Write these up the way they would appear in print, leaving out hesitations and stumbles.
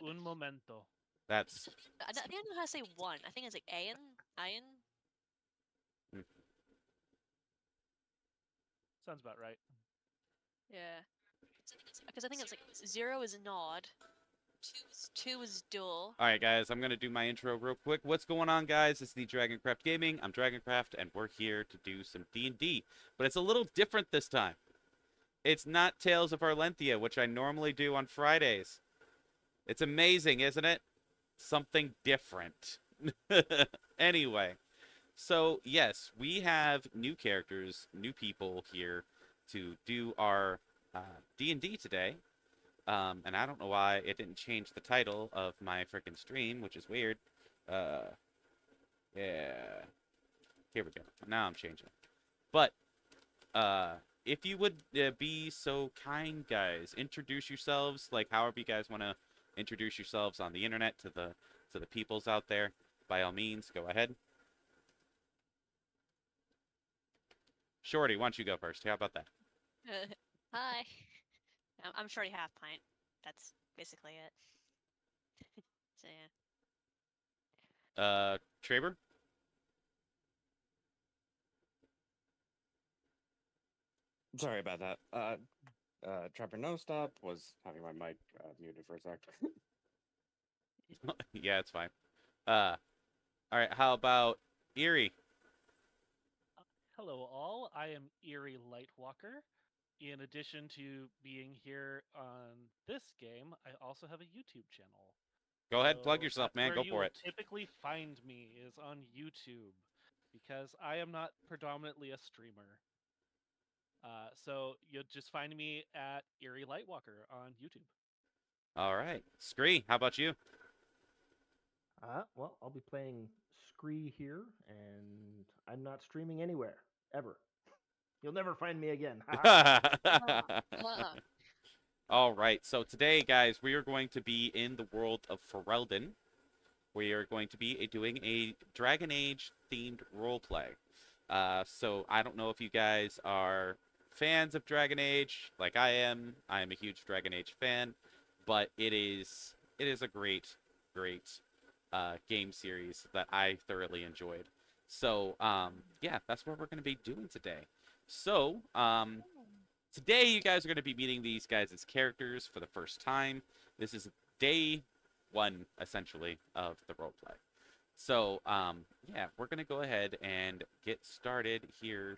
Un momento. That's I think I know how to say one. I think it's like Ian. Ian. Sounds about right. Yeah. Because I think it's like 0 is nod. 2 is duel. all right, guys. I'm gonna do my intro real quick. What's going on, guys? It's the Dragoncraft Gaming. I'm Dragoncraft, and we're here to do some D&D, but it's a little different this time. It's not Tales of Arlenthea, which I normally do on Fridays. It's amazing, isn't it? Something different. Anyway, so yes, we have new characters, new people here to do our D&D today. And I don't know why it didn't change the title of my freaking stream, which is weird. Uh, yeah. Here we go. Now I'm changing. But if you would be so kind, guys, introduce yourselves, like however you guys want to introduce yourselves on the internet to the peoples out there. By all means, go ahead. Shorty, why don't you go first? How about that? Hi. I'm Shorty Half Pint. That's basically it. So yeah. Traber? Sorry about that. Trapper No Stop was having my mic muted for a sec. Yeah, it's fine. All right, how about Erie? Hello, all. I am Eerie Lightwalker. In addition to being here on this game, I also have a YouTube channel. Go ahead, plug So yourself, that's man. where Go you for will it. typically find me is on YouTube, because I am not predominantly a streamer. So you'll just find me at Eerie Lightwalker on YouTube. All right, Scree, how about you? Well, I'll be playing Scree here, and I'm not streaming anywhere, ever. You'll never find me again. All right, so today, guys, we are going to be in the world of Ferelden. We are going to be doing a Dragon Age themed roleplay. So I don't know if you guys are fans of Dragon Age, like I am. I am a huge Dragon Age fan, but it is a great game series that I thoroughly enjoyed. So yeah, that's what we're going to be doing today. So today you guys are going to be meeting these guys as characters for the first time. This is day one, essentially, of the roleplay. So, yeah, we're going to go ahead and get started here.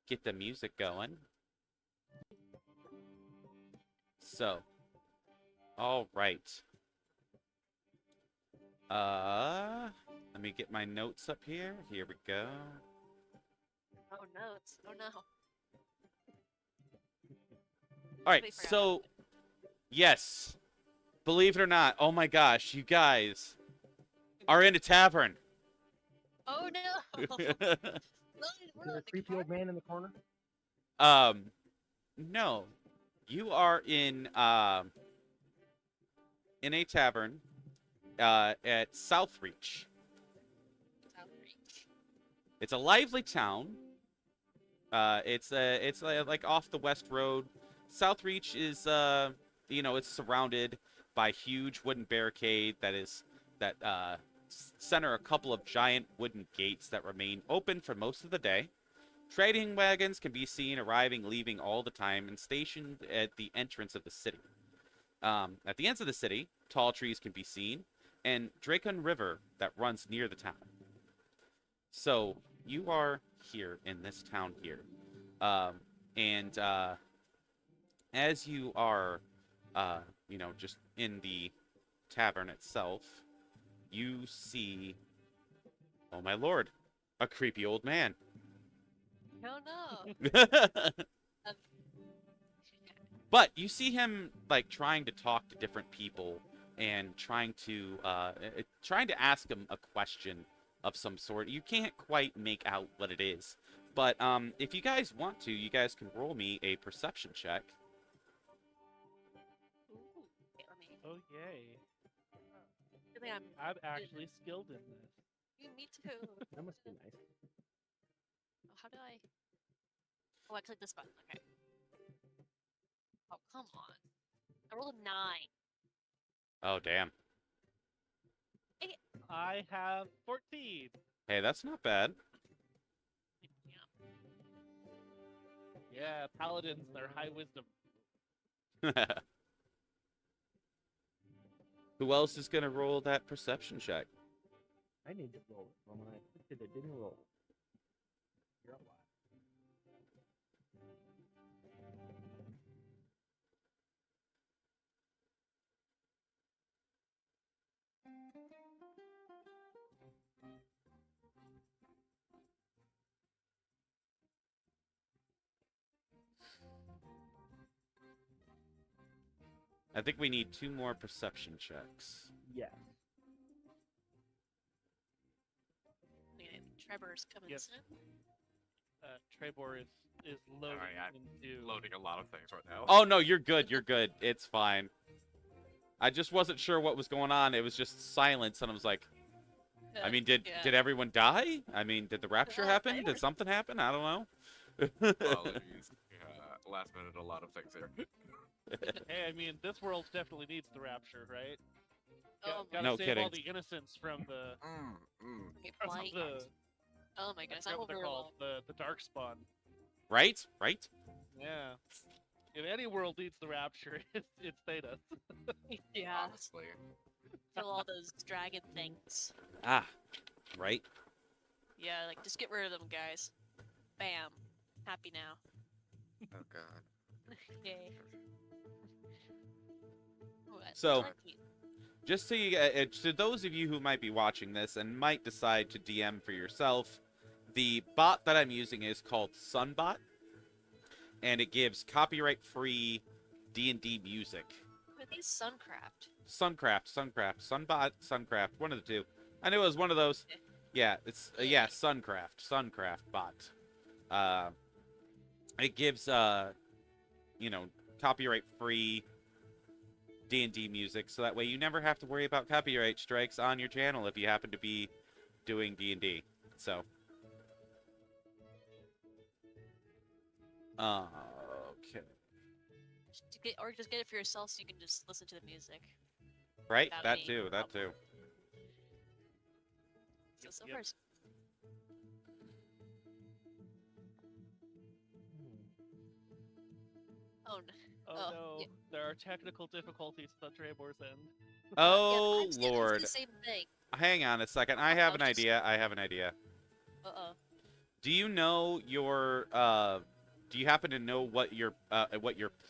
Get the music going. So, all right. Let me get my notes up here. Here we go. Oh notes. Oh no. All right, so yes, believe it or not, oh my gosh, you guys are in a tavern. Oh no. Is there a creepy old man in the corner? No, you are in a tavern at Southreach. It's a lively town. It's like off the West Road. Southreach is it's surrounded by huge wooden barricade that center a couple of giant wooden gates that remain open for most of the day. Trading wagons can be seen arriving, leaving all the time, and stationed at the entrance of the city. At the ends of the city, tall trees can be seen, and Dracon River that runs near the town. So you are here in this town here, and as you are, just in the tavern itself, you see, oh my lord, a creepy old man. Oh no. But you see him like trying to talk to different people and trying to ask him a question of some sort. You can't quite make out what it is. But if you guys want to, you guys can roll me a perception check. Ooh. Okay, let me. Oh yay! I think I'm actually skilled in this. Me too. That must be nice. Oh, how do I? Oh, I clicked this button. Okay. on. I rolled a 9. Oh, damn. I have 14. Hey, that's not bad. Yeah. Yeah, paladins, their high wisdom. Who else is gonna roll that perception check? I need to roll it. Well, when I picked it, it didn't roll. You're alive. I think we need 2 more perception checks. Yes. Okay, Trevor's coming Yes. soon. Trebor is loading Alright, into. Loading a lot of things right now. Oh, no, you're good. You're good. It's fine. I just wasn't sure what was going on. It was just silence, and I was like, I mean, did everyone die? I mean, did the rapture happen? Did something happen? I don't know. Apologies. Yeah, last minute, a lot of things here. Hey, I mean, this world definitely needs the rapture, right? Oh, Gotta No save kidding. all the innocents from the okay, from flying. the Oh my goodness, I I'm forget what they're over called, the dark spawn. Right? Right? Yeah. If any world needs the rapture, it's Theta. Yeah, Honestly. kill all those dragon things. Ah, right? Yeah, like just get rid of them, guys. Bam. Happy now. Oh god. Yay. What? So- 19. Just so you, to those of you who might be watching this and might decide to DM for yourself, the bot that I'm using is called Sunbot, and it gives copyright-free D&D music. I think it's Suncraft. Sunbot, Suncraft, one of the two. I knew it was one of those. Yeah, it's yeah, Suncraft bot. It gives you know, copyright-free D&D music, so that way you never have to worry about copyright strikes on your channel if you happen to be doing D&D. So, okay, Or just get it for yourself so you can just listen to the music. right? Without That any too. That problem. too. So Yep. far, it's- oh no. Oh Oh, no, yeah. there are technical difficulties at Trebor's end. Oh yeah, I'm saying Lord! the same thing. Hang on a second. I have an idea. I have an idea. Uh-oh. Do you know your do you happen to know what your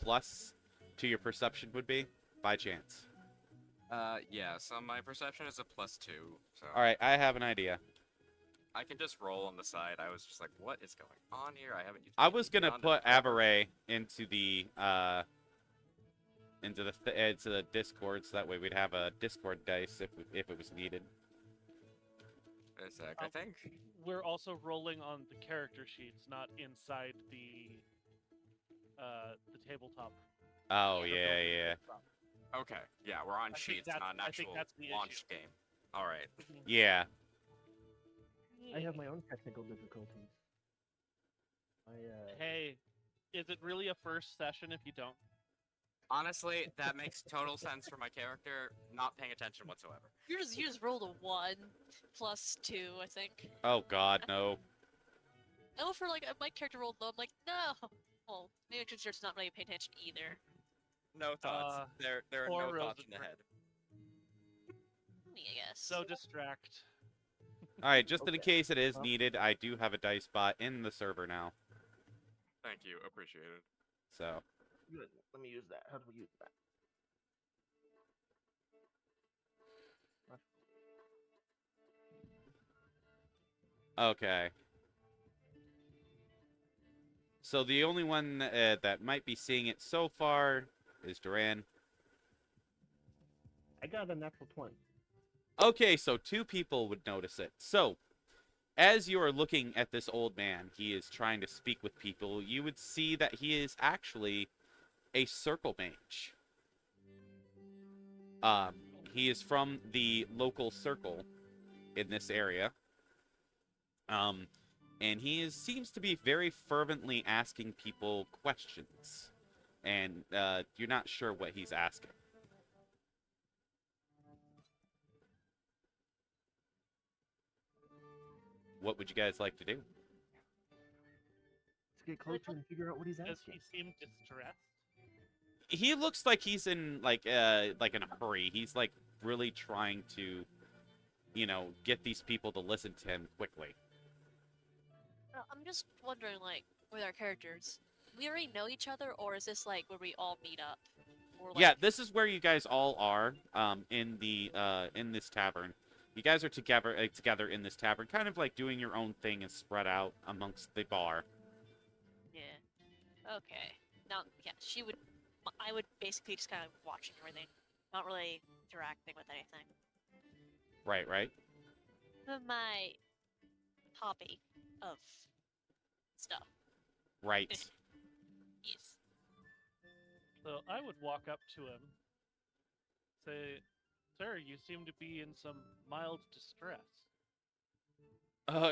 plus to your perception would be by chance? Yeah, so my perception is a +2, so All right, I have an idea. I can just roll on the side. I was just like, what is going on here? I haven't used I was gonna Beyond put forever. Avaray into the Discord, so that way we'd have a Discord dice if it was needed. Wait a sec, I think. We're also rolling on the character sheets, not inside the tabletop. Oh the yeah, built-in yeah, tabletop. Okay, yeah, we're on I think sheets, that's- not an I think actual that's the launch issue. game. Alright. yeah. I have my own technical difficulties. Hey, is it really a first session if you don't? Honestly, that makes total sense for my character. Not paying attention whatsoever. You just rolled a 1 plus 2, I think. Oh God, no. No, for like my character rolled low. I'm like, no. Well, maybe it's just not really paying attention either. No thoughts. There are poor no thoughts in the Rosenberg. head. Me, I guess. So distract. All right, just in Okay. case it is Well- needed, I do have a dice bot in the server now. Thank you, appreciate it. So, Good. Let me use that. How do we use that? okay. So the only one that might be seeing it so far is Duran. I got a natural 20. Okay, so 2 people would notice it. So, as you are looking at this old man, he is trying to speak with people, you would see that he is actually a circle mage. He is from the local circle in this area. And he seems to be very fervently asking people questions and you're not sure what he's asking. What would you guys like to do? Let's get closer and figure out what he's Does asking. he seem distressed? He looks like he's in like in a hurry. He's like really trying to, get these people to listen to him quickly. I'm just wondering, like, with our characters, we already know each other, or is this like where we all meet up? Or, like, Yeah, this is where you guys all are in this tavern. You guys are together in this tavern, kind of like doing your own thing and spread out amongst the bar. Yeah. Okay. Now, yeah, I would basically just kind of watching everything, not really interacting with anything. Right. My hobby of stuff. Right. Yes. So I would walk up to him, say, "Sir, you seem to be in some mild distress."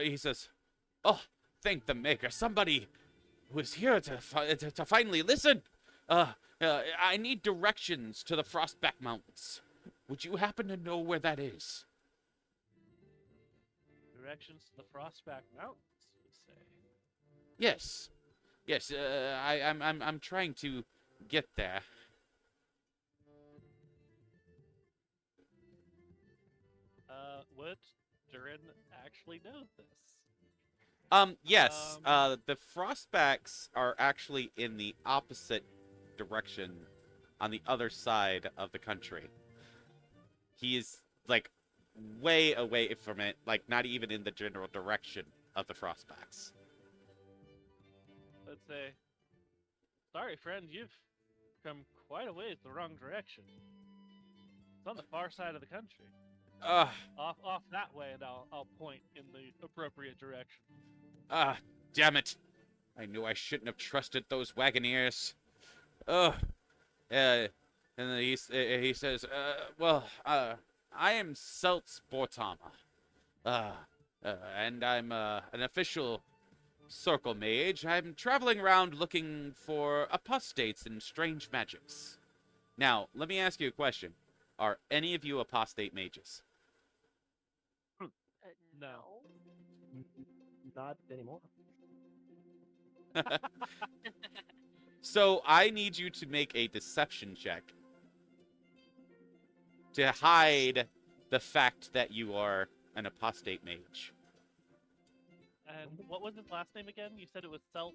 He says, "Oh, thank the maker. Somebody was here to finally listen. I need directions to the Frostback Mountains. Would you happen to know where that is?" Directions to the Frostback Mountains, you say? Yes. I'm trying to get there. Would Durin actually know this? Yes. The Frostbacks are actually in the opposite direction, on the other side of the country. He is like way away from it, like not even in the general direction of the Frostbacks. Let's say, "Sorry, friend, you've come quite a ways the wrong direction. It's on the far side of the country. Off that way, and I'll point in the appropriate direction." Damn it. I knew I shouldn't have trusted those wagoneers. And then he says, I am Seltz Bortama. And I'm an official circle mage. I'm traveling around looking for apostates and strange magics. Now, let me ask you a question. Are any of you apostate mages? No. Not anymore. So I need you to make a deception check to hide the fact that you are an apostate mage. And what was his last name again? You said it was Seltz?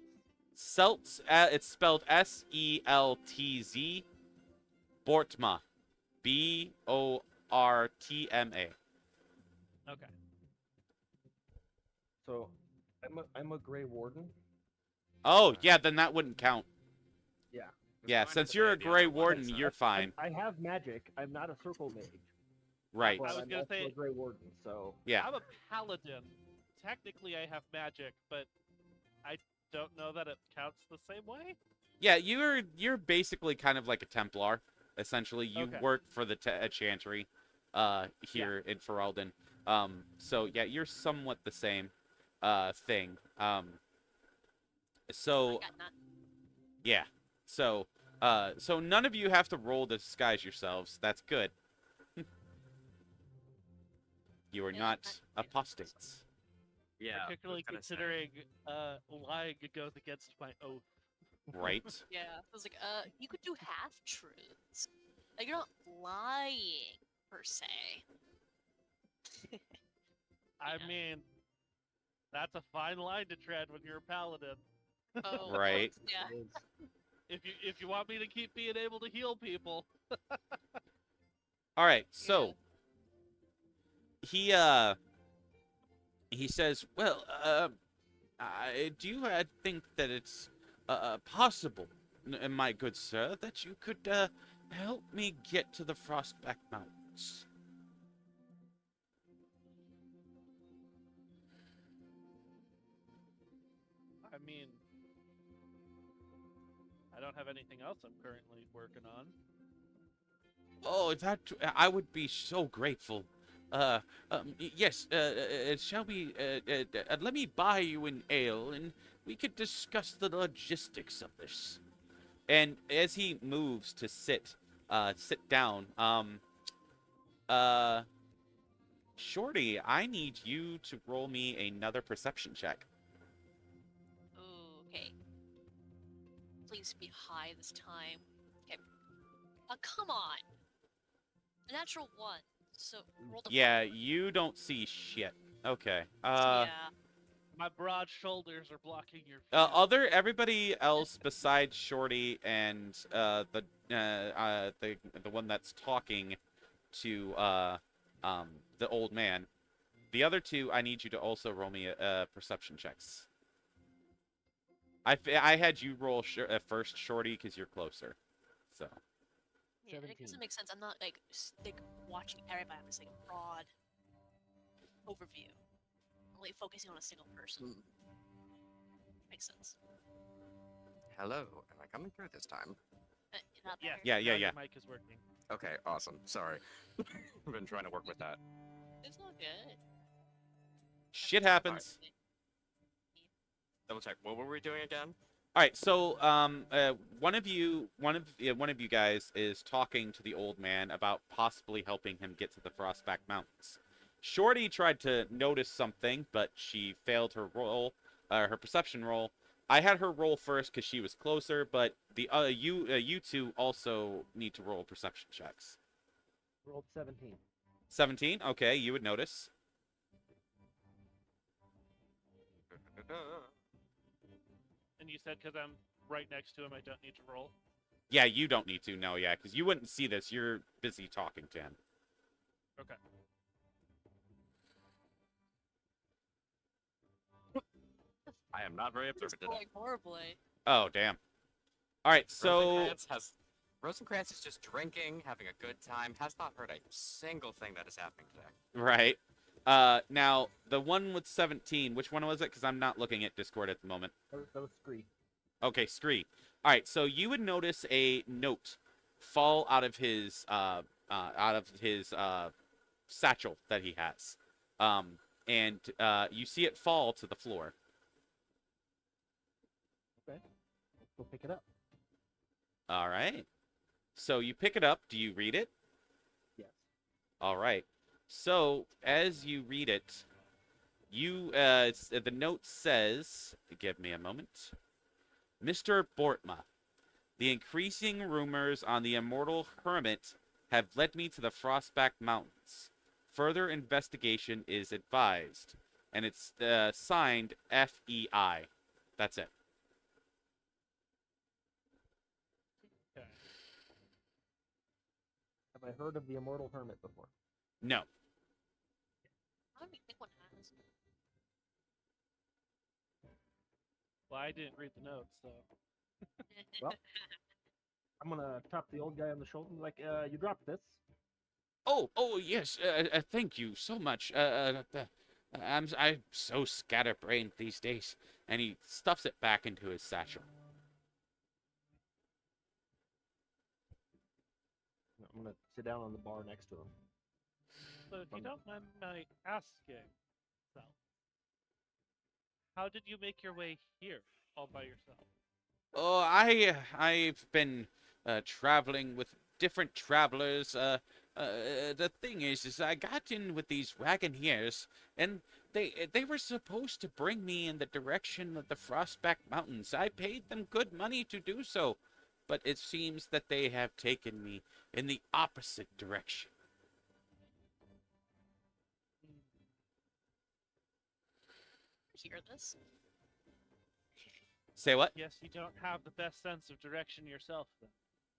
Seltz, it's spelled S-E-L-T-Z, Bortma, B-O-R-T-M-A. Okay. So, I'm a Grey Warden. Oh, yeah, then that wouldn't count. Yeah. Yeah, Fine since with you're a the idea Grey of Warden, what's- you're fine. I have magic. I'm not a circle mage. Right. But I was I'm gonna also say- a Grey Warden, so Yeah. I'm a paladin. Technically, I have magic, but I don't know that it counts the same way. Yeah, you're basically kind of like a Templar, essentially. You Okay. work for the Chantry here in Ferelden. So, yeah, you're somewhat the same thing. So, I got none. yeah. So none of you have to roll to disguise yourselves. That's good. You are Yeah, not that- apostates. Yeah. I was Particularly gonna say. considering lying goes against my oath. Right? Yeah, I was like, you could do half truths. Like, you're not lying per se. I Yeah. mean, that's a fine line to tread when you're a paladin. Oh, Right. Yeah. it is. If you want me to keep being able to heal people, All right. So he says, "Well, do you think that it's possible, my good sir, that you could help me get to the Frostback Mountains?" I mean, I don't have anything else I'm currently working on. Oh, that I would be so grateful. Yes. Shall we? Let me buy you an ale, and we could discuss the logistics of this. And as he moves to sit down, Shorty, I need you to roll me another perception check. Ooh, okay. Please be high this time. Okay. Come on. A natural 1. So roll the Yeah, you don't see shit. Okay. yeah. My broad shoulders are blocking your view. Everybody else besides Shorty and the one that's talking to the old man. The other two, I need you to also roll me perception checks. I had you roll first, Shorty, because you're closer. So. Yeah, it 17. doesn't make sense. I'm not like watching everybody. I'm just like broad overview. I'm like focusing on a single person. Makes sense. Hello, am I coming through this time? Not Yes. better. Yeah. Now your mic is working. Okay, awesome. Sorry. I've been trying to work with that. It's all good. Shit happens. Double check. What were we doing again? All right, so one of you guys is talking to the old man about possibly helping him get to the Frostback Mountains. Shorty tried to notice something, but she failed her roll, her perception roll. I had her roll first because she was closer, but the you two also need to roll perception checks. Rolled 17. 17, okay, you would notice. And you said because I'm right next to him, I don't need to roll. Yeah, you don't need to, no, yeah, because you wouldn't see this. You're busy talking to him. Okay. I am not very It's observant today. going horribly. Oh, damn. All right, so Rosencrantz is just drinking, having a good time, has not heard a single thing that is happening today. right. Now the one with 17, which one was it? Because I'm not looking at Discord at the moment. That was Scree. Okay, Scree. All right, so you would notice a note fall out of his satchel that he has, and you see it fall to the floor. Okay. Let's go pick it up. All right. So you pick it up. Do you read it? Yes. All right. So as you read it, the note says, give me a moment. Mr. Bortma, the increasing rumors on the immortal hermit have led me to the Frostback Mountains. Further investigation is advised. And it's signed FEI. That's it. Okay. Have I heard of the Immortal Hermit before? No. I don't even think one has. Well, I didn't read the notes, so. Well, I'm gonna tap the old guy on the shoulder and be like, you dropped this. Oh, yes. Thank you so much. I'm so scatterbrained these days. And he stuffs it back into his satchel. I'm gonna sit down on the bar next to him. So if you don't mind my asking, so, how did you make your way here all by yourself? Oh, I've been traveling with different travelers. The thing is I got in with these wagoneers, and they were supposed to bring me in the direction of the Frostback Mountains. I paid them good money to do so, but it seems that they have taken me in the opposite direction. Hear this? Say what? Yes, you don't have the best sense of direction yourself, then.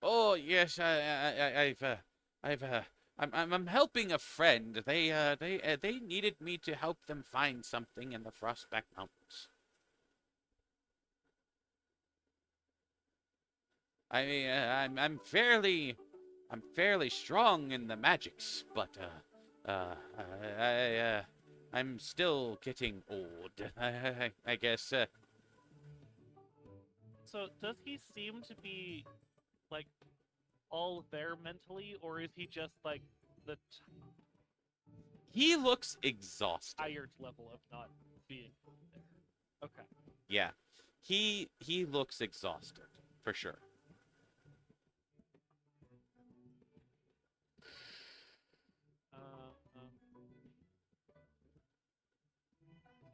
Oh yes, I'm helping a friend. They needed me to help them find something in the Frostback Mountains. I mean, I'm fairly strong in the magics, but I'm still getting old. I guess. So, does he seem to be, like, all there mentally, or is he just, like, the He looks exhausted. tired level of not being there? Okay. Yeah, he looks exhausted for sure.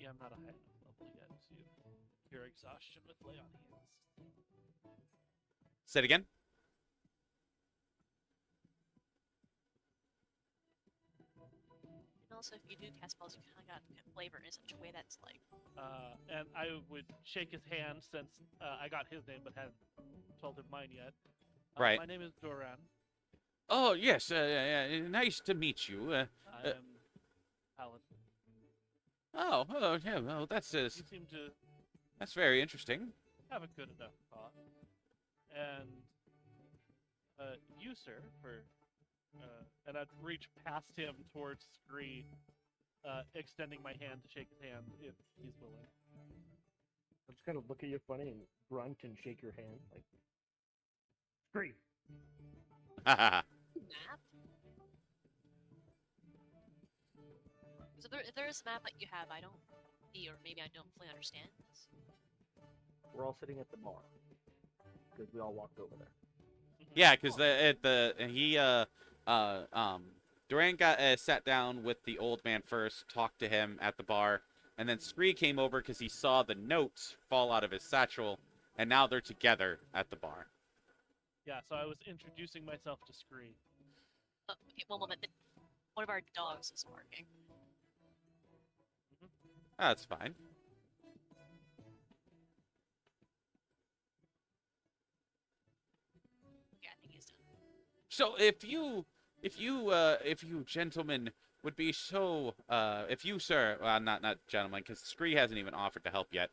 I'm not a high enough level yet to cure exhaustion with lay on hands. Say it again. And also, if you do cast spells, you kind of got to flavor in such a way that's like. And I would shake his hand since I got his name but hadn't told him mine yet. Right. My name is Doran. Oh, yes. Nice to meet you. I am Paladin. Oh, yeah. Well, that's You seem to that's very interesting. have a good enough cause. And you, sir, and I'd reach past him towards Scree, extending my hand to shake his hand if he's willing. I'm just gonna look at you funny and grunt and shake your hand like scream. Map? So if there is a map that you have, I don't see, or maybe I don't fully understand this. We're all sitting at the bar because we all walked over there. Yeah, because Duran got sat down with the old man first, talked to him at the bar, and then Scree came over because he saw the notes fall out of his satchel, and now they're together at the bar. Yeah, so I was introducing myself to Scree. Okay, one moment. One of our dogs is barking. That's fine. Okay, I think he's done. So if you gentlemen would be so, if you, sir, not gentlemen, because Scree hasn't even offered to help yet.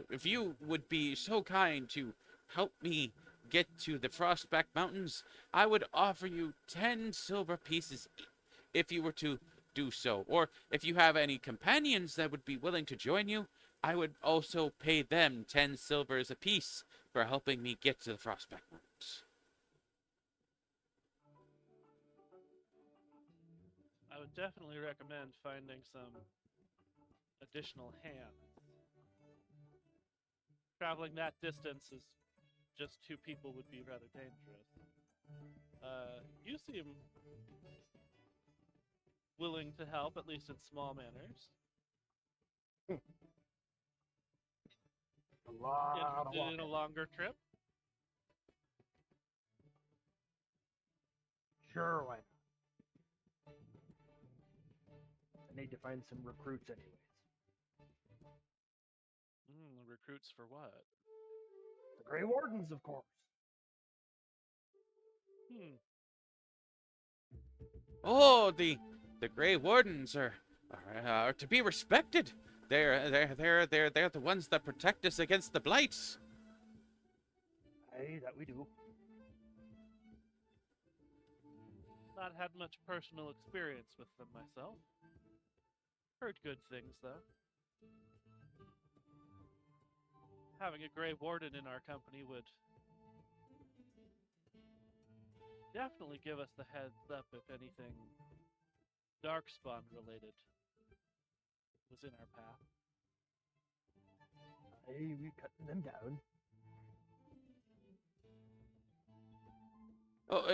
If you would be so kind to help me get to the Frostback Mountains, I would offer you 10 silver pieces if you were to do so. Or if you have any companions that would be willing to join you, I would also pay them 10 silvers apiece for helping me get to the Frostback Mountains. I would definitely recommend finding some additional hands. Traveling that distance is just 2 people would be rather dangerous. You seem willing to help, at least in small manners. A lot of Interested in a walking. longer trip? Sure, why not? I need to find some recruits anyways. Recruits for what? The Grey Wardens, of course. Oh, the Grey Wardens are to be respected. They're the ones that protect us against the blights. Aye, that we do. Not had much personal experience with them myself. Heard good things, though. Having a Grey Warden in our company would definitely give us the heads up if anything Darkspawn related was in our path. Aye, we cutting them down. Oh,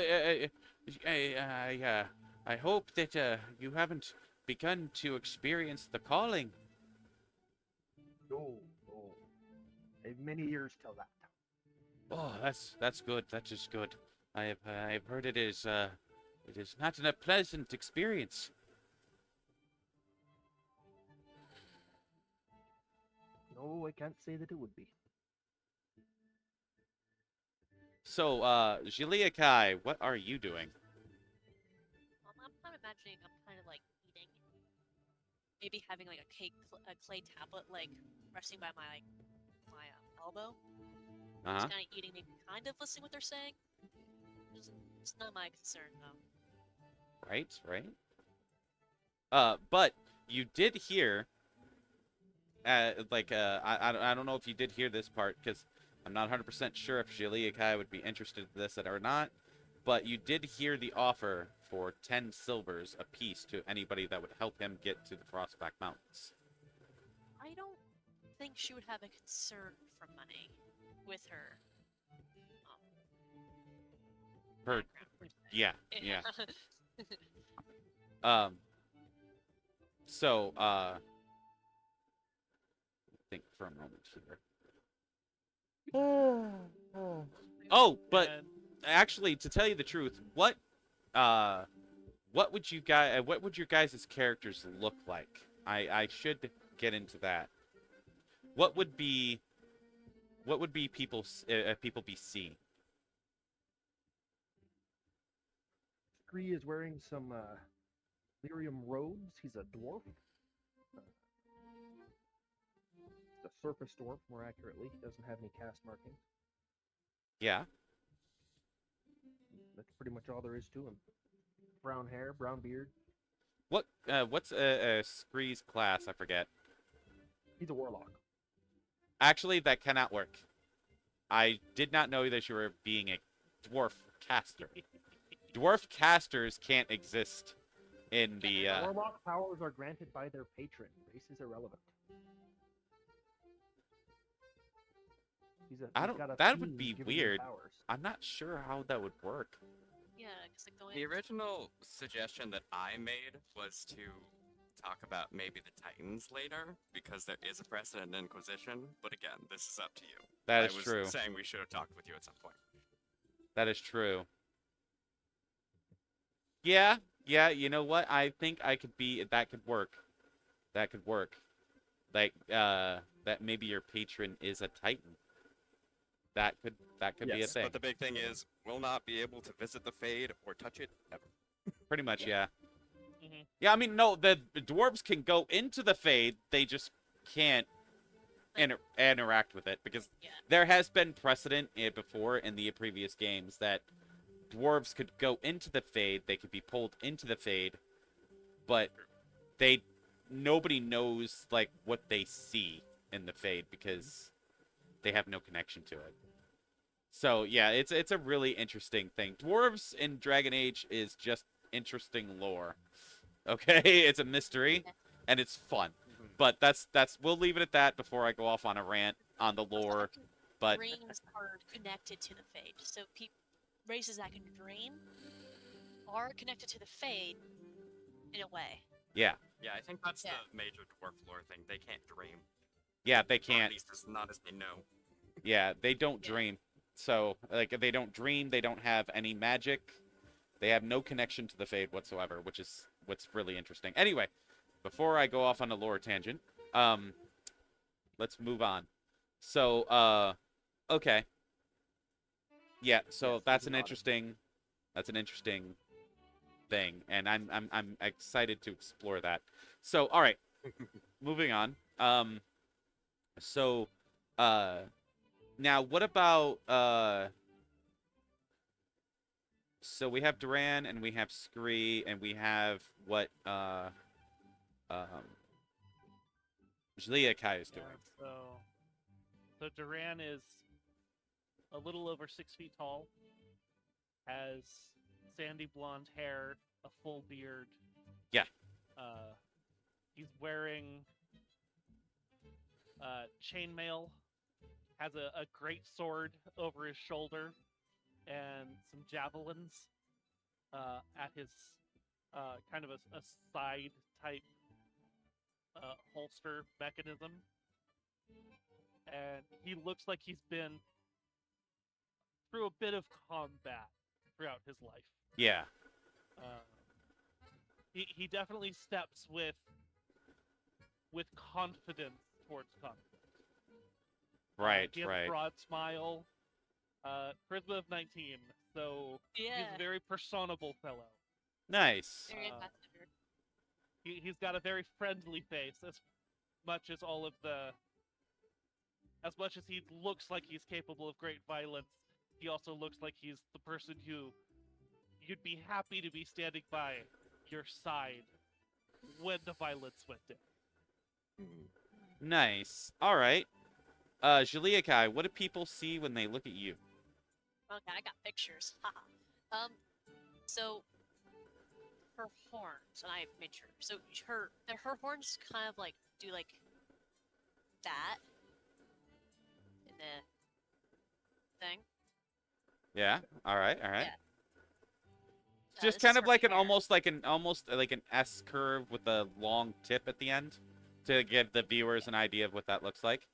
I hope that you haven't begun to experience the calling. No. I've many years till that. Oh, that's good. That is good. I've heard it is not a pleasant experience. No, I can't say that it would be. So, Jiliakai, what are you doing? I'm kind of imagining I'm kind of like eating, maybe having like a clay tablet like resting by my elbow. Just kind of eating, maybe kind of listening what they're saying. It's not my concern though. Right. But you did hear, I don't know if you did hear this part, because I'm not 100% sure if Jiliakai would be interested in this or not, but you did hear the offer for 10 silvers apiece to anybody that would help him get to the Frostback Mountains. I don't think she would have a concern for money with her. Her, background. yeah. for a moment here. Oh, but And actually, to tell you the truth, what would your guys' characters look like? I should get into that. What would be people be seeing? Scree is wearing some lyrium robes. He's a dwarf. He's a surface dwarf, more accurately. He doesn't have any caste markings. Yeah. That's pretty much all there is to him. Brown hair, brown beard. What's Scree's class? I forget. He's a warlock. Actually, that cannot work. I did not know that you were being a dwarf caster. Dwarf casters can't exist in the. Warlock powers are granted by their patron. Race is irrelevant. That would be weird. I'm not sure how that would work. Yeah, because like The original suggestion that I made was to talk about maybe the Titans later, because there is a precedent in Inquisition. But again, this is up to you. That is true. I was saying we should have talked with you at some point. That is true. Yeah, you know what? I think that could work. That could work. Like, that maybe your patron is a Titan. That could be a thing. But the big thing is, we'll not be able to visit the Fade or touch it ever. Pretty much, yeah. Mm-hmm. Yeah, I mean, no, the dwarves can go into the Fade. They just can't interact with it, because there has been precedent before in the previous games that dwarves could go into the Fade. They could be pulled into the Fade, but nobody knows like what they see in the Fade because they have no connection to it. So yeah, it's a really interesting thing. Dwarves in Dragon Age is just interesting lore. Okay, it's a mystery and it's fun. But that's we'll leave it at that before I go off on a rant on the lore. But dreams are connected to the Fade, so races that can dream are connected to the Fade in a way. Yeah. Yeah, I think that's the major dwarf lore thing. They can't dream. Yeah, they Or can't. at least not as they know. Yeah, they don't dream. So, like, they don't dream, they don't have any magic. They have no connection to the Fade whatsoever, which is what's really interesting. Anyway, before I go off on a lore tangent, let's move on. So, okay. Yeah, so that's an interesting thing, and I'm excited to explore that. So, all right. Moving on. Now, what about, so we have Duran, and we have Scree, and we have what, Jliakai is doing. So Duran is a little over 6 feet tall, has sandy blonde hair, a full beard. Yeah. He's wearing chainmail, has a great sword over his shoulder, and some javelins at his kind of a side type holster mechanism. And he looks like he's been through a bit of combat throughout his life. Yeah. He definitely steps with confidence towards combat. Right, he has a broad smile, charisma of 19, so he's a very personable fellow. Nice. Very invested. He's got a very friendly face, as much as he looks like he's capable of great violence. He also looks like he's the person who you'd be happy to be standing by your side when the violence went down. Nice. All right. Jliakai, what do people see when they look at you? Okay, I got pictures. Haha. So her horns, and I made sure. So her horns kind of like do like that in the thing. Yeah. All right. Yeah. Just kind of like almost like an S curve with a long tip at the end, to give the viewers an idea of what that looks like.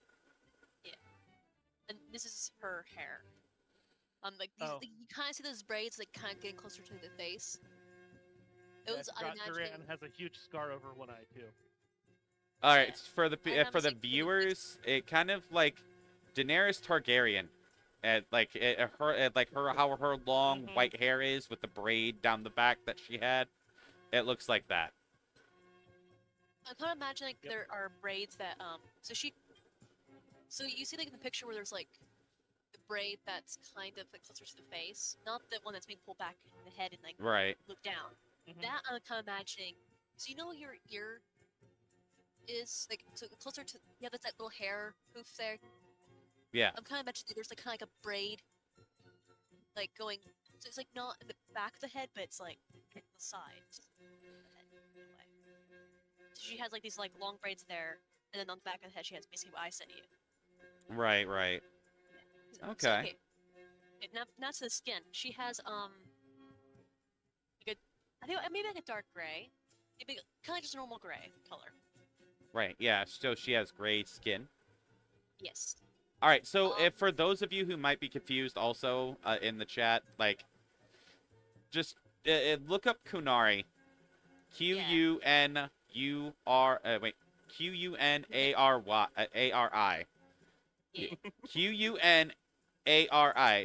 and this is her hair. Like these, Oh. like, you kind of see those braids like kind of getting closer to the face. Those I I'm forgot imagining. Duran has a huge scar over one eye too. All right, Yeah. for the And I'm for the assuming- viewers, it kind of like Daenerys Targaryen, her how her long Mhm. white hair is with the braid down the back that she had. It looks like that. I'm kind of imagining Yep. there are braids that So you see like in the picture where there's like the braid that's kind of like closer to the face, not the one that's being pulled back in the head and like Right. look down. Mhm. That I'm kind of imagining. So you know your ear is like so closer to that's that little hair poof there. Yeah. I'm kind of imagining there's like kind of like a braid, like going. So it's like not in the back of the head, but it's like the side of the head in a way. So she has like these like long braids there, and then on the back of the head she has basically what I said to you. Right. Right. So, Okay. Now to the skin. She has like I think maybe like a dark gray, maybe kind of just a normal gray color. Right. Yeah. So she has gray skin. Yes. All right. So Um, if for those of you who might be confused, also in the chat, like, just look up Kunari. Qunari. Yeah. Qunari.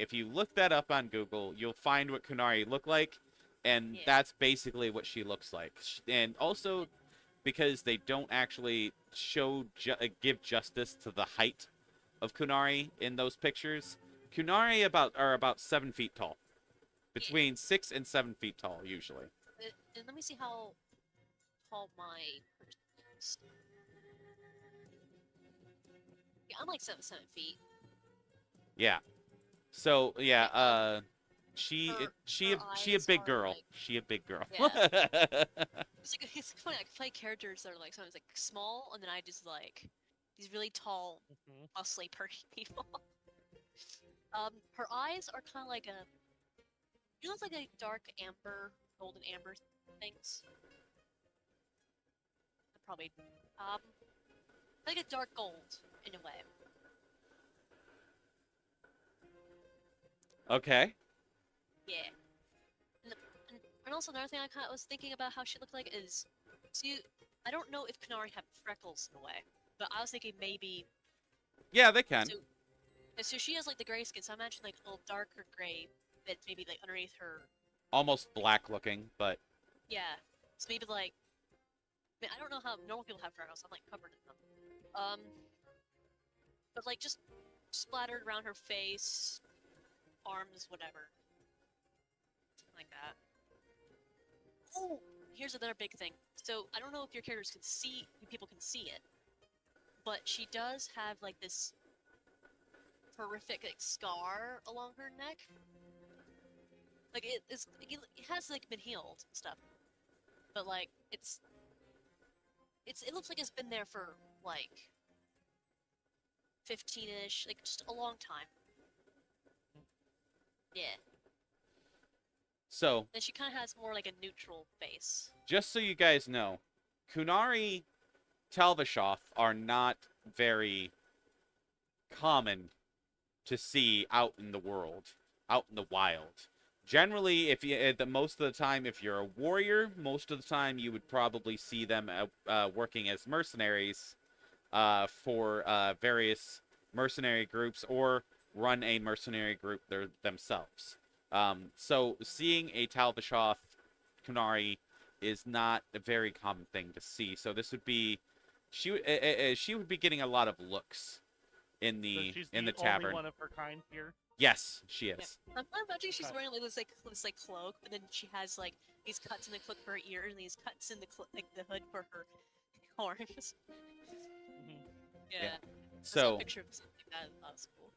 If you look that up on Google, you'll find what Kunari look like, and Yeah. that's basically what she looks like. And also, because they don't actually give justice to the height of Kunari in those pictures, Kunari are about 7 feet tall, between 6 and 7 feet tall usually. And let me see how tall my person is. Yeah, I'm like 7 feet. Yeah. So yeah, Yeah, she her a eyes big are, girl. like- She a big girl. Yeah. It's funny. I can play characters that are like sometimes like small, and then I just like these really tall, Mhm. muscly, perky people. Her eyes are kind of like a. It looks like a dark amber, golden amber things. Probably, like a dark gold in a way. Okay. Yeah. And also another thing I kind of was thinking about how she looked like is, see, I don't know if Kunari have freckles in a way, but I was thinking maybe. Yeah, they can. So she has like the gray skin, so I imagine like a little darker gray, but maybe like underneath her. Almost black looking, but Yeah. So maybe like. I mean, I don't know how normal people have freckles. I'm like covered in them. But like just splattered around her face, arms, whatever. Something like that. Oh, here's another big thing. So I don't know if your characters can see, people can see it, but she does have like this horrific like scar along her neck. Like it has like been healed and stuff, but like it looks like it's been there for like 15-ish, like just a long time. Yeah. so And she kind of has more like a neutral face. just so you guys know, Kunari Talvishoff are not very common to see out in the world, out in the wild. Generally, if you most of the time, if you're a warrior, most of the time you would probably see them working as mercenaries for various mercenary groups or run a mercenary group themselves. So seeing a Talvishoff Kunari is not a very common thing to see. So this would be she would be getting a lot of looks in So the she's in the only tavern. one of her kind here. Yes, she is. Yeah. I'm imagining she's Okay. wearing like this like cloak, but then she has like these cuts in the cloak for her ears and these cuts in the like the hood for her horns. Mhm. Yeah. Yeah. I saw So a picture of something like that. That was cool.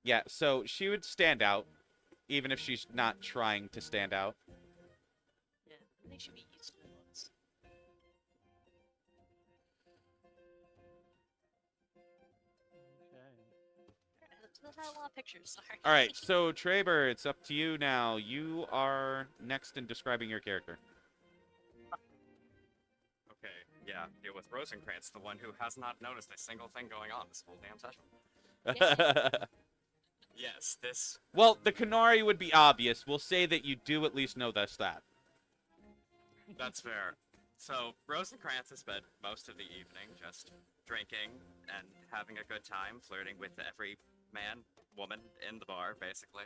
yeah, so she would stand out, even if she's not trying to stand out. Yeah. I think she'd be used to the looks. Okay. I had a lot of pictures. Sorry. All right, so Traber, it's up to you now. You are next in describing your character. Okay, yeah, deal with Rosencrantz, the one who has not noticed a single thing going on this whole damn session. Yes, this. Well, the Canary would be obvious. We'll say that you do at least know that stat. That's fair. So, Rosencrantz has spent most of the evening just drinking and having a good time, flirting with every man, woman in the bar, basically.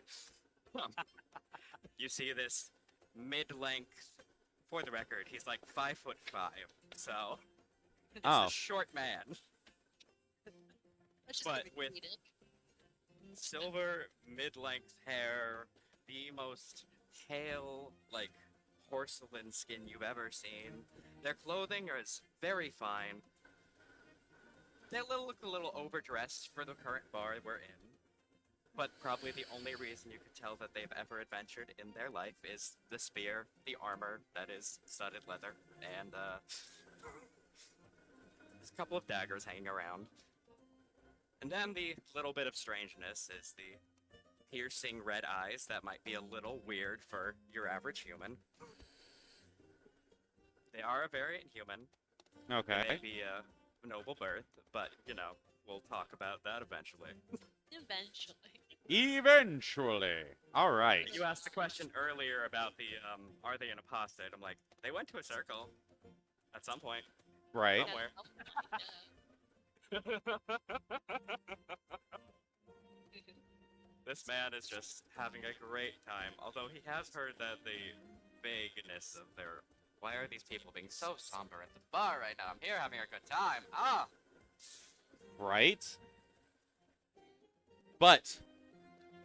You see this mid-length, for the record, he's like 5'5", so it's Oh. a short man. Let's just But give it with- comedic. Silver, mid-length hair, the most pale, like, porcelain skin you've ever seen. Their clothing is very fine. They look a little overdressed for the current bar we're in. But probably the only reason you could tell that they've ever adventured in their life is the spear, the armor that is studded leather, and there's a couple of daggers hanging around. And then the little bit of strangeness is the piercing red eyes that might be a little weird for your average human. They are a variant human. They Okay. may be a noble birth, but, you know, we'll talk about that eventually. Eventually. Eventually. All right. You asked the question earlier about the, are they an apostate? I'm like, they went to a circle at some point. Right. Somewhere. This man is just having a great time, although he has heard that the vagueness of their... Why are these people being so somber at the bar right now? I'm here having a good time. Ah! Right. But,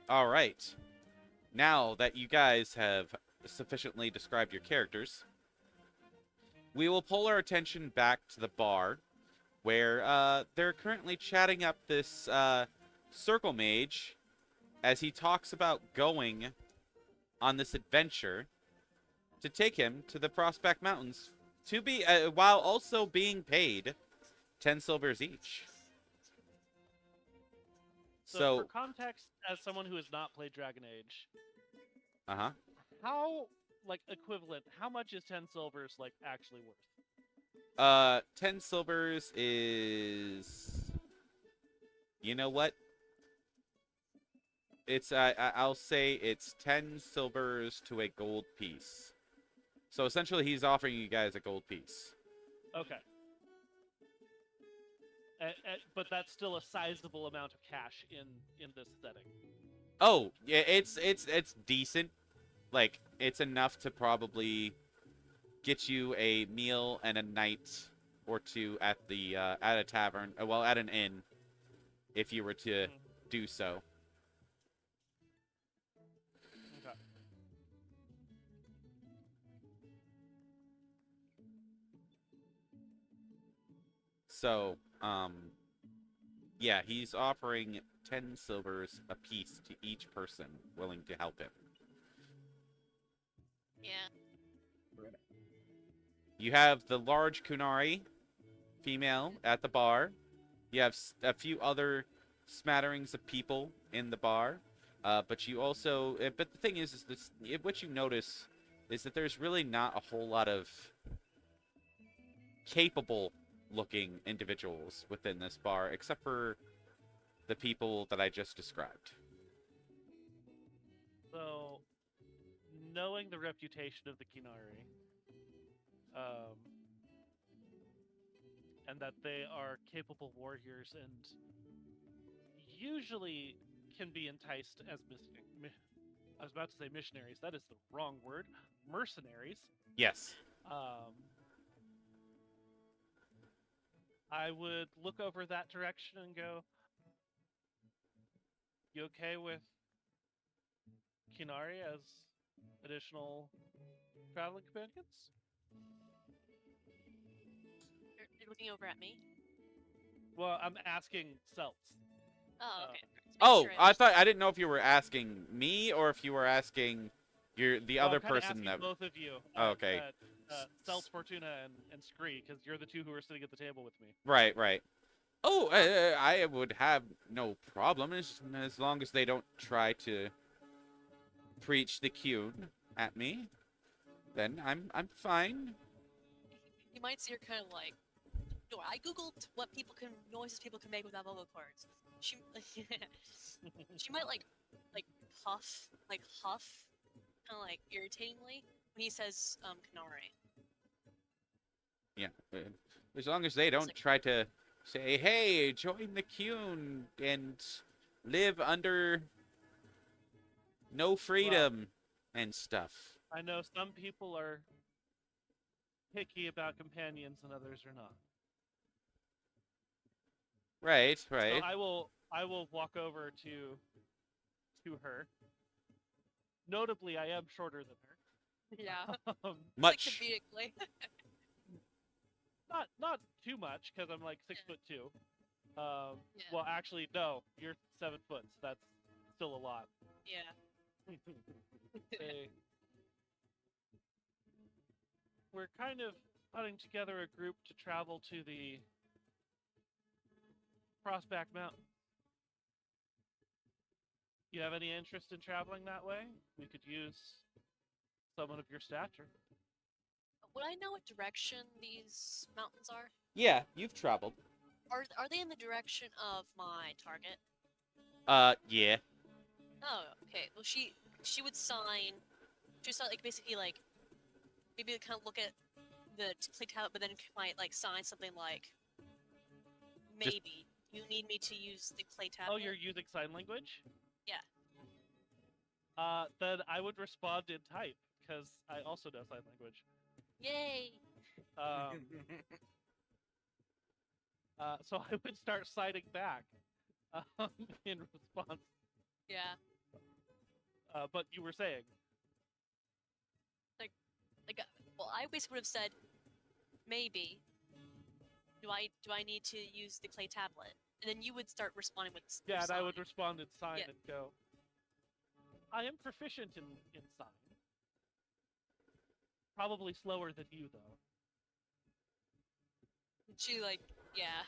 all right. Now that you guys have sufficiently described your characters, we will pull our attention back to the bar, where they're currently chatting up this circle mage as he talks about going on this adventure to take him to the Prospect Mountains to be while also being paid 10 silvers each. So, for context, as someone who has not played Dragon Age, uh-huh. how, like, equivalent, how much is 10 silvers, like, actually worth? 10 silvers is... You know what? It's, I'll say it's 10 silvers to a gold piece. So essentially he's offering you guys a gold piece. Okay. But that's still a sizable amount of cash in this setting. Oh, yeah, it's decent. Like, it's enough to probably get you a meal and a night or two at the at a tavern, well, at an inn, if you were to do so. Okay. So, yeah, he's offering 10 silvers apiece to each person willing to help him. Yeah. You have the large Kunari, female, at the bar. You have a few other smatterings of people in the bar. But you also... but the thing is this, what you notice is that there's really not a whole lot of capable-looking individuals within this bar, except for the people that I just described. So, knowing the reputation of the Kinari, and that they are capable warriors and usually can be enticed as I was about to say missionaries. That is the wrong word. Mercenaries. Yes. I would look over that direction and go, you okay with Kinari as additional traveling companions? You're looking over at me? Well, I'm asking Celts. Oh, okay. Oh, Sure I thought... I didn't know if you were asking me or if you were asking the other I'm kinda person asking that... both of you. Oh, okay. Celts, Fortuna, and Scree, because you're the two who are sitting at the table with me. Right, right. Oh, I would have no problem as long as they don't try to preach the Qun at me. Then I'm fine. You might see her kind of like, I googled what noises people can make without vocal cords. She she might like huff, huff, kind of like irritatingly when he says Canary. Yeah, as long as they don't like- try to say, "Hey, join the queue and live under no freedom and stuff." I know some people are picky about companions and others are not. Right, So right. I will walk over to her. Notably, I am shorter than her. Yeah. Much. Like comedically. Not too much because I'm like 6'2". Yeah. Well, actually, no, you're 7 foot. So that's still a lot. Yeah. We're kind of putting together a group to travel to the Crossback Mountain. You have any interest in traveling that way? We could use someone of your stature. Would I know what direction these mountains are? Yeah, you've traveled. Are they in the direction of my target? Yeah. Oh, okay. Well, she would sign. She would sign, like basically like maybe kind of look at the play tablet, but then might like sign something like maybe you need me to use the play tablet. Oh, you're using sign language? Yeah. Then I would respond in type because I also know sign language. Yay! So I would start citing back in response. Yeah. But you were saying. Well, I basically would have said maybe. Do I need to use the clay tablet? And then you would start responding with Yeah, and sign. I would respond in sign Yeah. and go, I am proficient in sign. Probably slower than you, though. She like, yeah.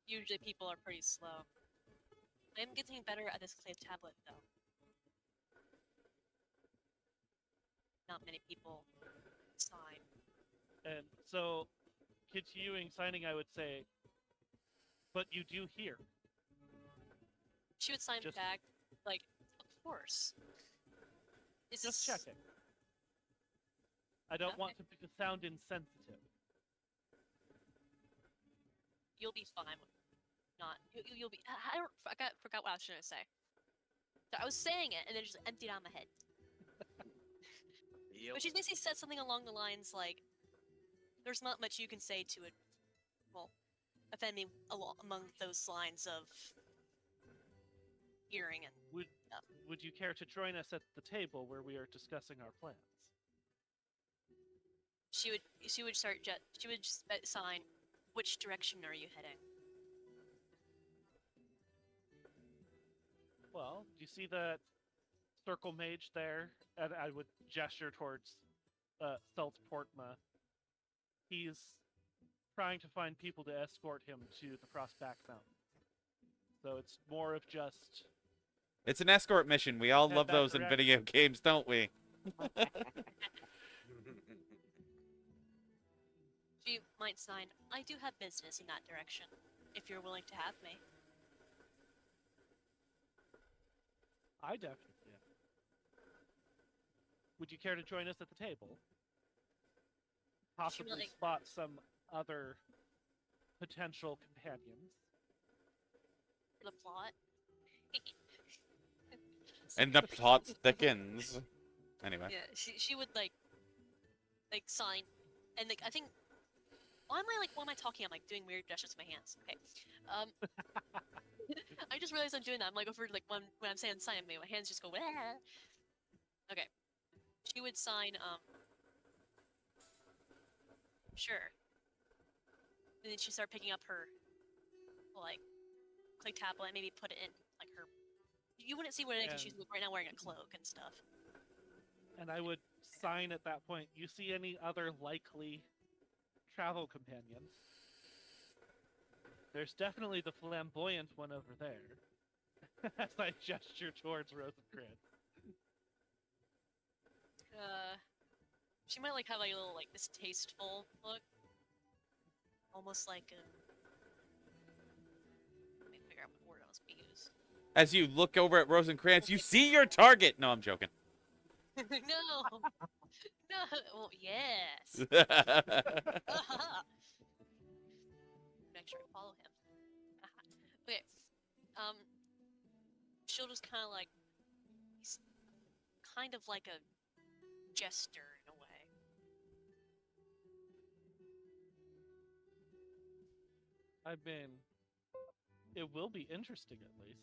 Usually people are pretty slow. I am getting better at this clay tablet, though. Not many people sign. And so, continuing signing, I would say, but you do hear. She would sign Just- back, like, of course. This Just is checking. I don't want Okay. to sound insensitive. You'll be fine. Not you'll be. I don't. Forgot what I was trying to say. So I was saying it and then just emptied out my head. Yep. But she basically said something along the lines like, "There's not much you can say to it. Well, offend me among those lines of hearing and Would you care to join us at the table where we are discussing our plans? She would just sign. Which direction are you heading? Well, do you see that circle mage there? And I would gesture towards Salt Portma. He's trying to find people to escort him to the Crossback Mountain. So it's more of just... It's an escort mission. We all Head love that those in direction. video games, don't we? She might sign. I do have business in that direction. If you're willing to have me. I definitely am. Would you care to join us at the table? Possibly like- spot some other potential companions. For the plot. And the plot thickens. Anyway. Yeah, she would like sign, and like I think. Why am I talking? I'm like doing weird gestures with my hands. Okay. I just realized I'm doing that. I'm like over like when I'm saying sign, my hands just go. Wah. Okay. She would sign. Sure. And then she started picking up her, like, clay tablet and maybe put it in like her. You wouldn't see what it is because she's right now wearing a cloak and stuff. And I would sign at that point. You see any other likely travel companions? There's definitely the flamboyant one over there. As I gesture towards Rosencrantz. She might like have like a little like distasteful look, almost like As you look over at Rosencrantz, you see your target. No, I'm joking. No. No. Well, yes. Make sure I follow him. Okay. She'll just kind of like. He's kind of like a jester in a way. I mean, it will be interesting at least.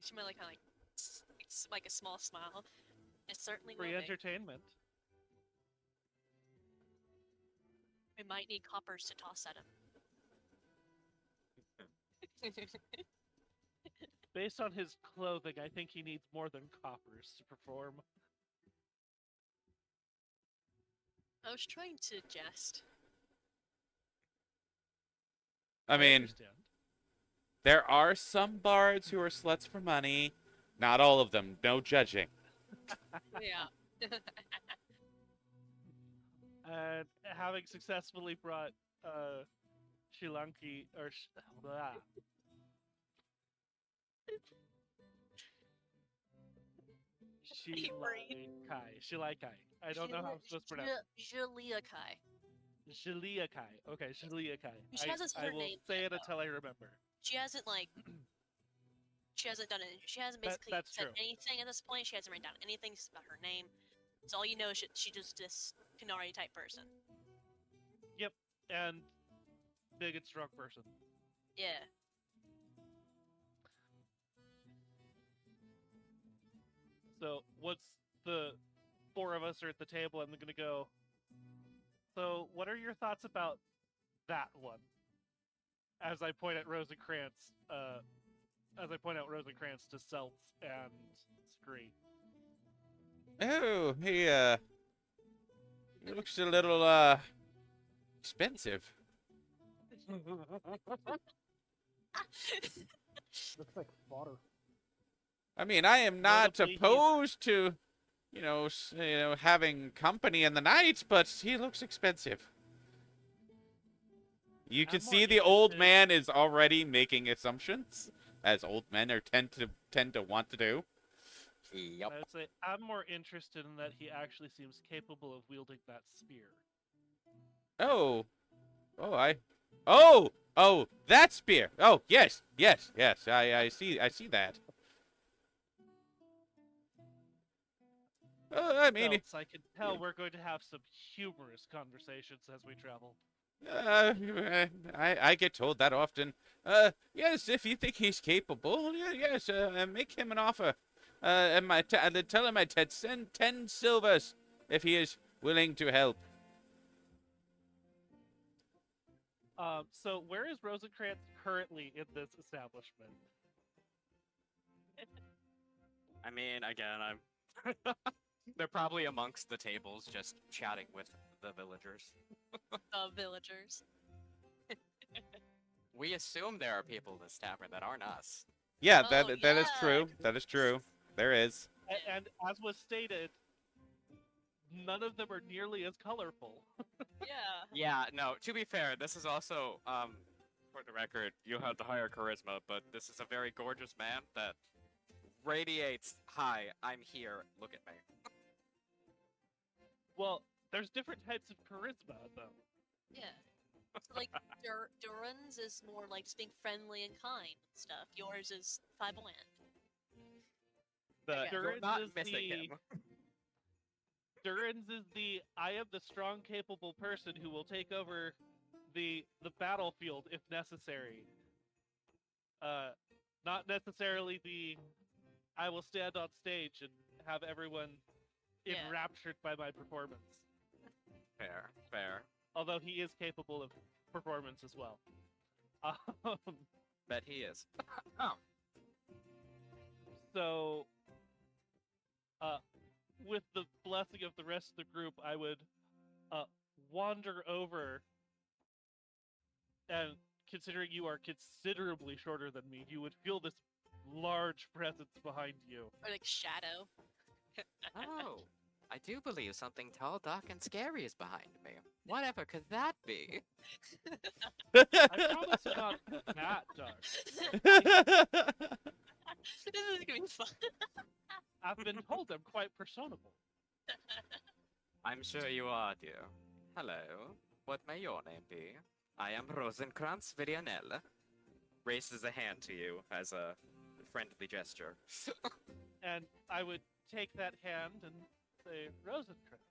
She might like kind of like a small smile. It certainly Free will be. entertainment. We might need coppers to toss at him. Based on his clothing, I think he needs more than coppers to perform. I was trying to jest. I mean, understand. there are some bards who are sluts for money. Not all of them. No judging. Yeah. And having successfully brought Shilanki or blah. Shilaikai. I don't know how I'm supposed to pronounce it. Juliakai. Shiliakai. Okay, Shiliakai. She has a I certain will name say yet, it until I remember. She hasn't like. She hasn't done it. She hasn't basically that's said true. anything at this point. She hasn't written down anything about her name. So all you know is she's just this Kunari type person. Yep, and big and strong person. Yeah. So once the four of us are at the table, I'm gonna go. So what are your thoughts about that one? As I point at Rosencrantz, to Seltz and Scree. Oh, he looks a little expensive. Looks like fodder. I mean, I am not Notably, opposed to, having company in the night, but he looks expensive. You can I'm more see the old interested- man is already making assumptions, as old men are tend to want to do. Yep. I would say I'm more interested in that he actually seems capable of wielding that spear. Oh, that spear. Oh, yes. I see that. I mean, Seltz, I can tell we're going to have some humorous conversations as we travel. I get told that often. Yes, if you think he's capable, yes, make him an offer. And tell him I'd send 10 silvers if he is willing to help. So where is Rosencrantz currently in this establishment? I mean, again, I'm. They're probably amongst the tables, just chatting with the villagers. The villagers. We assume there are people in this tavern that aren't us. Yeah, Oh, that is yeah. true. That is true. There is. And as was stated, none of them are nearly as colorful. Yeah. Yeah, no, to be fair, this is also, for the record, you have the higher charisma, but this is a very gorgeous man that radiates, hi, I'm here, look at me. Well, there's different types of charisma, though. Yeah. So, like, Duran's is more like just being friendly and kind and stuff. Yours is flamboyant. You're Duran's not is missing him. Duran's is the I am the strong, capable person who will take over the battlefield if necessary. Not necessarily the I will stand on stage and have everyone Yeah. enraptured by my performance. Fair. Although he is capable of performance as well. Bet he is. So, with the blessing of the rest of the group, I would wander over, and considering you are considerably shorter than me, you would feel this large presence behind you. Or like shadow. Oh. I do believe something tall, dark, and scary is behind me. Whatever could that be? I promise it's not that dark. This is gonna be fun. I've been told I'm quite personable. I'm sure you are, dear. Hello. What may your name be? I am Rosencrantz Villanelle. Raises a hand to you as a friendly gesture. And I would take that hand and say, Rosencrantz.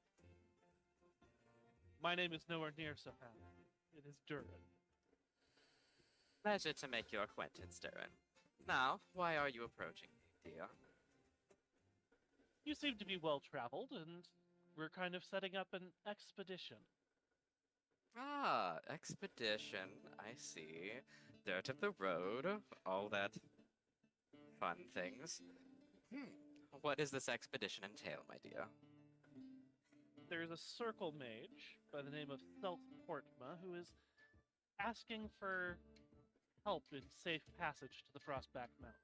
My name is nowhere near so happy. It is Durin. Pleasure to make your acquaintance, Durin. Now, why are you approaching me, dear? You seem to be well traveled, and we're kind of setting up an expedition. Ah, expedition. I see. Dirt of the road, all that fun things. What does this expedition entail, my dear? There's a circle mage by the name of Selt Portma who is asking for help in safe passage to the Frostback Mountain.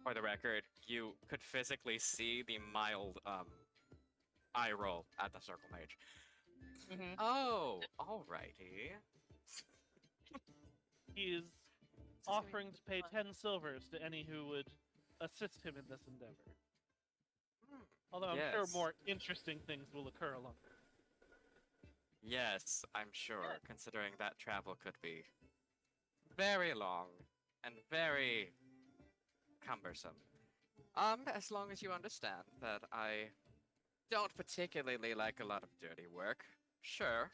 For the record, you could physically see the mild eye roll at the circle mage. Mm-hmm. Oh, alrighty. He is offering to pay 10 silvers to any who would assist him in this endeavor. Although I'm sure Yes. more interesting things will occur along the way. Yes, I'm sure, considering that travel could be very long and very cumbersome. As long as you understand that I don't particularly like a lot of dirty work. Sure.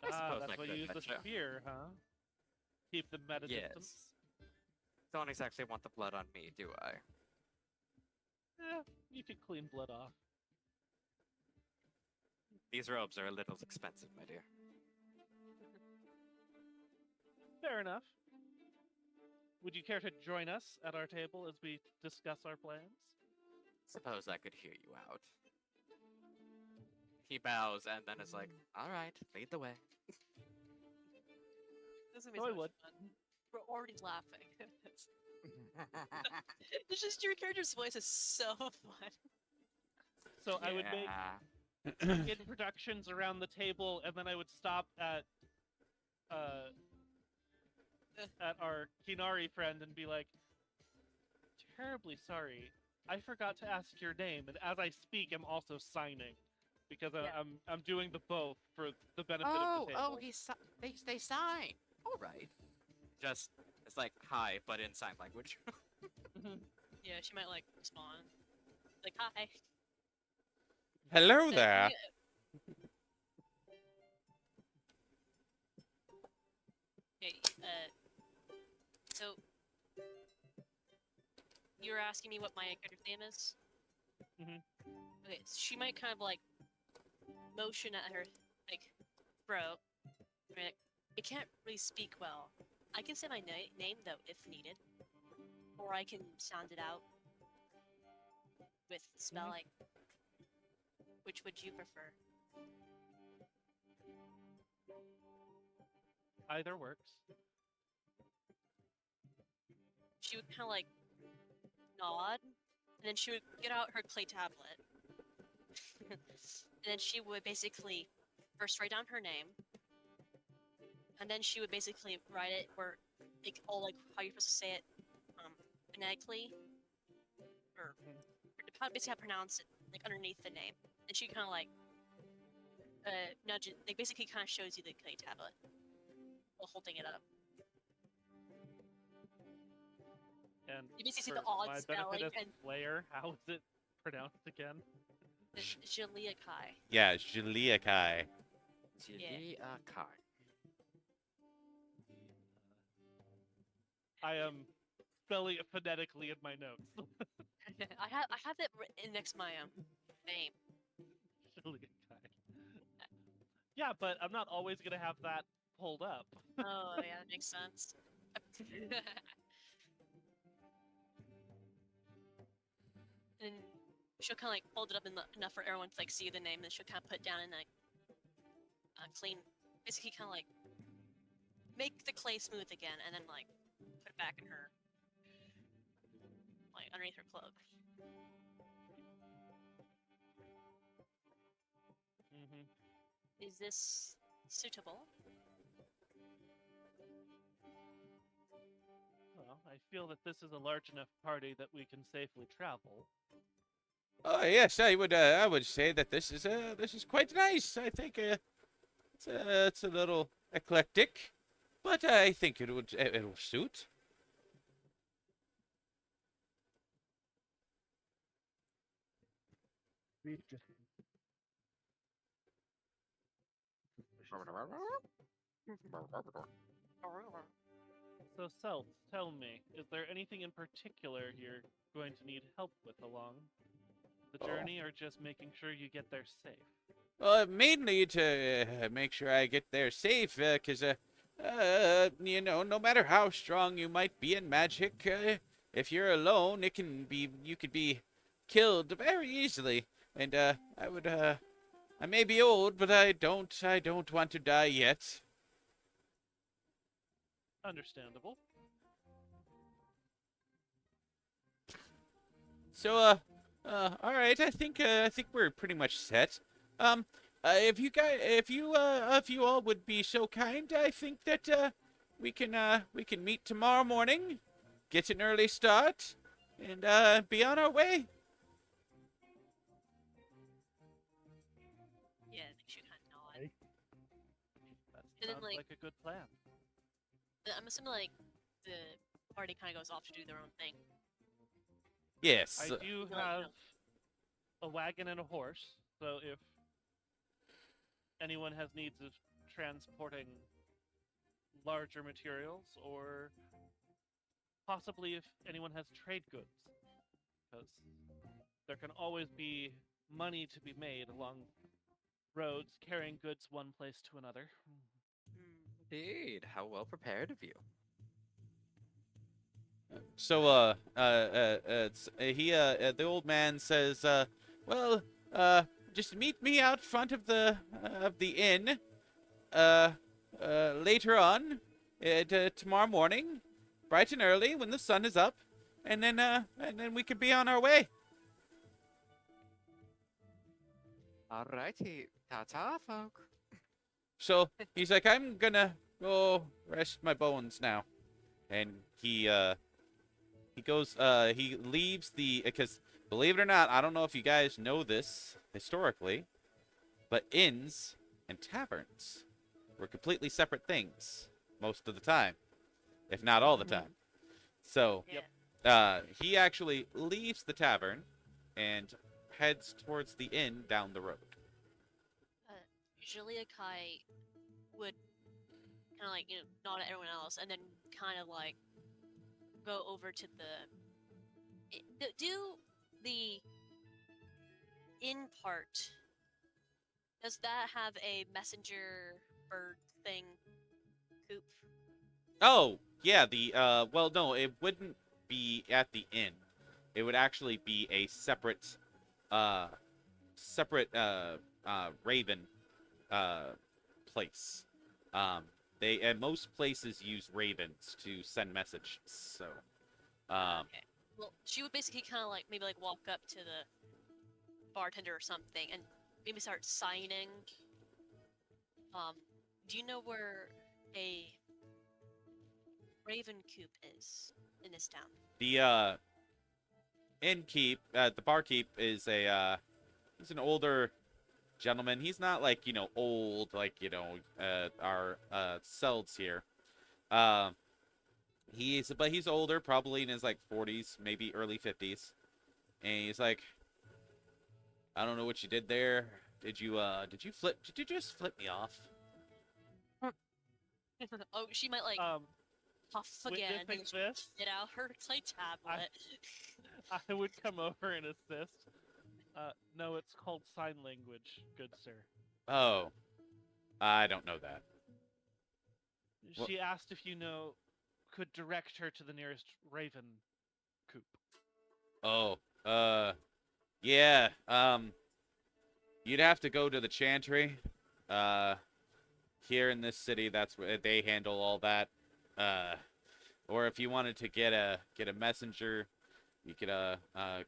I suppose That's I why could you use the venture. spear, huh? Keep them at a Yes. distance. Don't exactly want the blood on me, do I? You could clean blood off. These robes are a little expensive, my dear. Fair enough. Would you care to join us at our table as we discuss our plans? Suppose I could hear you out. He bows and then is like, alright, lead the way. This is gonna be No, so I much would. fun. We're already laughing. It's just your character's voice is so fun. So I would make introductions around the table, and then I would stop at our Kinari friend and be like, terribly sorry, I forgot to ask your name, and as I speak, I'm also signing. Because I'm doing the both for the benefit of the table. They sign. Alright. Just, it's like, hi, but in sign language. Yeah, she might like respond. Like, hi. Hello there. Okay, so you were asking me what my character's name is? Mhm. Okay, so she might kind of like motion at her like throat. Right? I can't really speak well. I can say my name though if needed, or I can sound it out with spelling. Which would you prefer? Either works. She would kind of like nod, and then she would get out her clay tablet. And then she would basically first write down her name, and then she would basically write it where, like, all like how you're supposed to say it, phonetically, or basically how to pronounce it, like underneath the name. And she kind of like nudge it, like basically kind of shows you the clay tablet while holding it up. And You basically see for the odd my spelling benefit as and player, how is it pronounced again? Jalia Kai. Yeah, Julia Kai. Kai. I am spelling it phonetically in my notes. I have it written next to my name. Julia Kai. Yeah, but I'm not always gonna have that pulled up. Oh yeah, that makes sense. And she'll kind of like hold it up enough for everyone to like see the name, and then she'll kind of put it down and like clean, basically kind of like make the clay smooth again, and then like put it back in her, like underneath her cloak. Is this suitable? Well, I feel that this is a large enough party that we can safely travel. Oh yes, I would say that this is quite nice. I think it's a little eclectic, but I think it'll suit. Beef just So, Self, tell me, is there anything in particular you're going to need help with along the journey, or just making sure you get there safe? Mainly to make sure I get there safe, because you know, no matter how strong you might be in magic, if you're alone, you could be killed very easily. And I may be old, but I don't want to die yet. Understandable. So, all right. I think we're pretty much set. If you all would be so kind, I think that we can meet tomorrow morning, get an early start, and be on our way. Yeah, I think she kind of nod. Okay. That And then, sounds like- like a good plan. I'm assuming like the party kind of goes off to do their own thing. Yes. I do No, have no. a wagon and a horse, so if anyone has needs of transporting larger materials, or possibly if anyone has trade goods, because there can always be money to be made along roads carrying goods one place to another. Indeed. How well prepared of you. So, the old man says, well, just meet me out front of the inn, later on, tomorrow morning, bright and early when the sun is up, and then we could be on our way. Alrighty. Ta-ta, folk. So he's like, I'm gonna go rest my bones now, and he goes, he leaves because believe it or not, I don't know if you guys know this historically, but inns and taverns were completely separate things most of the time, if not all the time. So, Yeah. he actually leaves the tavern and heads towards the inn down the road. Usually Akai would kind of like, nod at everyone else and then kind of like go over to do the inn part. Does that have a messenger bird thing coop? Oh, yeah, well, no, it wouldn't be at the inn. It would actually be a separate raven, place. And most places use ravens to send messages, so, Okay. Well, she would basically kind of like maybe like walk up to the bartender or something and maybe start signing. Do you know where a raven coop is in this town? the the barkeep is he's an older gentleman. He's not like, old like, our Selds here. But he's older, probably in his like 40s, maybe early 50s. And he's like, I don't know what you did there. Did you just flip me off? Oh, she might like puff again and Witnessing this, get out her clay tablet. I would come over and assist. No, it's called sign language, good sir. Oh, I don't know that. Well- She asked if could direct her to the nearest raven coop. Oh, yeah. You'd have to go to the chantry. Here in this city, that's where they handle all that. Or if you wanted to get a messenger, you could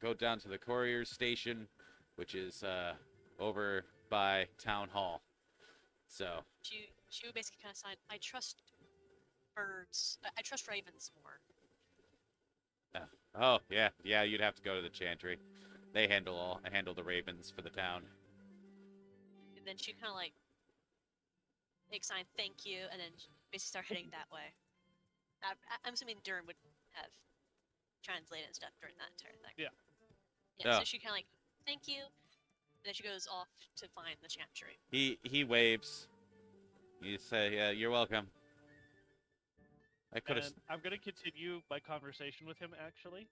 go down to the courier station, which is over by town hall. So She would basically kind of sign. I trust birds. I trust ravens more. oh yeah, you'd have to go to the chantry. They handle the ravens for the town. And then she kind of like sign thank you, and then basically start heading that way. I'm assuming Dern would have translated and stuff during that entire thing. Yeah. Yeah. Oh. So she kind of like thank you, and then she goes off to find the chantry. He waves. You say, yeah, you're welcome. I could have. And I'm gonna continue my conversation with him. Actually,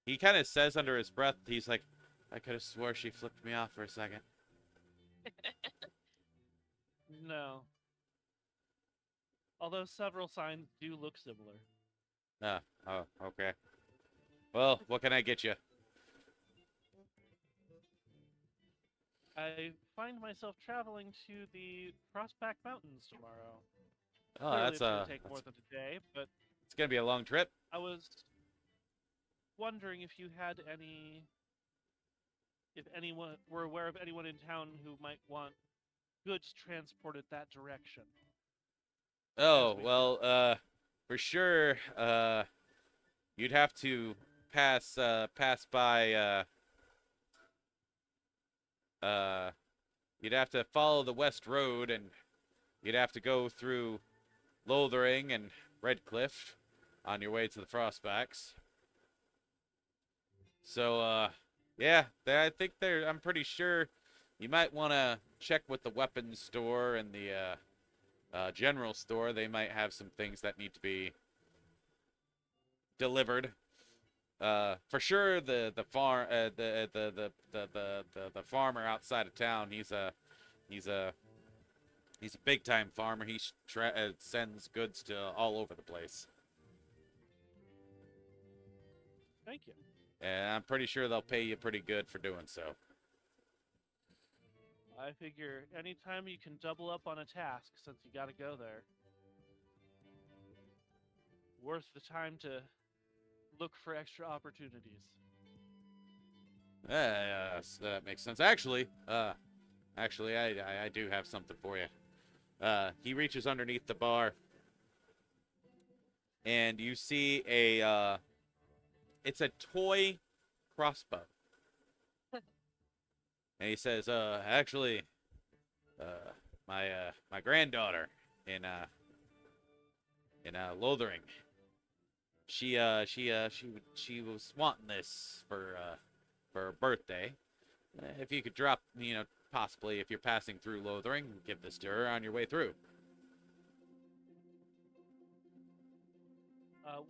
He kind of says under his breath, he's like, I could have swore she flipped me off for a second. no. Although several signs do look similar. Oh, okay. Well, what can I get you? I find myself traveling to the Prospect Mountains tomorrow. Oh, Clearly that's it's gonna take more than a day, but it's gonna be a long trip. I was wondering if you had if anyone were aware of anyone in town who might want goods transported that direction. Oh, well, for sure, you'd have to pass by, you'd have to follow the West Road, and you'd have to go through Lothering and Redcliffe on your way to the Frostbacks. So, yeah, I think I'm pretty sure you might want to check with the weapons store and the, general store. They might have some things that need to be delivered. For sure, the farmer outside of town. He's a big time farmer. He sends goods to all over the place. Thank you. And I'm pretty sure they'll pay you pretty good for doing so. I figure anytime you can double up on a task, since you gotta go there, worth the time to look for extra opportunities. Yes, that makes sense. Actually, I do have something for you. He reaches underneath the bar, and you see it's a toy crossbow. And he says, actually, my granddaughter in Lothering, she was wanting this for her birthday. If you could drop, possibly if you're passing through Lothering, give this to her on your way through.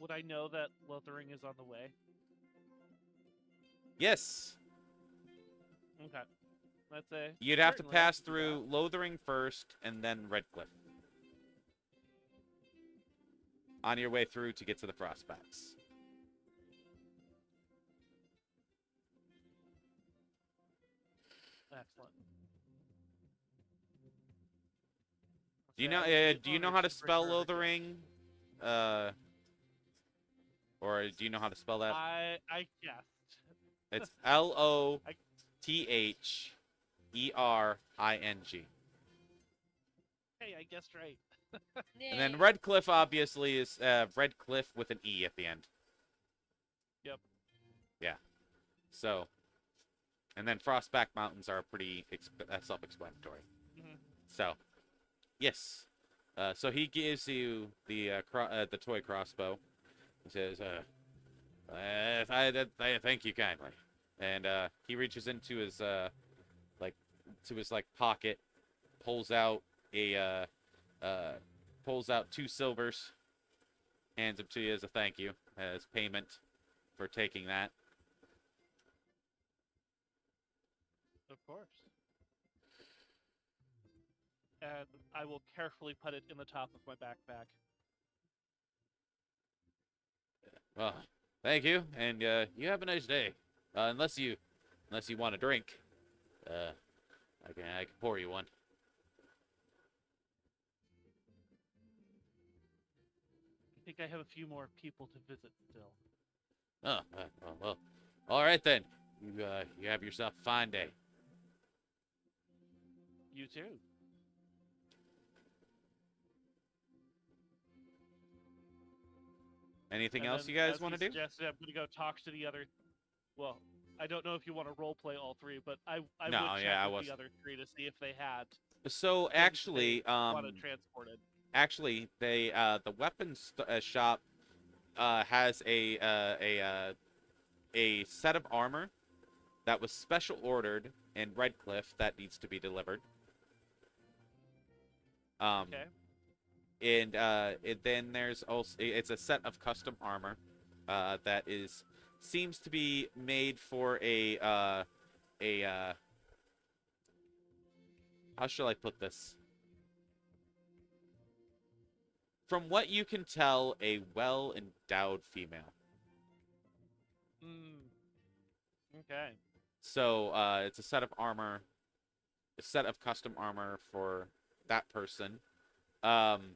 Would I know that Lothering is on the way? Yes. Okay. Let's say You'd have to certainly pass I can do through Lothering first and then Redcliffe. On your way through to get to the Frostbacks. that. Excellent. Do you So know? I will Do you be know honored how to bring spell her a gift. Lothering? Or do you know how to spell that? I guessed. It's Lothering. Hey, I guessed right. And then Yay. Redcliffe obviously is Redcliffe with an E at the end. Yep. Yeah. So, and then Frostback Mountains are pretty self-explanatory. Mhm. So, yes. So he gives you the toy crossbow. He says, thank you kindly. And he reaches into his pocket, pulls out two silvers, hands them to you as a thank you, as payment for taking that. Of course. And I will carefully put it in the top of my backpack. Well, thank you, and you have a nice day. Unless you want a drink, I can pour you one. I think I have a few more people to visit still. Oh, well, all right then. You have yourself a fine day. You too. Anything And else then, you guys as want he to do? suggested, I'm gonna go talk to the other. Well, I don't know if you want to role play all three, but I No, would yeah, chat I with was. the other three to see if they had So things actually, they wanted transported. actually, they the weapons shop has a set of armor that was special ordered in Redcliffe that needs to be delivered. Okay. And then there's also it's a set of custom armor that seems to be made for a how shall I put this? From what you can tell, a well-endowed female. Okay. So it's a set of armor, a set of custom armor for that person. And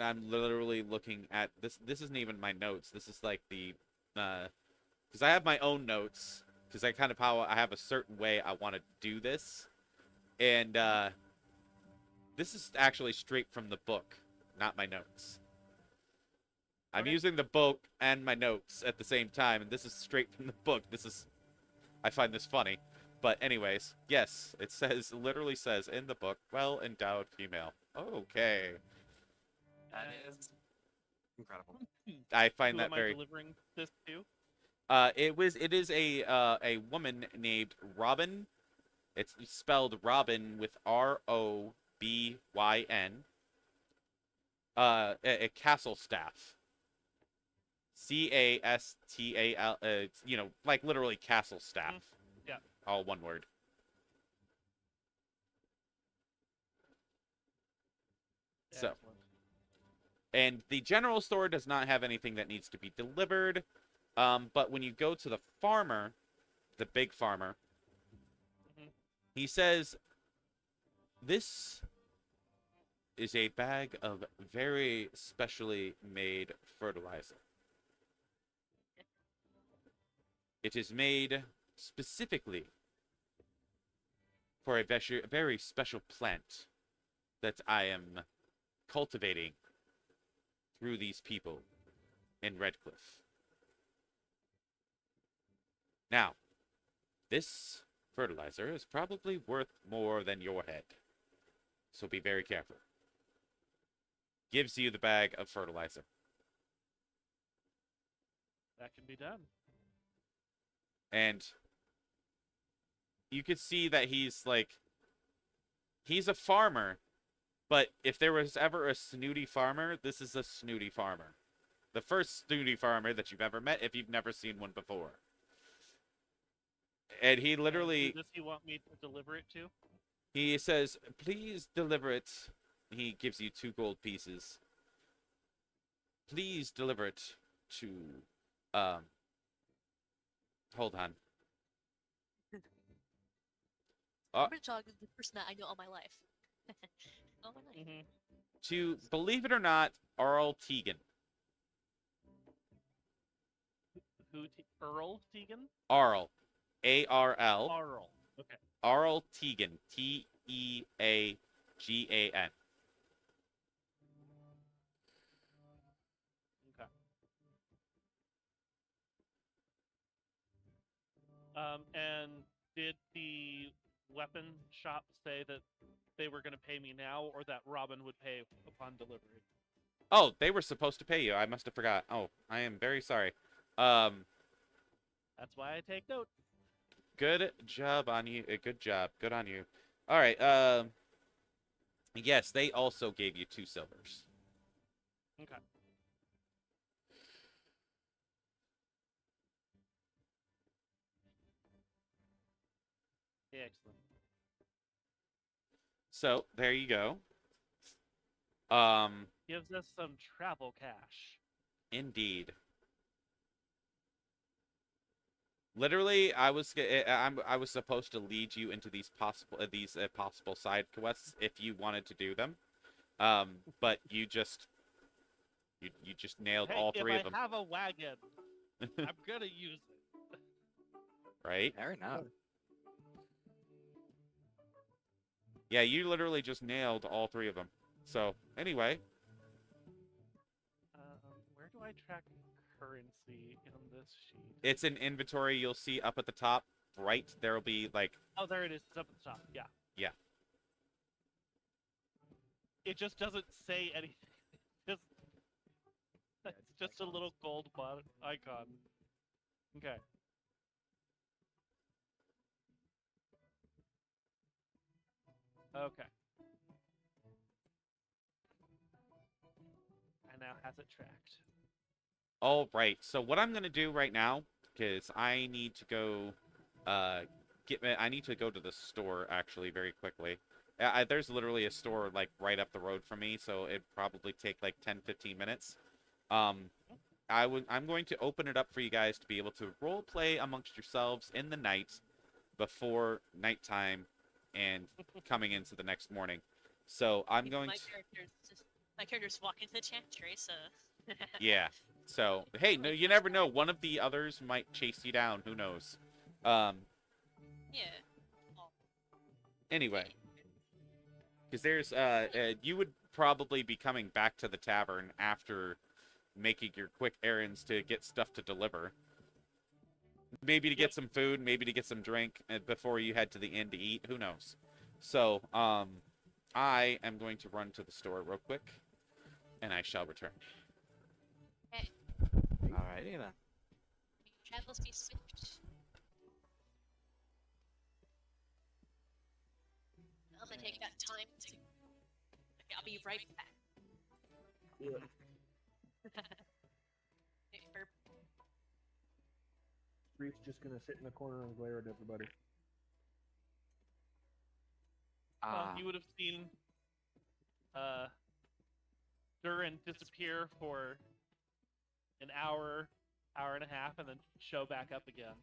I'm literally looking at this. This isn't even my notes. This is like the, because I have my own notes. Because I kind of how I have a certain way I want to do this, and this is actually straight from the book, not my notes. I'm Okay. using the book and my notes at the same time, and this is straight from the book. I find this funny. But anyways, yes, it literally says in the book, well-endowed female. Okay. That is incredible. I find Who that am I very... delivering this to? It is a woman named Robin. It's spelled Robin with Robyn. A castle staff. Castal. Like literally castle staff. Yeah. All one word. So, Excellent. and the general store does not have anything that needs to be delivered. But when you go to the farmer, the big farmer, he says, this is a bag of very specially made fertilizer. It is made specifically for a very special plant that I am cultivating through these people in Redcliffe. Now, this fertilizer is probably worth more than your head, so be very careful. Gives you the bag of fertilizer. That can be done. And you could see that he's a farmer, but if there was ever a snooty farmer, this is a snooty farmer. The first snooty farmer that you've ever met if you've never seen one before. And he literally... Who does he want me to deliver it to? He says, please deliver it. He gives you 2 gold pieces. Please deliver it to... Hold on. Bridgehog is the person that I know all my life. Oh my life. To, believe it or not, Arl Tegan. Earl Tegan? Arl. A-R-L. Arl. Okay. Arl Tegan. T-E-A-G-A-N. Okay. And did the weapon shop say that they were going to pay me now, or that Robin would pay upon delivery? Oh, they were supposed to pay you. I must have forgot. Oh, I am very sorry. That's why I take note. Good job on you. Good job. Good on you. All right. Yes, they also gave you 2 silvers. Okay. Excellent. So there you go. Gives us some travel cash. Indeed. Literally, I was supposed to lead you into these possible side quests if you wanted to do them, but you just nailed all 3 of them. If I have a wagon, I'm gonna use it. Right? Fair enough. Yeah, you literally just nailed all 3 of them. So anyway, Where do I track currency in this sheet? It's an inventory you'll see up at the top right. There'll be like... Oh, there it is. It's up at the top. Yeah. Yeah. It just doesn't say anything. Just, it's just a little gold icon. Okay. Okay. And now has it tracked. All right. So what I'm gonna do right now, because I need to go, I need to go to the store actually very quickly. There's literally a store like right up the road from me, so it'd probably take like 10-15 minutes. I'm going to open it up for you guys to be able to role play amongst yourselves in the night before nighttime and coming into the next morning. So I'm going to... My character's walking to the chantry, so... Yeah. So, hey, no, you never know. One of the others might chase you down. Who knows? Yeah. Anyway. Because there's, you would probably be coming back to the tavern after making your quick errands to get stuff to deliver. Maybe to get some food, maybe to get some drink before you head to the inn to eat. Who knows? So, I am going to run to the store real quick, and I shall return. Okay. Alrighty then. Travels be swift. I'm gonna take that time to... Okay, I'll be right back. Yeah. Okay, burp. Reef's just gonna sit in the corner and glare at everybody. Well, you would have seen Durin disappear for an hour, hour and a half, and then show back up again.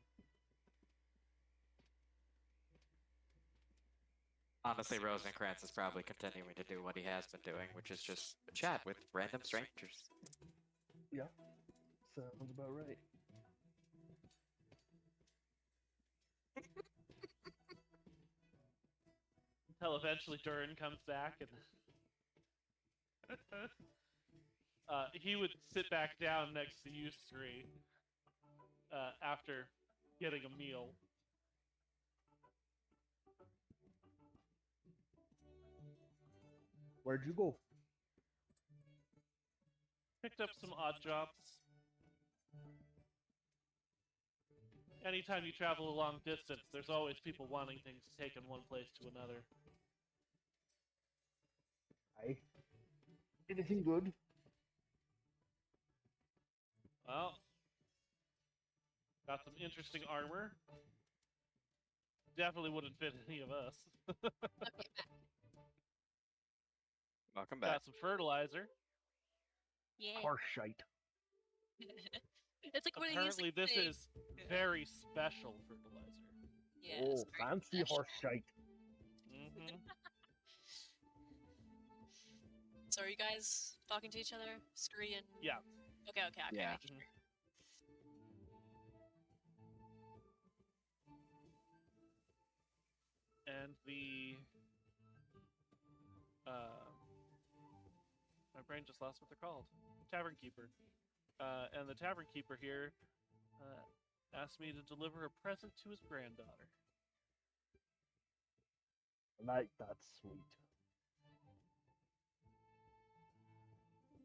Honestly, Rosencrantz is probably continuing to do what he has been doing, which is just chat with random strangers. Yeah. Sounds about right. Until eventually Durin comes back and he would sit back down next to you three after getting a meal. Where'd you go? Picked up some odd jobs. Anytime you travel a long distance, there's always people wanting things taken one place to another. Aye. Anything good? Well, got some interesting armor. Definitely wouldn't fit any of us. Okay, back. Welcome back. Got some fertilizer. Yeah. Horse shite. It's like when Apparently, this is very special fertilizer. Yeah, Oh, it's very fancy special. horse shite. Mm-hmm. So are you guys talking to each other? Scree and... Yeah. Okay. Yeah. making sure. And the my brain just lost what they're called. Tavern keeper. And the tavern keeper here asked me to deliver a present to his granddaughter. Like, that's sweet.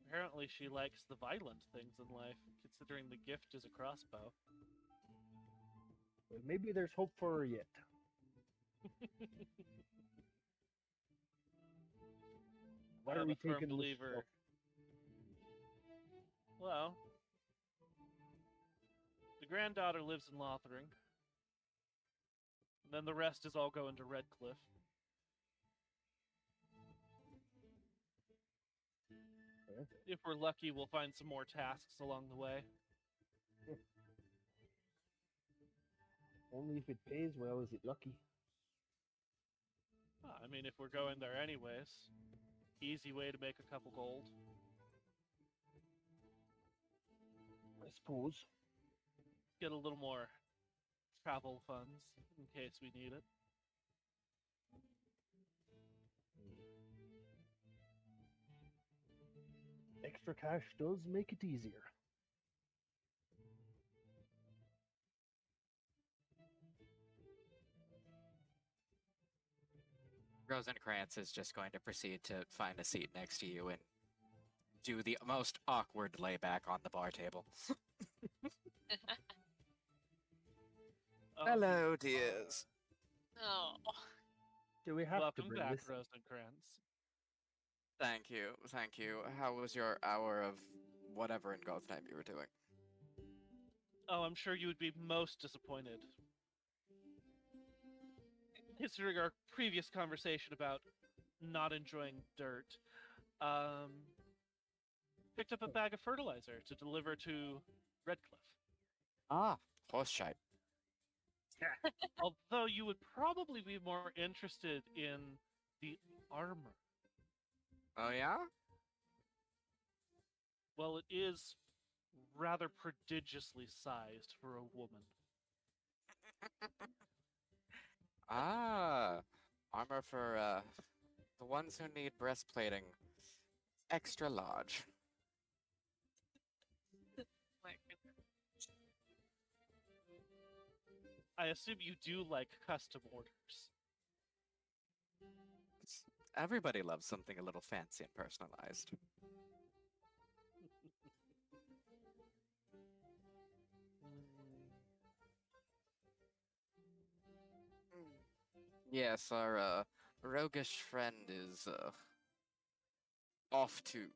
Apparently, she likes the violent things in life, considering the gift is a crossbow. Well, maybe there's hope for her yet. Why are I'm we a firm taking this believer. stuff? Well, the granddaughter lives in Lothering. And then the rest is all going to Redcliffe. Okay. If we're lucky, we'll find some more tasks along the way. Only if it pays well is it lucky. I mean, if we're going there anyways, easy way to make a couple gold. I suppose. Get a little more travel funds in case we need it. Extra cash does make it easier. Rosencrantz is just going to proceed to find a seat next to you and do the most awkward layback on the bar table. Oh, Hello, dear. dears. Oh. Do we have to Welcome bring back, this? Rosencrantz. Thank you, thank you. How was your hour of whatever in God's name you were doing? Oh, I'm sure you would be most disappointed. Considering our previous conversation about not enjoying dirt, picked up a bag of fertilizer to deliver to Redcliffe. Ah, horse shite. Although you would probably be more interested in the armor. Oh yeah? Well, it is rather prodigiously sized for a woman. Ah, armor for the ones who need breastplating. Extra large. My goodness. I assume you do like custom orders. Everybody loves something a little fancy and personalized. Yes, our roguish friend is off to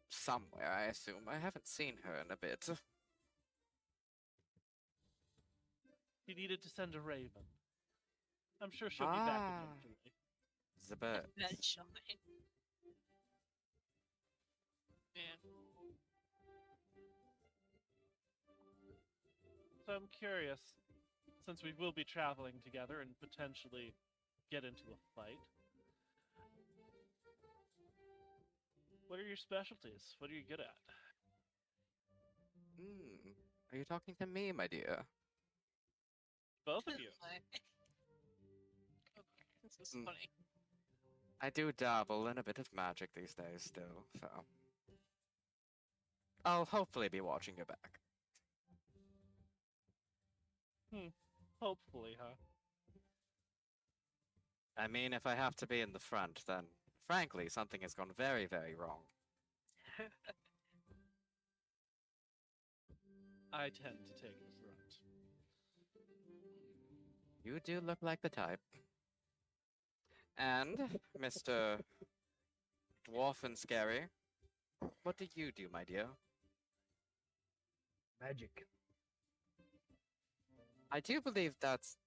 somewhere, I assume. I haven't seen her in a bit. He needed to send a raven. I'm sure she'll be back Ah. eventually. The bird. Eventually. Man. So I'm curious, since we will be traveling together and potentially get into a fight, what are your specialties? What are you good at? Are you talking to me, my dear? Both of you. This is Mm. funny. I do dabble in a bit of magic these days still, so. I'll hopefully be watching your back. Hopefully, huh? I mean, if I have to be in the front, then frankly, something has gone very, very wrong. I tend to take the front. You do look like the type. And, Mr. Dwarf and Scary, what do you do, my dear? Magic. I do believe that's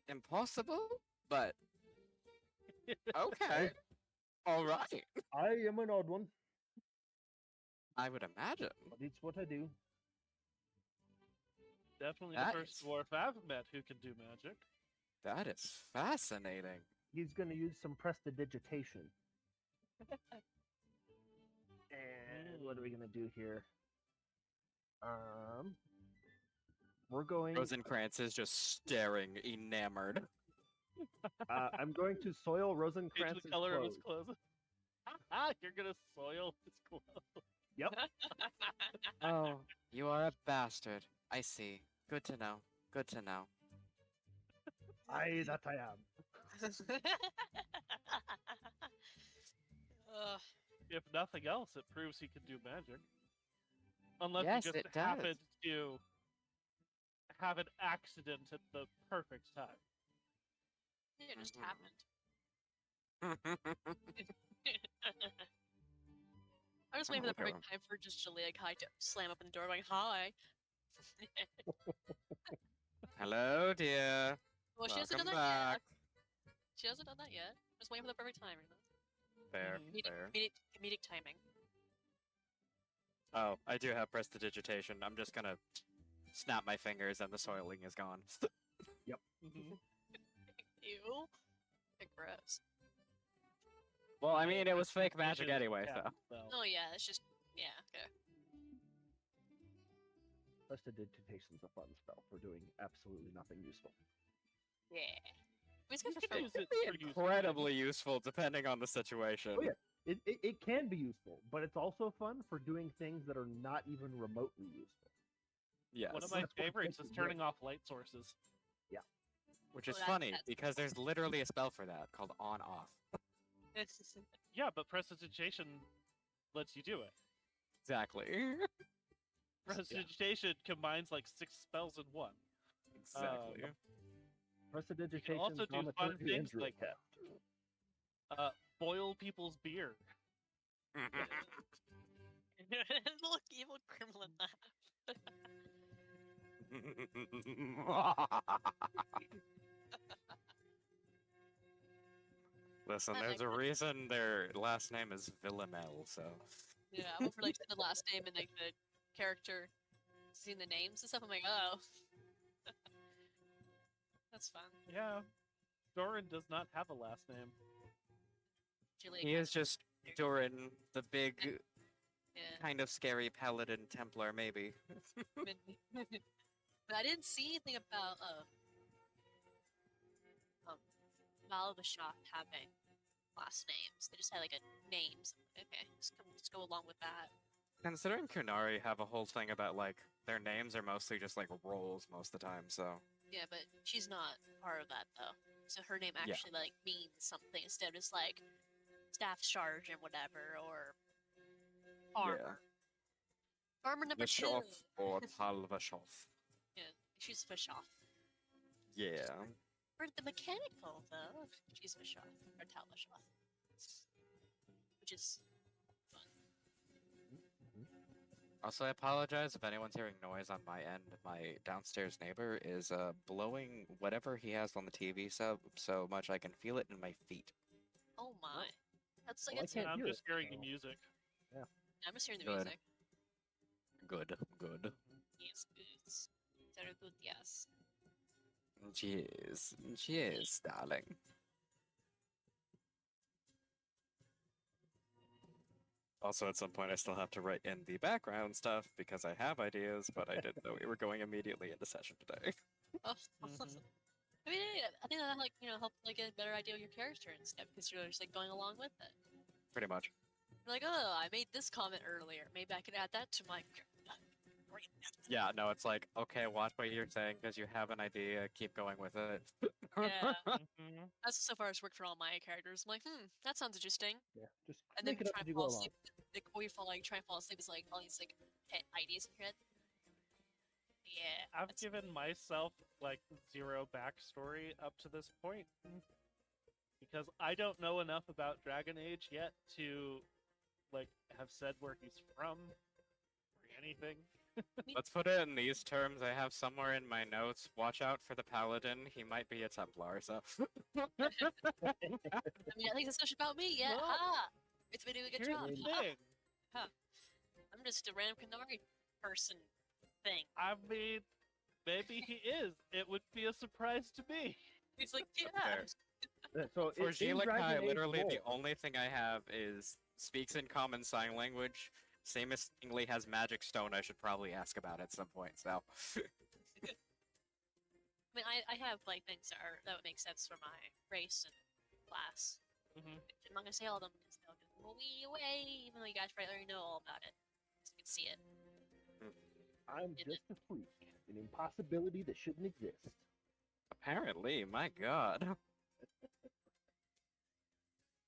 impossible, but okay. All right. I am an odd one, I would imagine. but it's what I do. Definitely That the first is- dwarf I've met who can do magic. That is fascinating. He's going to use some prestidigitation. And what are we going to do here? We're going. Rosencrantz is just staring, enamored. I'm going to soil Change Rosencrantz's the color of his clothes. clothes. You're gonna soil his clothes. Yep. Oh, you are a bastard. I see. Good to know. Good to know. Aye, that I am. Ugh. If nothing else, it proves he can do magic. Unless Yes, he just it does. happened to have an accident at the perfect time. It just Mhm. happened. I was waiting for the Okay. perfect time for just Jalea Kai to slam up in the door going, hi. Hello, dear. Well, she hasn't done Welcome that back. yet. She hasn't done that yet. Just waiting for the perfect time. You know? Fair, Mhm. Comedic, fair. comedic timing. Oh, I do have prestidigitation. I'm just gonna snap my fingers and the soiling is gone. Mm-hmm. Ew. Big gross. Well, I mean, it was fake magic anyway, so. Oh yeah, it's just yeah. Okay. Prestidigitation's a fun spell for doing absolutely nothing useful. Yeah. We just got You to could throw. use it for useful Incredibly useful depending on the situation. Oh, yeah. It can be useful, but it's also fun for doing things that are not even remotely useful. Yes. One of my That's what favorites makes is it great. turning off light sources. Which is Well, funny that's- because there's literally a spell for that called on off. Yeah, but prestidigitation lets you do it. Exactly. Prestidigitation combines like 6 spells in one. Exactly. Prestidigitation, also do fun thaumaturgy, things and druid like craft. Boil people's beer. Look, evil gremlin laugh. Listen, I there's like a it. reason their last name is Villamel, so. Yeah, I went for like the last name and like the character, seeing the names and stuff. I'm like, oh, that's fun. Yeah. Doran does not have a last name. Julia He kind is of- just Durin, the big, yeah. kind of scary paladin Templar, maybe. But I didn't see anything about Val the Shop having last names. They just had like a names. Okay, just go along with that. Considering Kunari have a whole thing about, like, their names are mostly just, like, roles most of the time, so. Yeah, but she's not part of that though. So her name Yeah. actually like means something instead of just like staff sergeant whatever or armor. Armor number 2. Vashov or Talvashov. Yeah, she's Vishoff. Yeah. For the mechanical though, she's Vishoff or Talvashov. Which is fun. Also, I apologize if anyone's hearing noise on my end. My downstairs neighbor is blowing whatever he has on the TV so much I can feel it in my feet. Oh my. That's like Well, I it's can't I'm hear just it, hearing the so- music. I'm just hearing the Good. music. Good, good. Yes, good. Very good, yes. Cheers, cheers, darling. Also, at some point, I still have to write in the background stuff because I have ideas, but I didn't know we were going immediately into session today. Oh, Mhm. I mean, I think that like help like get a better idea of your character and stuff because you're just like going along with it. Pretty much. You're like, oh, I made this comment earlier. Maybe I can add that to my. Yeah, no, it's like, okay, watch what you're saying because you have an idea, keep going with it. Yeah, Mhm. that's so far it's worked for all my characters. I'm like, that sounds interesting. Yeah, just And then make it up try as and you fall go along. asleep. Like, or you fall like try and fall asleep is like all these like ideas in your head. Yeah, I've that's- given myself like 0 backstory up to this point because I don't know enough about Dragon Age yet to like have said where he's from or anything. Let's put it in these terms. I have somewhere in my notes. Watch out for the paladin. He might be a Templar. So. I mean, I think it's about me. Yeah, Well, ha! It's been doing a good Here's job. the Ha! thing. I'm just a random Canary person thing. I mean, maybe he is. It would be a surprise to me. He's like, yeah. Fair. So For in Dragon Jilikai, Age literally the lore- only thing I have is speaks in common sign language. Seemingly has magic stone. I should probably ask about at some point. So. I mean, I have like things that would make sense for my race and class. Mhm. I'm not gonna say all of them because they'll just go away, even though you guys probably already know all about it. So you can see it. I'm just a freak, an impossibility that shouldn't exist. Apparently, my God.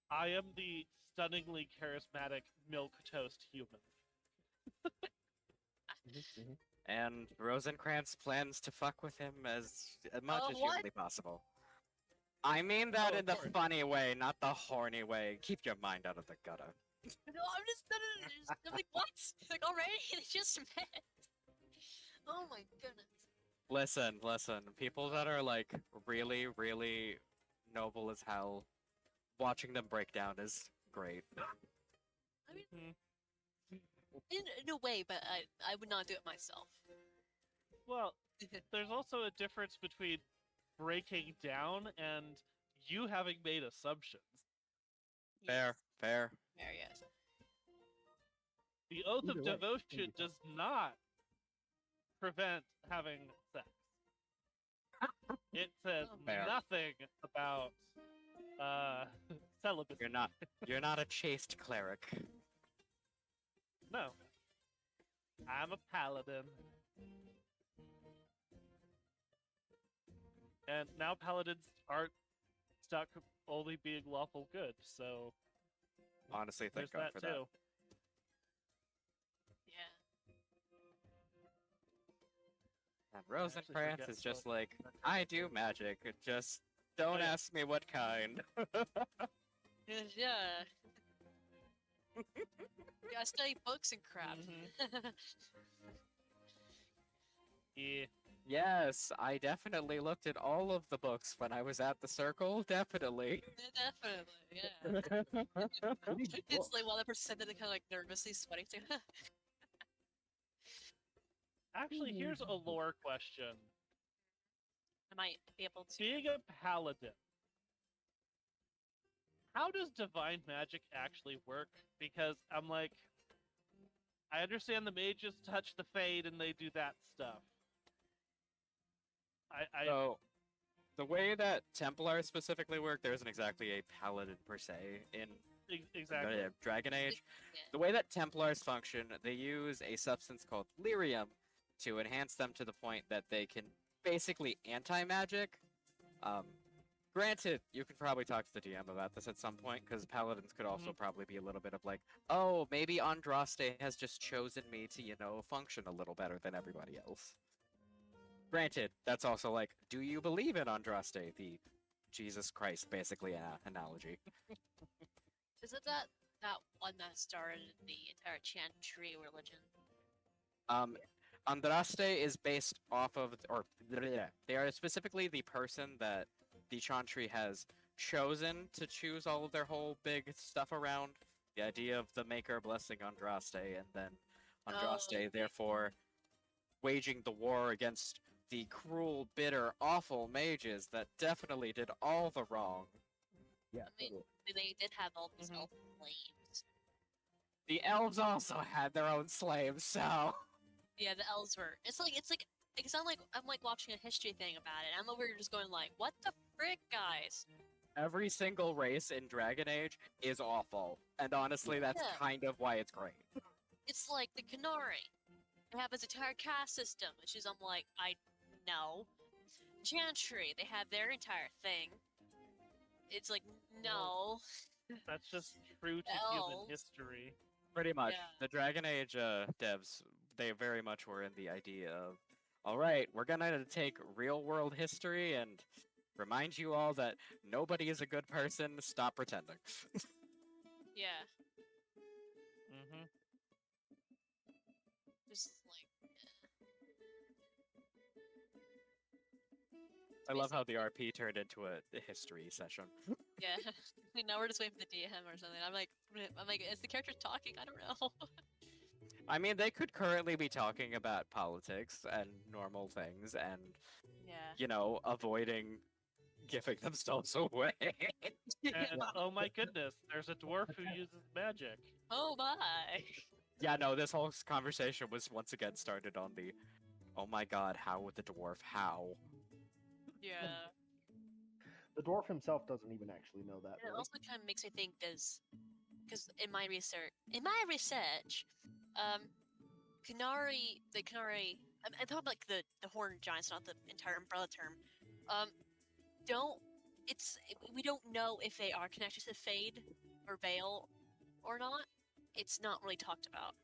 I am the stunningly charismatic milk toast human. And Rosencrantz plans to fuck with him as much as what? humanly possible. I mean that Oh, in of the course. funny way, not the horny way. Keep your mind out of the gutter. No, I'm just, I'm like, what? Like already? They just met. Oh my goodness. Listen. People that are like really, really noble as hell, watching them break down is great. I mean, Mhm. in a way, but I would not do it myself. Well, there's also a difference between breaking down and you having made assumptions. Fair. There, yes. The oath Either of way, devotion it'll be fine. does not prevent having sex. It says Oh, Fair. nothing about celibacy. You're not a chaste cleric. No. I'm a paladin. And now paladins aren't stuck only being lawful good, so Honestly, there's thank God that for too. Yeah. that. And actually Rosencrantz forget is just what- like, I do magic. Just don't yeah. ask me what kind. Yeah. Yeah, I study books and crap. Yeah. Yes, I definitely looked at all of the books when I was at the circle. Definitely. Definitely, yeah. Read It's books. like while the person kind of like nervously sweating too. Actually, here's a lore question. I might be able to. Being a paladin, how does divine magic actually work? Because I'm like, I understand the mages touch the fade and they do that stuff. I So, the way that Templars specifically work, there isn't exactly a paladin per se in exactly. Dragon Age. Yeah. The way that Templars function, they use a substance called lyrium to enhance them to the point that they can basically anti-magic. Granted, you could probably talk to the DM about this at some point, because paladins could also probably be a little bit of like, oh, maybe Andraste has just chosen me to, function a little better than everybody else. Granted, that's also like, do you believe in Andraste, the Jesus Christ, basically, analogy? Isn't that one that started the entire Chantry religion? Andraste is based off of, or they are specifically the person that the Chantry has chosen to choose all of their whole big stuff around. The idea of the Maker blessing Andraste, and then Andraste, okay. therefore, waging the war against the cruel, bitter, awful mages that definitely did all the wrong. Yeah, I mean, totally. they did have all these elf flames. The elves also had their own slaves, so Yeah, the elves were. It's like I'm like watching a history thing about it. I'm over here just going like, what the frick, guys? every single race in Dragon Age is awful. And honestly, that's Yeah. kind of why it's great. It's like the Canary. They have this entire caste system, which is I'm like, I know. Chantry, they have their entire thing. It's like, no. That's just true to human Elves. history. Pretty much. Yeah. The Dragon Age devs, they very much were in the idea of, alright, we're gonna take real world history and remind you all that nobody is a good person, stop pretending. Yeah. Mm-hmm. Just like, I love how the RP turned into a history session. yeah. Now we're just waiting for the DM or something. I'm like, is the character talking? I don't know. I mean, they could currently be talking about politics and normal things and, Yeah. avoiding giving themselves away. And oh my goodness, there's a dwarf who uses magic. Oh my. Yeah, no, this whole conversation was once again started on the, oh my god, how with the dwarf, how? Yeah. The dwarf himself doesn't even actually know that. And it really. also kind of makes me think because in my research, the Canary, I'm talking about like the horned giants, not the entire umbrella term. We don't know if they are connected to Fade or Veil or not. It's not really talked about.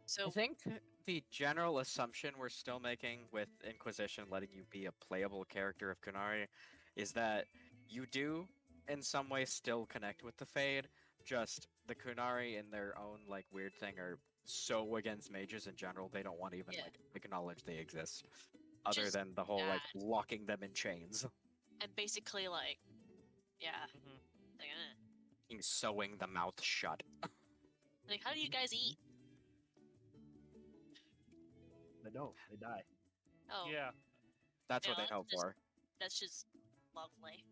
So I think the general assumption we're still making with Inquisition letting you be a playable character of Kunari is that you do, in some way, still connect with the Fade, just the Kunari in their own, like, weird thing are so against mages in general, they don't want to even, Yeah. like, acknowledge they exist. Other Just than the whole, like, that. locking them in chains. and basically like, yeah, Mm-hmm. like, Sewing the mouth shut. like how do you guys eat? They don't. They die. Oh, Yeah. That's Yeah, what they that's hope just- for. that's just lovely.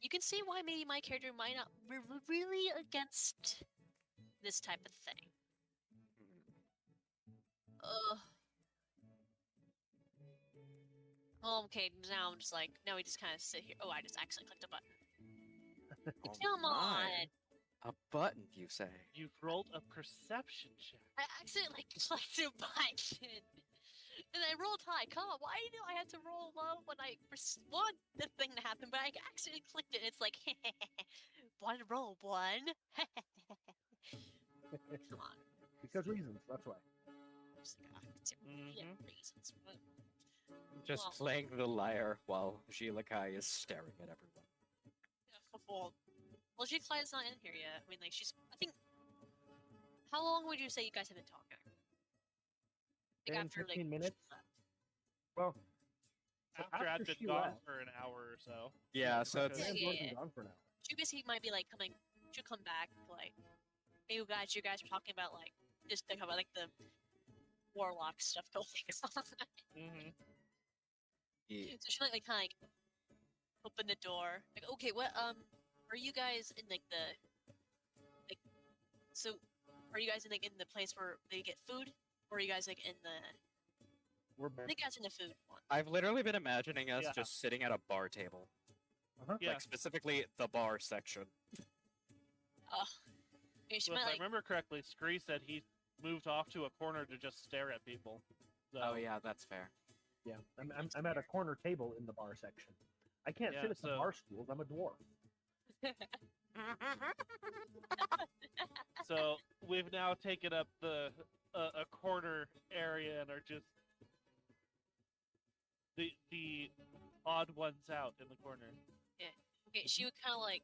You can see why maybe my character might not be really against this type of thing. Oh, okay, now I'm just like, now we just kind of sit here. Oh, I just accidentally clicked a button. Come my. on! A button, you say? You've rolled a perception check. I accidentally clicked a button. And I rolled high. Come on, why do I have to roll low when I want the thing to happen, but I accidentally clicked it and it's like, one roll, one. Come on. Because reasons, that's why. Yeah, reasons. But, Just well, playing the lyre while Kai is staring at everyone. well, Clyde's not in here yet. I mean, like, I think. How long would you say you guys have been talking? Like 10, after, 15 like, minutes. she left. Well, so After I'd been she gone left, for an hour or so. Yeah, so okay. it's Yeah, Dan's yeah, already yeah. been gone for an hour. She basically might be like coming. She'll come back. Like, hey, you guys were talking about like just think about like the warlock stuff going on. Mm-hmm. yeah. So she might like kind of like open the door. Like, okay, what are you guys in like the like? So, are you guys in like in the place where they get food, or are you guys like in the? We're I back. think you guys in the food one. I've literally been imagining us Yeah. just sitting at a bar table, Yeah. like specifically the bar section. Okay, she So if might I like. remember correctly, Scree said he moved off to a corner to just stare at people. So, Oh yeah, that's fair. Yeah, I'm at a corner table in the bar section. I can't Yeah, sit at the so- bar stools. I'm a dwarf. So we've now taken up the a corner area and are just the odd ones out in the corner. Okay, she would kind of like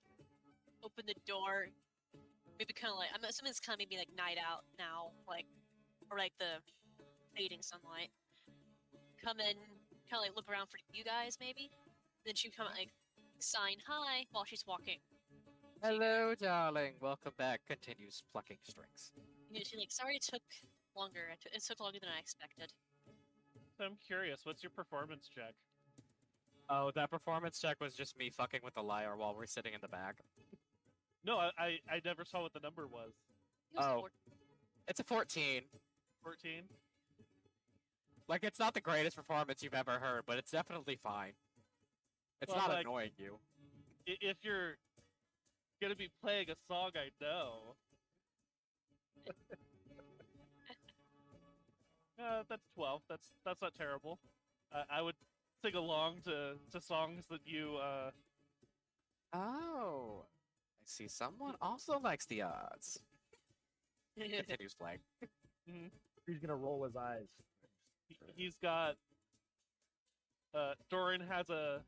open the door. Maybe kind of like I'm assuming it's kind of maybe like night out now, like or like the fading sunlight. Come in, kind of like look around for you guys maybe. Then she come like sign hi while she's walking. Hello, darling. Welcome back. Continues plucking strings. You know, she's like, sorry it took longer. It took longer than I expected. So I'm curious, what's your performance check? Oh, that performance check was just me fucking with the lyre while we're sitting in the back. No, I never saw what the number was. It was Oh. 4. It's a 14. 14? Like, it's not the greatest performance you've ever heard, but it's definitely fine. It's Well, not like- annoying you. If you're gonna be playing a song I know. That's 12. That's not terrible. I would sing along to songs that you Oh. I see someone also likes the odds. Continues playing. He's gonna roll his eyes. he's got Doran has a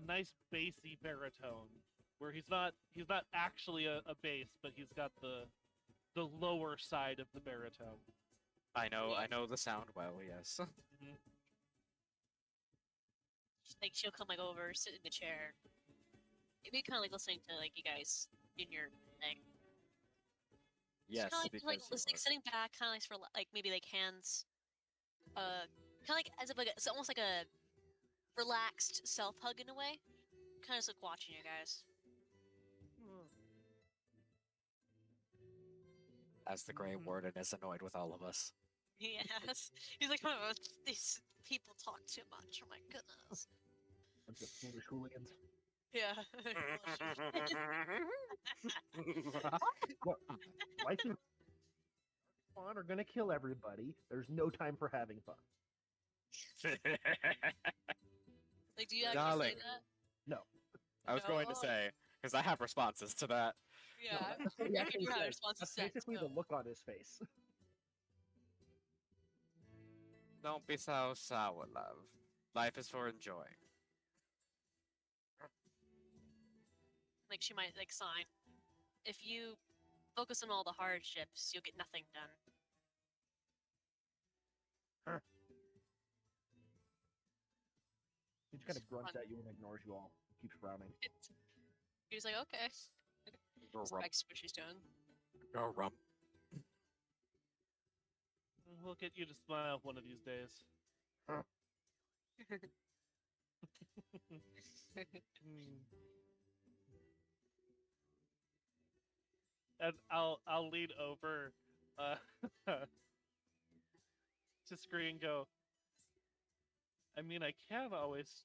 nice bassy baritone where he's not actually a bass, but he's got the lower side of the baritone. I know the sound well, yes. Like she'll come like over, sit in the chair. Maybe kind of like listening to like you guys in your thing. Yes, Kind of because like you listening, are. sitting back, kind of like for like maybe like hands, kind of like as if like it's almost like a relaxed self hug in a way. Kind of just like watching you guys. As the Grey Warden is annoyed with all of us. Yes, he's like, oh, these people talk too much. Oh my goodness. Bunch of foolish hooligans. Yeah. Life is fun are gonna kill everybody. There's no time for having fun. Like, do you actually Darling. say that? No. I was going to No. say, because I have responses to that. Yeah. That's what he I actually do have says. responses That's to that, basically so. the look on his face. Don't be so sour, love. Life is for enjoying. Like, she might, like, sign. If you focus on all the hardships, you'll get nothing done. He just kind of grunts at you and ignores you all. Keeps frowning. He's like, okay. Go rump. Respects what she's doing. Go rump. We'll get you to smile one of these days. And I'll lean over to Scree and go, I mean, I can always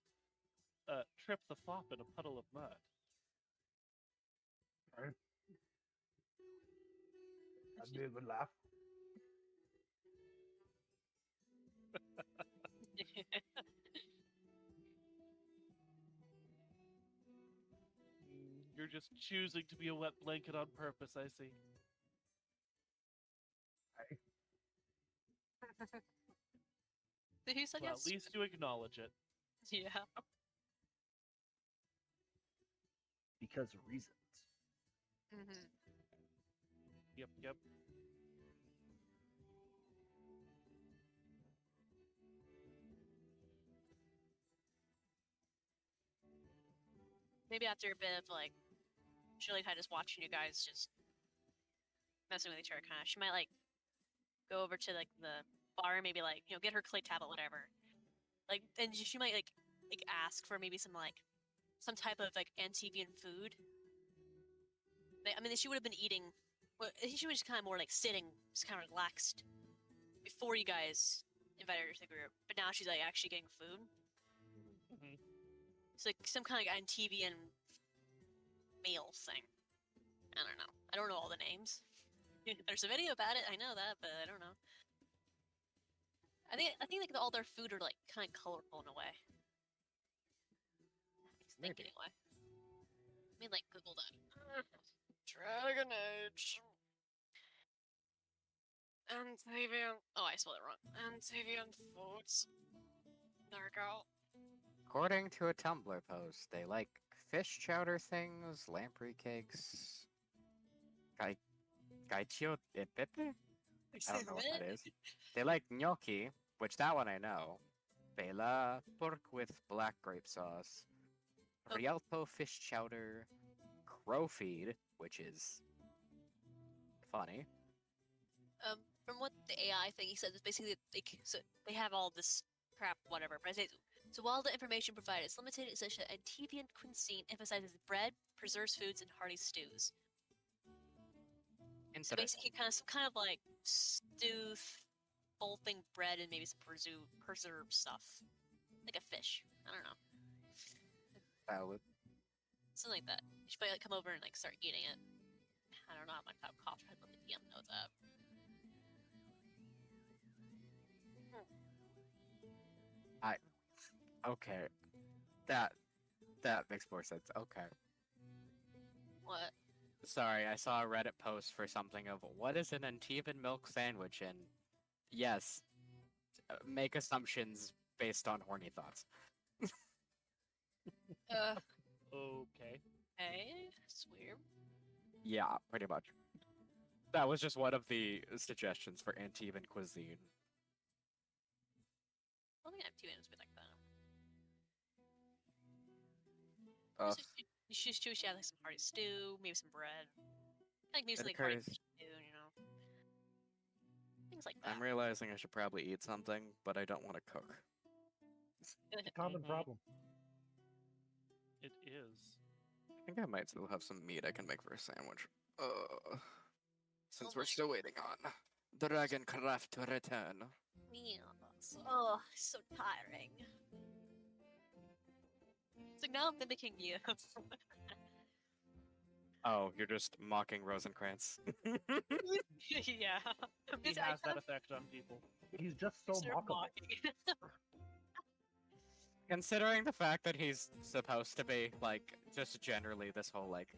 trip the flop in a puddle of mud. That'd be a good laugh. You're just choosing to be a wet blanket on purpose, I see. So who said Well, yes? at least you acknowledge it. Yeah. Because of reasons. Mm-hmm. Yep. Maybe after a bit of like, she like kind of just watching you guys just messing with each other, kind of. She might like go over to like the bar, and maybe like get her clay tablet, whatever. Like, and she might like ask for maybe some type of like Antivian food. I mean, she would have been eating. Well, she was just kind of more like sitting, just kind of relaxed before you guys invited her to the group. But now she's like actually getting food. Mhm. It's like some kind of like Antivian meal thing. I don't know. I don't know all the names. There's a video about it. I know that, but I don't know. I think like all their food are like kind of colorful in a way. I think Maybe. anyway. Let me like Google that. Dragon Age. Antivian. Oh, I spelled it wrong. Antivian foods. There we go. According to a Tumblr post, they like fish chowder things, lamprey cakes, gaichio de pepe? I don't know what that is. They like gnocchi, which that one I know. Bela, pork with black grape sauce. Oh. Rialto fish chowder. Crow feed, which is funny. From what the AI thing he said is basically like so they have all this crap, whatever. But I say, so while the information provided is limited, it says that Antivian cuisine emphasizes bread, preserves foods, and hearty stews. So Interesting. basically, some kind of like stew, folding bread, and maybe some preserved stuff, like a fish. I don't know, Salad. something like that. You should probably like come over and like start eating it. I don't know how much I've coughed. I'd let the DM know that. Okay. That makes more sense. Okay. What? Sorry, I saw a Reddit post for something of what is an Antivan milk sandwich, and yes, make assumptions based on horny thoughts. Okay. Hey, it's weird. Yeah, pretty much. That was just one of the suggestions for Antivan cuisine. I don't think Antivian would be like that. You should choose, like some hearty stew, maybe some bread. Like maybe It some like hearty occurs- stew, things like that. I'm realizing I should probably eat something, but I don't want to cook. It's a common Mhm. problem. It is. I think I might still have some meat I can make for a sandwich. Since Oh we're my still waiting on Dragoncraft to return. Yes. Oh, so tiring. So now I'm mimicking you. Oh, you're just mocking Rosencrantz. yeah. He has that effect on people. He's just so Sort of mockable. mocking. Considering the fact that he's supposed to be, like, just generally this whole, like,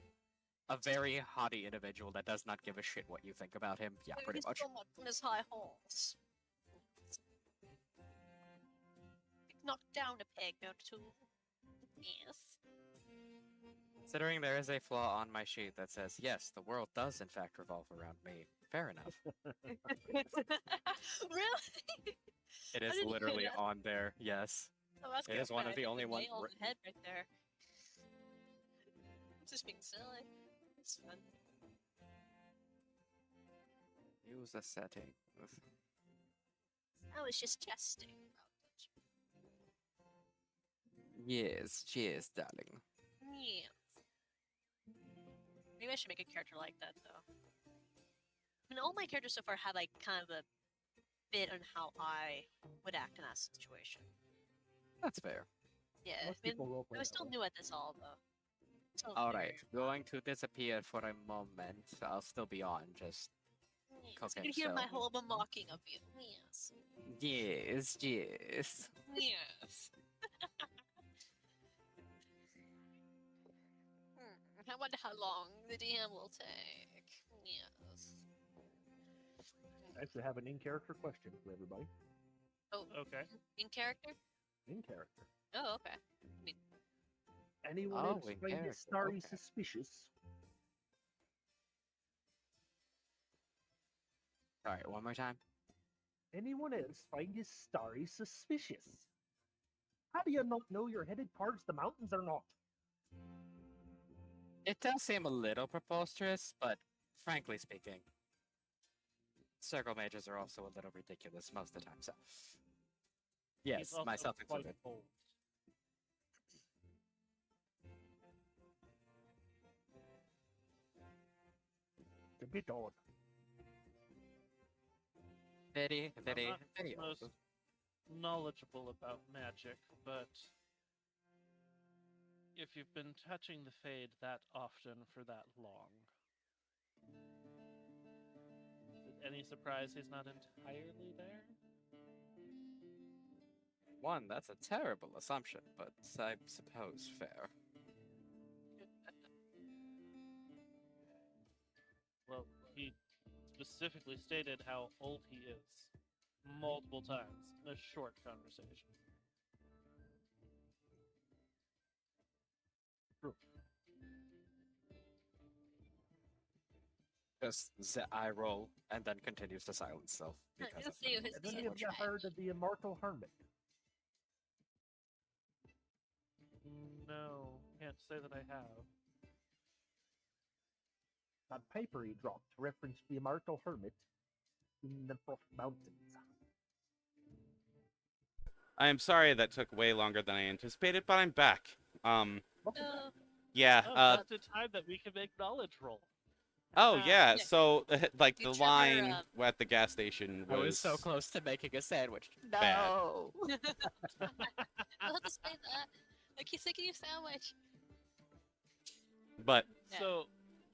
a very haughty individual that does not give a shit what you think about him. Yeah, pretty He's much. so much on his high horse. Knocked down a peg or two. Yes. Considering there is a flaw on my sheet that says, yes, the world does in fact revolve around me. Fair enough. Really? It I is didn't hear literally that. on there, yes. Oh, that's It good. is one I of the hit only one- nail on the head right there. Just being silly. It's fun. Use a setting. I was just jesting about Yes, cheers, darling. it. Yes. Maybe I should make a character like that though. I mean, all my characters so far have like kind of a bit on how I would act in that situation. That's fair. Yeah, Most I mean, people roleplay I was that still way. new at this all though. So Alright, fair. going to disappear for a moment. I'll still be on, just Yes, cooking, you can hear my so- horrible mocking of you. Yes. Yes, yes. Yes. I wonder how long the DM will take. Yes. I actually have an in-character question for everybody. Oh, Okay. in character? In character. Oh, okay. Anyone Oh, else in find character, this story okay. suspicious? Alright, one more time. Anyone else find this story suspicious? How do you not know you're headed towards the mountains or not? It does seem a little preposterous, but frankly speaking, circle mages are also a little ridiculous most of the time, so. He's Yes, also myself quite included. old. It's a bit odd. Very, I'm very, not very the most old. knowledgeable about magic, but if you've been touching the Fade that often for that long, is it any surprise he's not entirely there? One, that's a terrible assumption, but I suppose fair. Well, he specifically stated how old he is multiple times in a short conversation. Just the eye roll and then continues to silence self because Let's of see who's Have the any of you heard of the Immortal Hermit? No, can't say that I have. That paper he dropped referenced the Immortal Hermit in the Frost Mountains. I am sorry that took way longer than I anticipated, but I'm back. Welcome back. Yeah. Oh, just in time that we can make knowledge roll. Oh Ah, yeah. Yeah. So like Did the you ever, line at the gas station I was was so close to making a sandwich. bad. No. I'll have to say that. Like he's making a sandwich. But Yeah. So,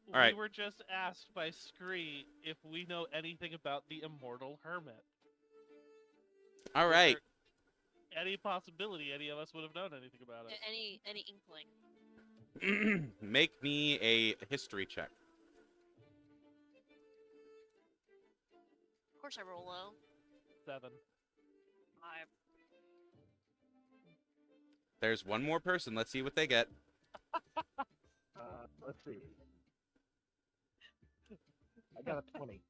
we Alright. were just asked by Scree if we know anything about the Immortal Hermit. all Is right. there any possibility any of us would have known anything about it? Any inkling? Make me a history check. Of course I roll low. 7. 5. There's one more person. Let's see what they get. Let's see. I got a 20.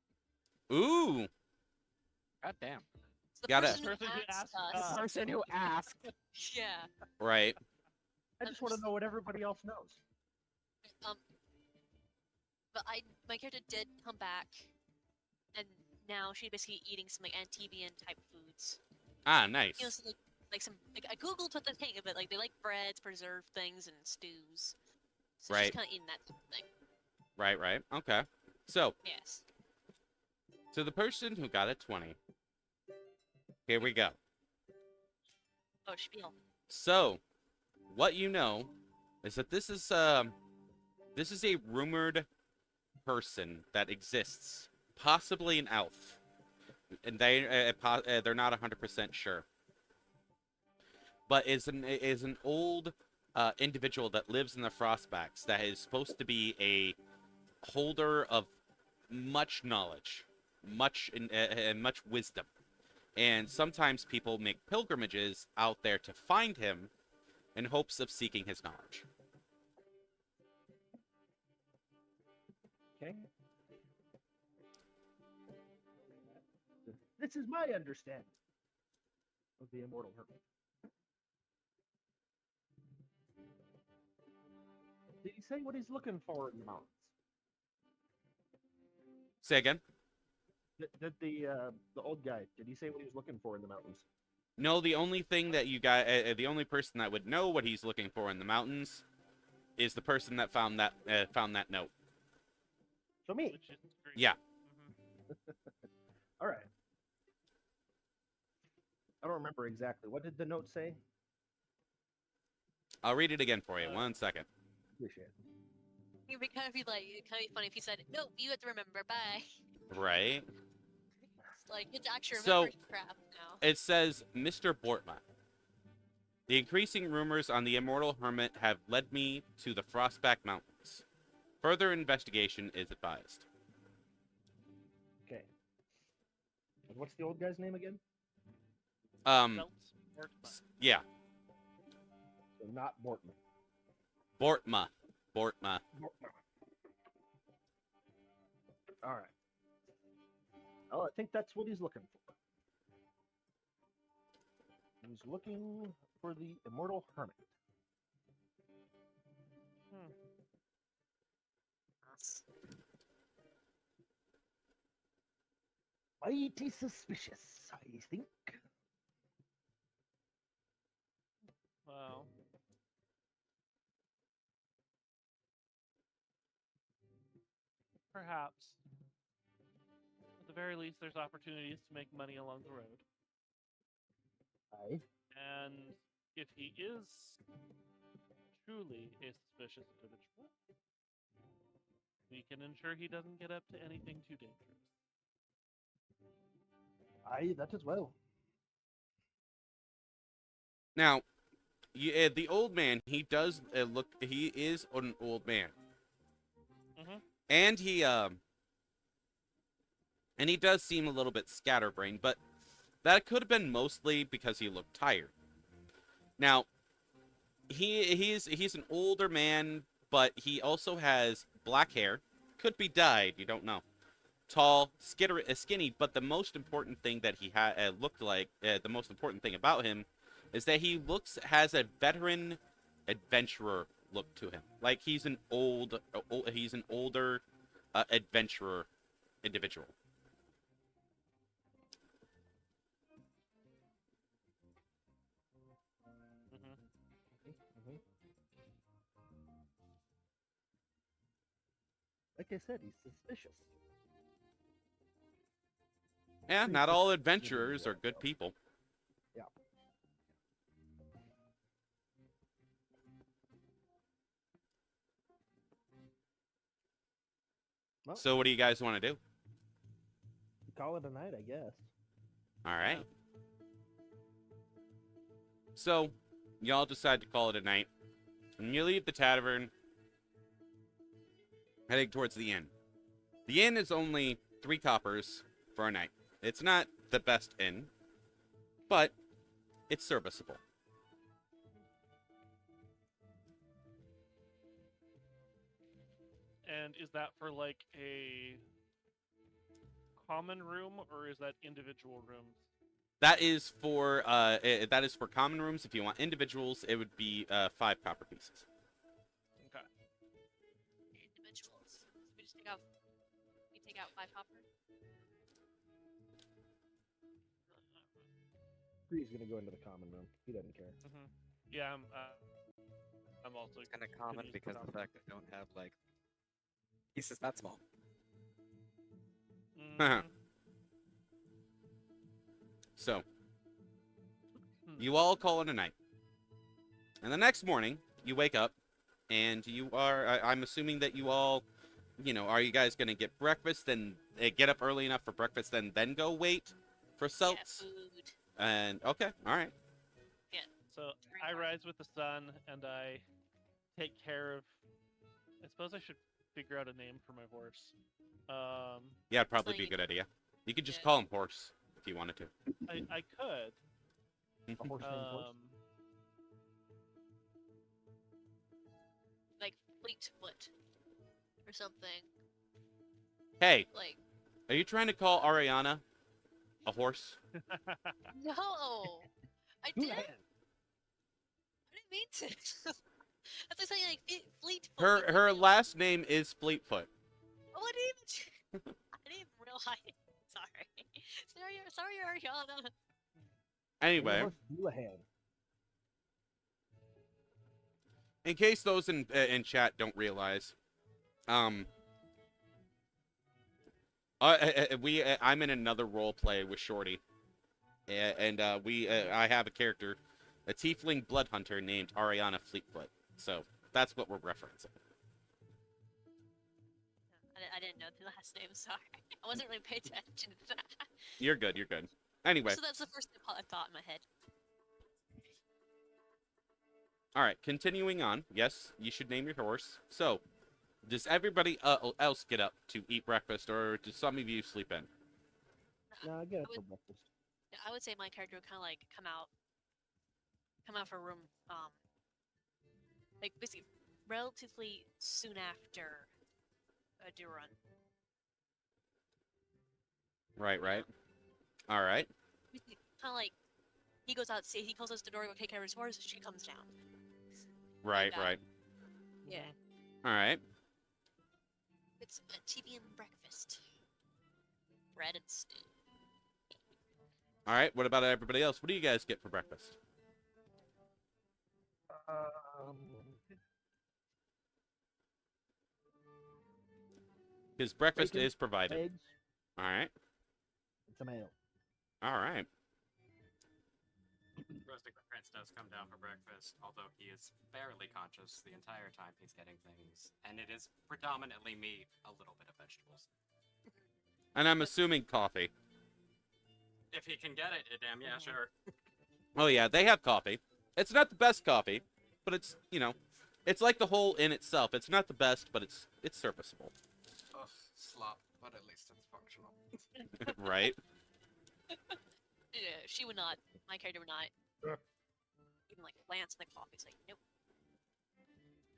Ooh. God damn. It's the Gotta- person who Person who asked asked us. us. The person who asked. Yeah. Right. I just want to know what everybody else knows. But my character did come back, and now she's basically eating some like Antibian type foods. Ah, nice. You know, so, like some like I googled what the thing of it. Like they like breads, preserved things, and stews. So Right. she's kind of eating that type of thing. Right, right. Okay. So, Yes. to the person who got a 20. Here we go. Oh, spiel. So, what you know is that this is a rumored person that exists, possibly an elf, and they're not 100% sure, but is an old individual that lives in the Frostbacks that is supposed to be a holder of much knowledge, much wisdom. And sometimes people make pilgrimages out there to find him in hopes of seeking his knowledge. Okay. This is my understanding of the Immortal Hermit. Did he say what he's looking for in the mountains? Say again? Did the old guy, did he say what he was looking for in the mountains? No, the only thing that you got, the only person that would know what he's looking for in the mountains is the person that found that note. So me. Which is Scree. Yeah. All right. I don't remember exactly. What did the note say? I'll read it again for you. 1 second. suspicious. It'd be kind of be funny if he said, "Nope, you have to remember. Bye." Right? It's like it's actually So- remember crap now. It says, Mr. Bortma. The increasing rumors on the Immortal Hermit have led me to the Frostback Mountains. Further investigation is advised. Okay. And what's the old guy's name again? Belts, Bortma. Yeah, So not Bortman. Bortma. Bortma. All right. Oh, I think that's what he's looking for. He's looking for the Immortal Hermit. Yes. Mighty suspicious, I think. Well, perhaps. At the very least, there's opportunities to make money along the road. Aye. And if he is truly a suspicious individual, we can ensure he doesn't get up to anything too dangerous. Aye, that as well. Now, the old man, he does look, he is an old man. Mhm. And he does seem a little bit scatterbrained, but that could have been mostly because he looked tired. Now, he's an older man, but he also has black hair. Could be dyed, you don't know. Tall, skinny, but the most important thing that he looked like, the most important thing about him, is that he has a veteran adventurer look to him. Like he's an older adventurer individual. Mhm. Like I said, he's suspicious. Yeah, not all adventurers are good people. Yeah. Well, So what do you guys want to do? call it a night, I guess. All right. So, y'all decide to call it a night. And you leave the tavern, heading towards the inn. The inn is only 3 coppers for a night. It's not the best inn, but it's serviceable. And is that for like a common room or is that individual rooms? That is for common rooms. If you want individuals, it would be 5 copper pieces. Okay. Individuals. We just take out 5 copper. He's gonna go into the common room. He doesn't care. Yeah, I'm also Kind of common use because the common. fact that I don't have like pieces that small. Mhm. So, you all call it a night. And the next morning, you wake up, and you are, I'm assuming that you all, are you guys going to get breakfast and get up early enough for breakfast and then go wait for Celts? Yeah, food. And, okay, all right. So I rise with the sun and I take care of. I suppose I should figure out a name for my horse. Yeah, it'd probably be a like- good idea. You could just yeah. call him Horse if you wanted to. I could. A horse named Horse. Like Fleetfoot or something. Hey, Like are you trying to call Ariana a horse? no, I Who didn't. had- I didn't mean to. That's like saying like Fleetfoot. Her last name is Fleetfoot. Oh, I didn't even. I didn't even realize. Sorry, Ariana. Anyway, Horse Houlihan. in case those in chat don't realize, I'm in another role play with Shorty, and I have a character, a tiefling blood hunter named Ariana Fleetfoot. So That's what we're referencing. I didn't know the last name. Sorry, I wasn't really paying attention to that. You're good. You're good. Anyway. So that's the first thought in my head. All right. Continuing on. Yes, you should name your horse. So, does everybody else get up to eat breakfast, or do some of you sleep in? No, I get it for breakfast. Yeah, I would say my character would kind of like come out for a room, like basically relatively soon after a do run. Right. Right. All right. Kind of like he goes out, he closes the door, go take care of his horse. She comes down. Right. And, Right. Yeah. All right. It's a TV and breakfast. Bread and stew. All right. What about everybody else? What do you guys get for breakfast? Because breakfast Bacon, is provided. eggs, All right. and some ale. All right. Roasted Prince does come down for breakfast, although he is barely conscious the entire time he's getting things, and it is predominantly meat, a little bit of vegetables. And I'm assuming coffee. If he can get it, damn yeah, sure. Oh yeah, they have coffee. It's not the best coffee, but it's, you know, it's like the whole in itself. It's not the best, but it's serviceable. Ugh, slop, but at least it's functional. Right? Yeah, she would not. My character would not. Even like glance in the coffee. It's like nope.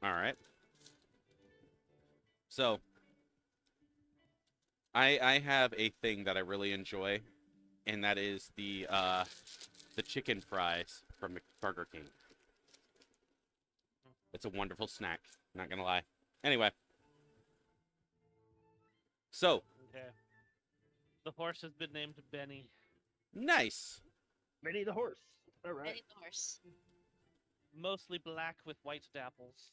All right. So, I have a thing that I really enjoy, and that is the chicken fries from Burger King. It's a wonderful snack. Not gonna lie. Anyway. So. Okay. The horse has been named Benny. Nice. Benny the horse. All right. Benny the horse. Mostly black with white dapples.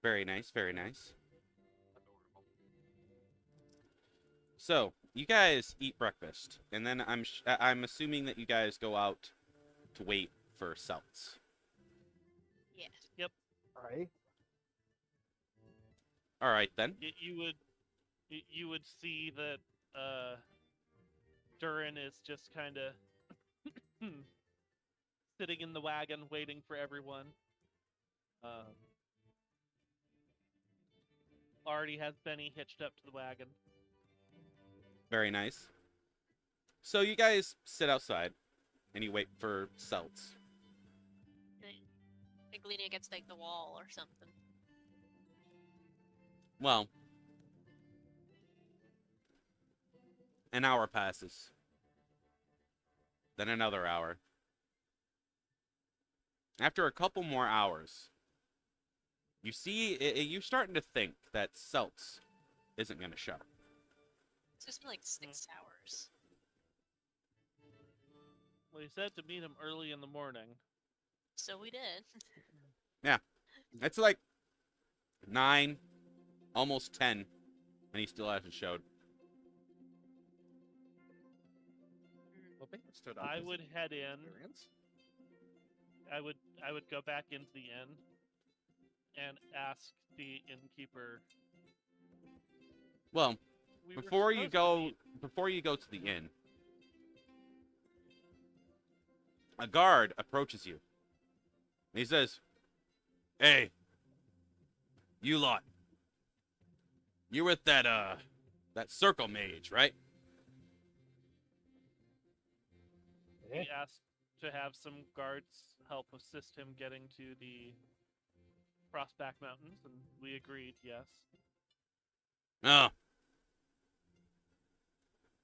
Very nice. Very nice. Adorable. So you guys eat breakfast, and then I'm assuming that you guys go out to wait for Celts. Yes. All right. All right then. You would see that Durin is just kind of sitting in the wagon waiting for everyone. Already has Benny hitched up to the wagon. Very nice. So you guys sit outside, and you wait for Celts. Like leaning against like the wall or something. Well, an hour passes. Then another hour. After a couple more hours, you see, you're starting to think that Celts isn't going to show. It's just been like 6 hours. Well, he said to meet him early in the morning. So we did. It's like 9, almost 10, and he still hasn't showed. Well, Bacon stood up. I as would an head in. experience. I would go back into the inn and ask the innkeeper. Well, We were before you supposed go to the inn, a guard approaches you. He says, "Hey, you lot. You with that circle mage, right?" He asked to have some guards help assist him getting to the Frostback Mountains, and we agreed, yes. "Oh.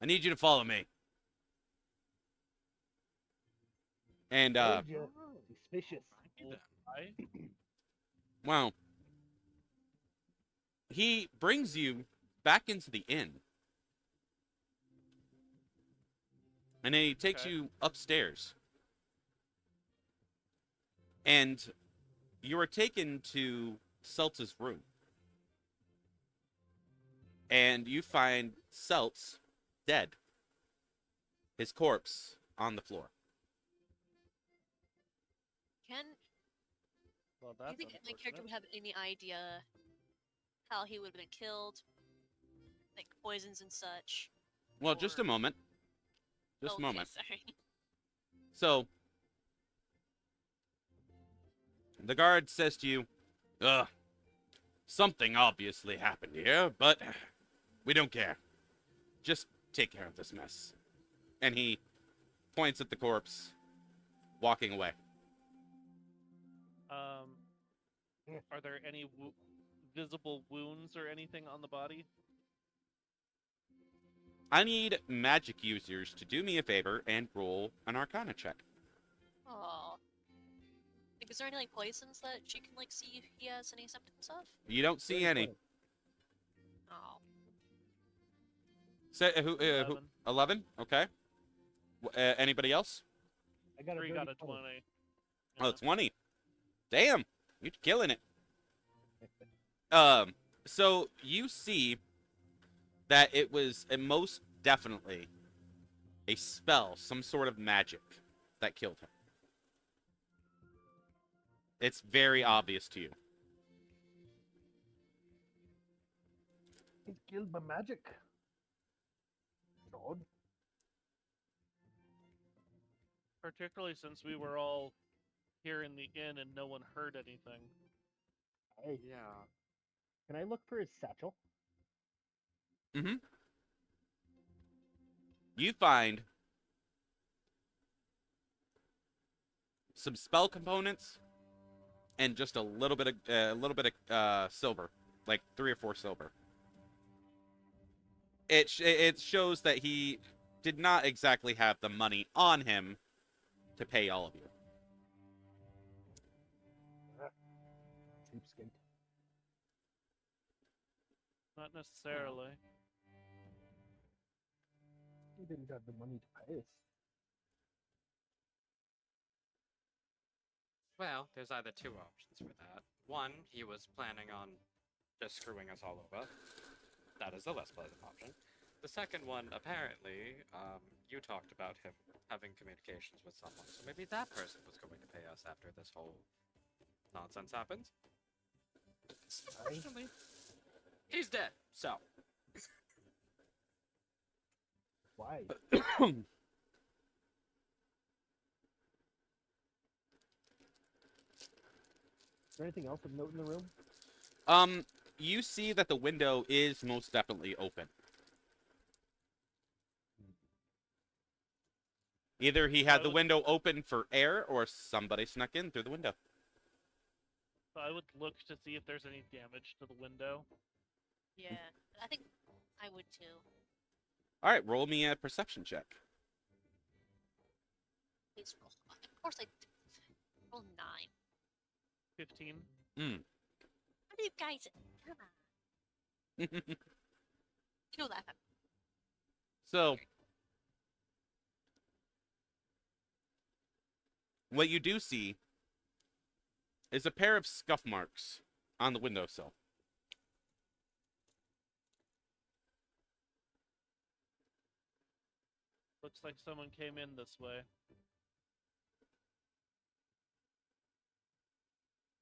I need you to follow me." And Told ya. Suspicious. I well, he brings you back into the inn. And then he takes Okay. you upstairs. And you are taken to Celts' room. And you find Celts dead. His corpse on the floor. Can Well, Do you that's think my character would unfortunate. have any idea how he would have been killed? Like poisons and such? Well, just a Or... moment. Just a Okay, moment. sorry. So, the guard says to you, Ugh, something obviously happened here, but we don't care. Just take care of this mess. And he points at the corpse, walking away. Are there any visible wounds or anything on the body? I need magic users to do me a favor and roll an Arcana check. Oh. Like, is there any like poisons that she can like see if he has any symptoms of? You don't see any. Oh. Say, who? 11? Okay. Anybody else? I got a 3 dirty got a 20. 20. Oh, 20. Damn, you're killing it. So you see that it was most definitely a spell, some sort of magic that killed him. It's very obvious to you. He's killed by magic. God. Particularly since we were all here in the inn and no one heard anything. Hey, Yeah. can I look for his satchel? Mm-hmm. You find some spell components and just a little bit of silver, like 3 or 4 silver. It shows that he did not exactly have the money on him to pay all of you. Cheapskate. Not necessarily. He didn't have the money to pay us. Well, there's either 2 options for that. One, he was planning on just screwing us all over. That is the less pleasant option. The second one, apparently, you talked about him having communications with someone, so maybe that person was going to pay us after this whole nonsense happens. Unfortunately, he's dead, so. Why? Is there anything else of note in the room? You see that the window is most definitely open. Either he had the window open for air, or somebody snuck in through the window. So I would look to see if there's any damage to the window. Yeah, I think I would too. All right, roll me a perception check. Please roll. Of course I did. Roll 9. 15. How do you guys? Come on. You know that. So, what you do see is a pair of scuff marks on the windowsill. Looks like someone came in this way.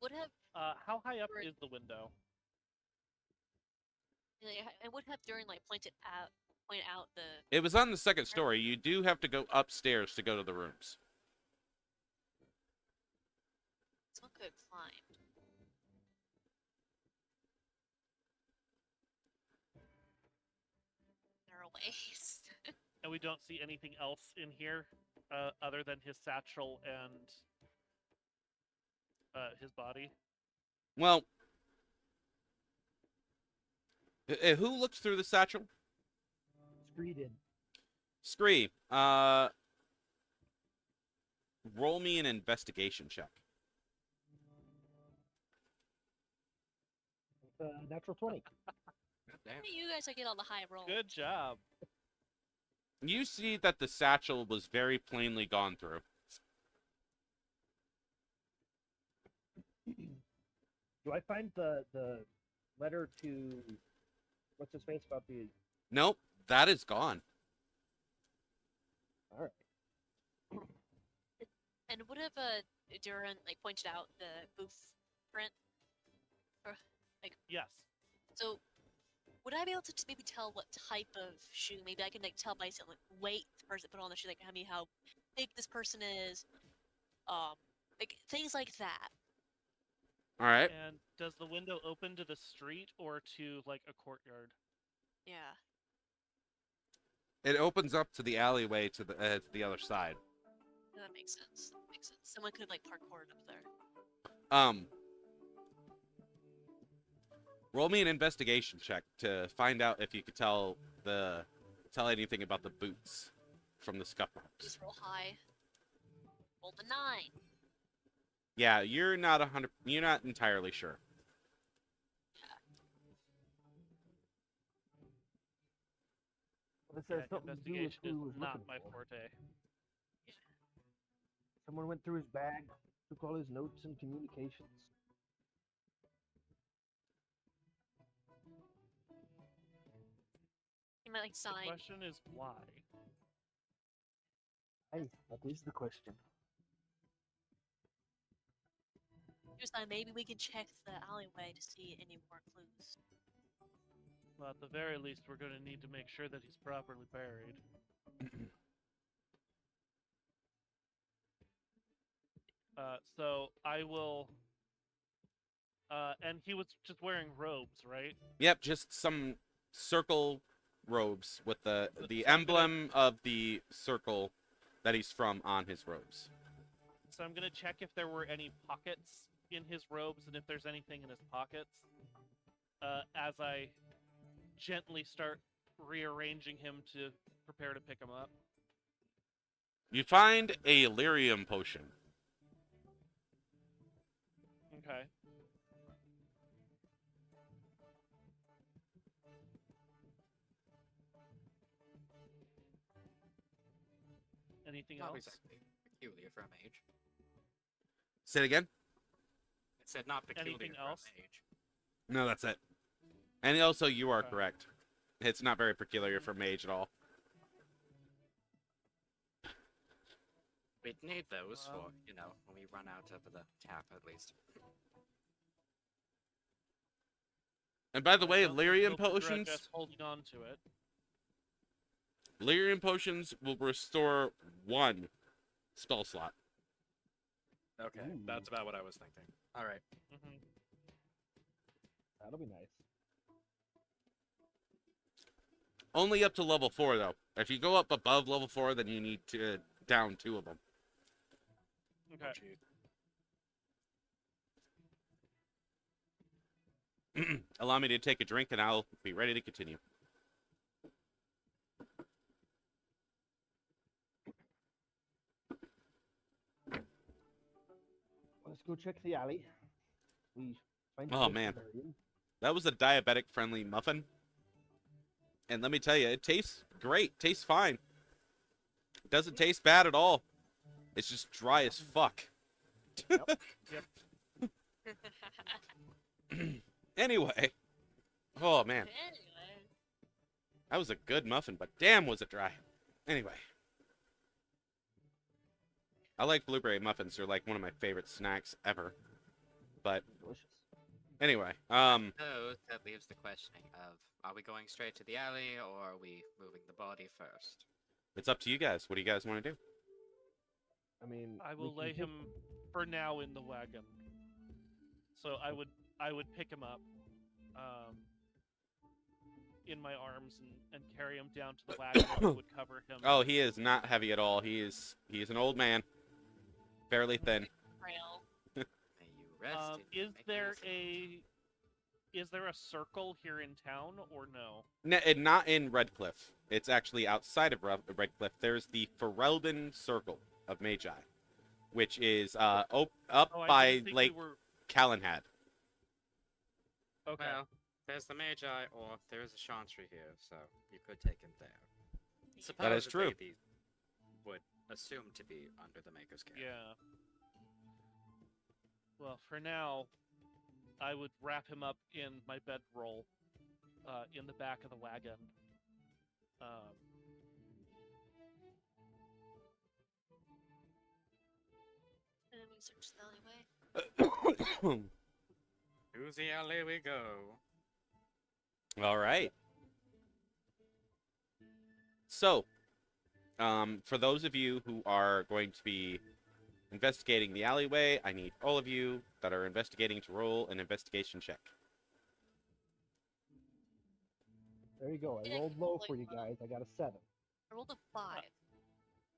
Would have. How high up is the window? I would have during like point out the. It was on the second story. You do have to go upstairs to go to the rooms. Someone could climb. There are ways. And we don't see anything else in here other than his satchel and his body. Well, who looked through the satchel? Scree did. Scree, roll me an investigation check. Natural 20. Damn. You guys get on the high roll. Good job. You see that the satchel was very plainly gone through. Do I find the letter to what's his face about the? Nope, that is gone. All right. And would have Duran like pointed out the booth print? Or like, Yes. so would I be able to maybe tell what type of shoe? Maybe I can like tell by some like weight the person put on the shoe, like how big this person is, like things like that. All right. And does the window open to the street or to like a courtyard? Yeah. It opens up to the alleyway to the other side. That makes sense. That makes sense. Someone could like parkour it up there. Roll me an investigation check to find out if you could tell anything about the boots from the scuff marks. Just roll high. Roll the 9. Yeah, you're not entirely sure. But it says Yeah, something to do with investigation who he is was not looking my for. forte. Someone went through his bag, took all his notes and communications. You might like The sign. question is why. Hey, that is the question. Just maybe we can check the alleyway to see any more clues. Well, at the very least, we're going to need to make sure that he's properly buried. So I will. And he was just wearing robes, right? Yep, just some circle robes with the So I'm gonna- emblem of the circle that he's from on his robes. So I'm gonna check if there were any pockets in his robes and if there's anything in his pockets. As I gently start rearranging him to prepare to pick him up. You find a lyrium potion. Okay. Anything Not else? exactly peculiar for a mage. Say it again? It said not peculiar Anything for else? a mage. No, that's it. And also, you are Okay. correct. It's not very peculiar for mage at all. We'd need those for, Well- when we run out of the tap, at least. And by the I way, don't think lyrium he'll begrudge potions, us holding on to it. lyrium potions will restore 1 spell slot. Okay, Ooh. that's about what I was thinking. All right. Mm-hmm. That'll be nice. Only up to level 4, though. If you go up above level 4, then you need to down 2 of them. Okay. Allow me to take a drink, and I'll be ready to continue. Let's go check the alley. We find Oh, a place to man. bury him. That was a diabetic-friendly muffin. And let me tell you, it tastes great. Tastes fine. It doesn't taste bad at all. It's just dry as fuck. Yep. Anyway. Oh, man. Anyway. That was a good muffin, but damn was it dry. Anyway. I like blueberry muffins. They're like one of my favorite snacks ever. But Delicious. anyway, So that leaves the questioning of, are we going straight to the alley, or are we moving the body first? it's up to you guys. What do you guys want to do? I mean, I we will can lay take- him for now in the wagon. So I would pick him up in my arms and carry him down to the wagon that would cover him. Oh, he is not heavy at all. He is an old man. Fairly thin. Trail. May you rest in Is there a circle here in town or no? Not in Redcliffe. It's actually outside of Redcliffe. There's the Ferelden Circle of Magi, which is up Oh, I by didn't think Lake we were... Calenhad. Okay. Well, there's the Magi, or there's a Chantry here, so you could take him there. That is Supposedly true. These would assume to be under the Maker's care. Yeah. Well, for now, I would wrap him up in my bedroll, in the back of the wagon. And then we search the alleyway. To the alley we go. All right. So, for those of you who are going to be investigating the alleyway, I need all of you that are investigating to roll an investigation check. There you go. I Yeah, rolled keep low rolling for you low. guys. I got a 7. I rolled a 5.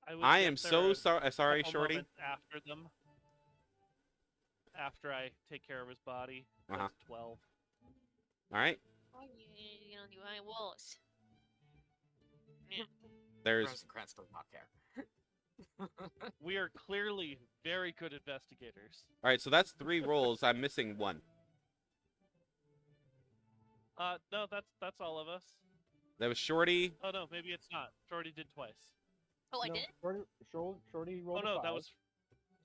I, would I get am there so a sorry, couple Shorty. moments after them. After I take care of his body. Uh-huh. That's 12. All right. Oh, you know, I was. There's Rosencrantz does not care. We are clearly very good investigators. all right. So that's 3 rolls. I'm missing 1. No, that's all of us. That was Shorty. Oh no, maybe it's not. Shorty did twice. Oh, I No, did? Shorty Oh rolled a no, 5. that was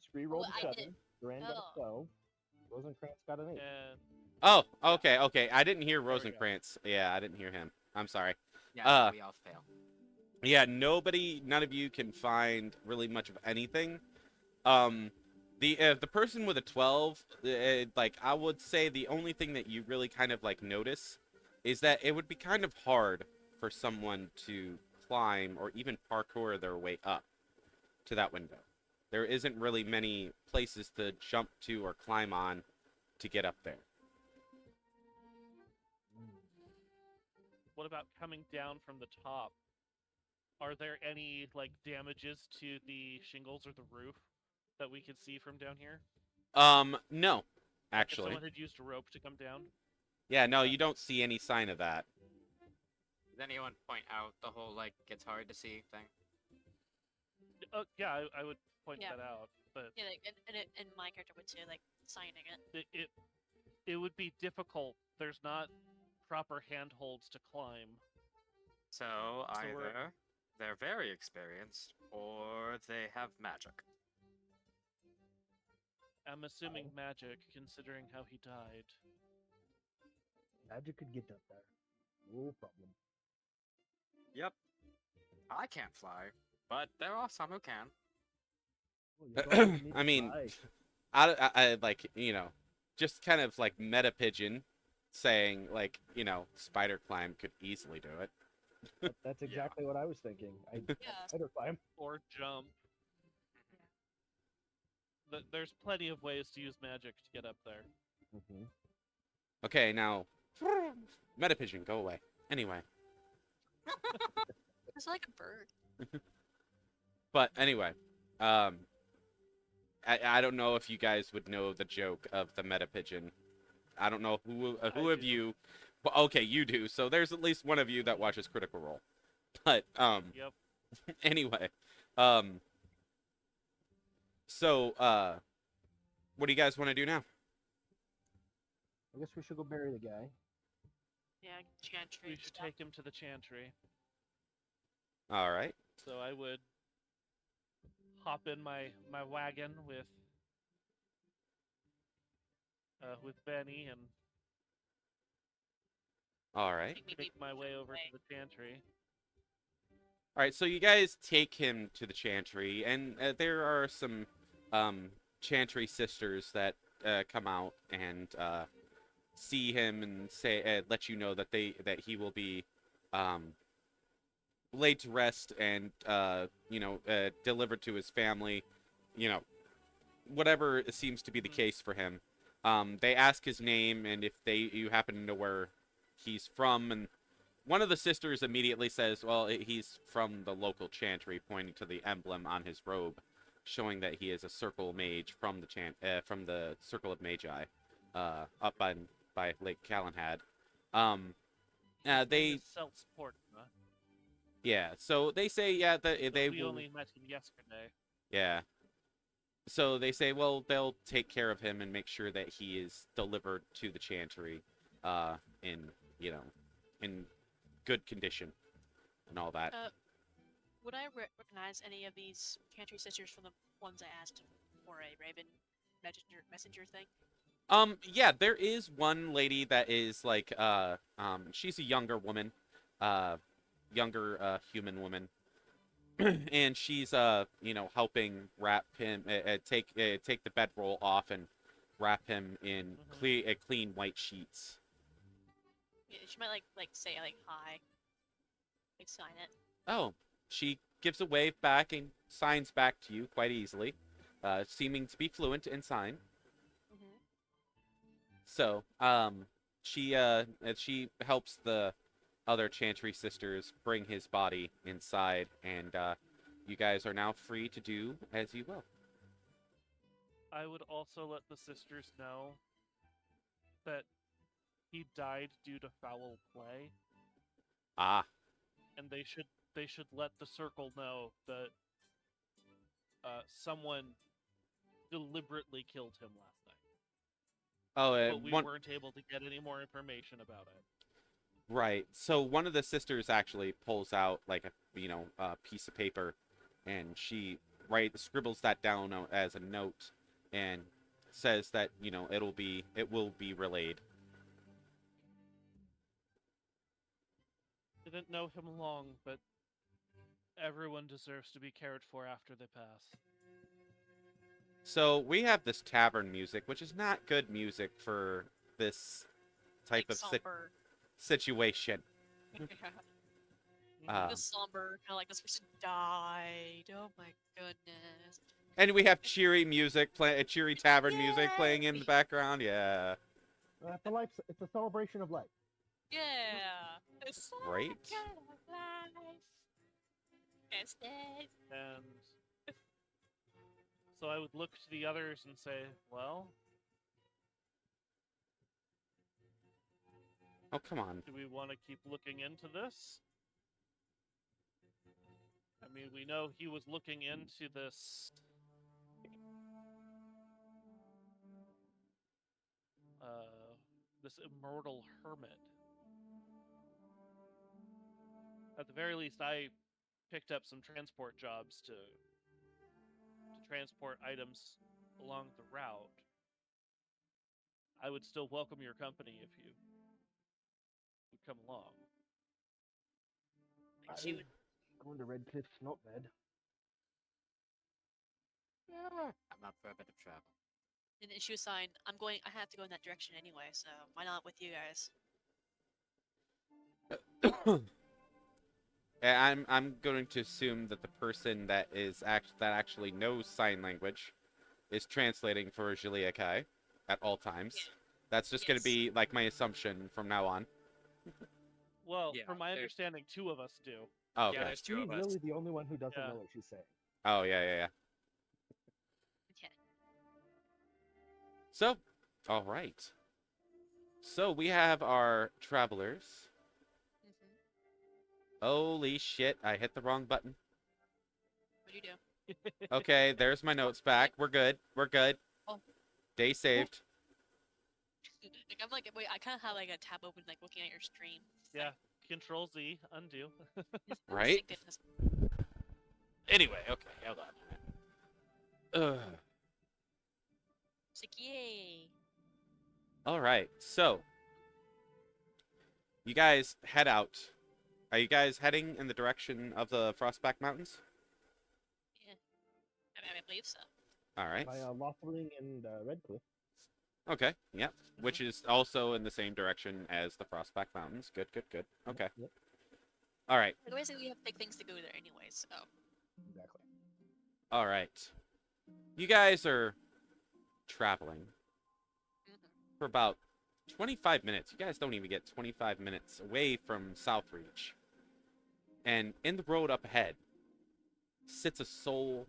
Spree rolled Oh, a I 7. did. Duran got a Oh. 12. Rosencrantz got an 8. and Oh, okay. I didn't hear There we go. Rosencrantz. Yeah, I didn't hear him. I'm sorry. Yeah, we all fail. Yeah, none of you can find really much of anything. The person with a 12, like I would say the only thing that you really kind of like notice is that it would be kind of hard for someone to climb or even parkour their way up to that window. There isn't really many places to jump to or climb on to get up there. what about coming down from the top? Are there any like damages to the shingles or the roof that we can see from down here? No, If actually. someone had used a rope to come down? Yeah, no, you don't see any sign of that. Does anyone point out the whole, like, it's hard to see thing? Yeah, I would point Yeah. that out, but Yeah, like, and my character would too, like, signing it. it would be difficult. There's not proper handholds to climb. So, we're- either they're very experienced, or they have magic. I'm assuming magic, considering how he died. Magic could get up there. No problem. Yep. I can't fly, but there are some who can. Well, you don't even need I to mean, try. I like, just kind of like meta pigeon saying like, spider climb could easily do it. That's exactly what I was thinking. I Yeah. spider climb. Or jump. There's plenty of ways to use magic to get up there. Mm-hmm. Okay, now meta pigeon, go away. Anyway, It's like a bird. but anyway, I don't know if you guys would know the joke of the meta pigeon. I don't know who I of do. you. But okay, you do. So there's at least one of you that watches Critical Role. But Yep. anyway, so what do you guys want to do now? I guess we should go bury the guy. Yeah, chantry. We should take him to the chantry. All right. So I would hop in my wagon with Benny and All right. make my way over to the chantry. All right, so you guys take him to the chantry, and there are some chantry sisters that come out and see him and say, let you know that he will be laid to rest and delivered to his family. Whatever seems to be the case for him. They ask his name and if you happen to know where he's from, and one of the sisters immediately says, well, he's from the local chantry, pointing to the emblem on his robe, showing that he is a circle mage from the Circle of Magi, up by Lake Calenhad. They self-support. Huh? Yeah, so they say they We will. only met him yesterday. Yeah. So they say, well, they'll take care of him and make sure that he is delivered to the chantry, in good condition, and all that. Would I recognize any of these chantry sisters from the ones I asked for a raven messenger thing? Yeah, there is one lady that is like, she's a younger woman, human woman, and she's helping wrap him, take the bedroll off and wrap him in clean white sheets. Yeah, she might like say like hi, like sign it. Oh, she gives a wave back and signs back to you quite easily, seeming to be fluent in sign. Mm-hmm. So, she helps the other Chantry sisters bring his body inside, and you guys are now free to do as you will. I would also let the sisters know that he died due to foul play, Ah, and they should let the circle know that someone deliberately killed him last night. oh, But we weren't able to get any more information about it. Right. So one of the sisters actually pulls out like a piece of paper, and she scribbles that down as a note, and says that it will be relayed. Didn't know him long, but everyone deserves to be cared for after they pass. So we have this tavern music, which is not good music for this type Like of somber. situation. Just somber, kind of like this person died. Oh my goodness. And we have cheery music, cheery tavern music playing in the background. Yeah. It's a celebration of life. Yeah. It's Right. life. It's dead. And so I would look to the others and say, well, Oh, come on. do we want to keep looking into this? I mean, we know he was looking into this this immortal hermit. At the very least, I picked up some transport jobs to transport items along the route. I would still welcome your company if you would come along. Like she would. Going to Redcliff's not bad. I'm up for a bit of travel. And then she was signed. I have to go in that direction anyway, so why not with you guys? I'm going to assume that the person that actually knows sign language is translating for Julia Kai at all times. Yeah. That's just going to be like my assumption from now on. Well, Yeah, from my there- understanding, 2 of us do. Oh, okay. Yeah, there's 2 She's of us. really the only one who doesn't Yeah. know what she's saying. Oh, yeah. Okay. So, all right. So we have our travelers. Mm-hmm. Holy shit, I hit the wrong button. What do you do? Okay, there's my notes back. We're good. Oh. Day saved. Like I'm like, wait, I kind of have like a tab open, like looking at your stream. Yeah, Control Z, undo. Right? Thank goodness. Anyway, okay, hold on. Ugh. It's like, yay. All right, so you guys head out. Are you guys heading in the direction of the Frostback Mountains? Yeah. I believe so. All right. By Lothering and Redcliffe. Okay. Yep. Which is also in the same direction as the Frostback Mountains. Good. Okay. Yep. All right. Like, basically, we have big things to go there anyway, so. Exactly. All right. You guys are traveling for about 25 minutes. You guys don't even get 25 minutes away from Southreach. And in the road up ahead sits a sole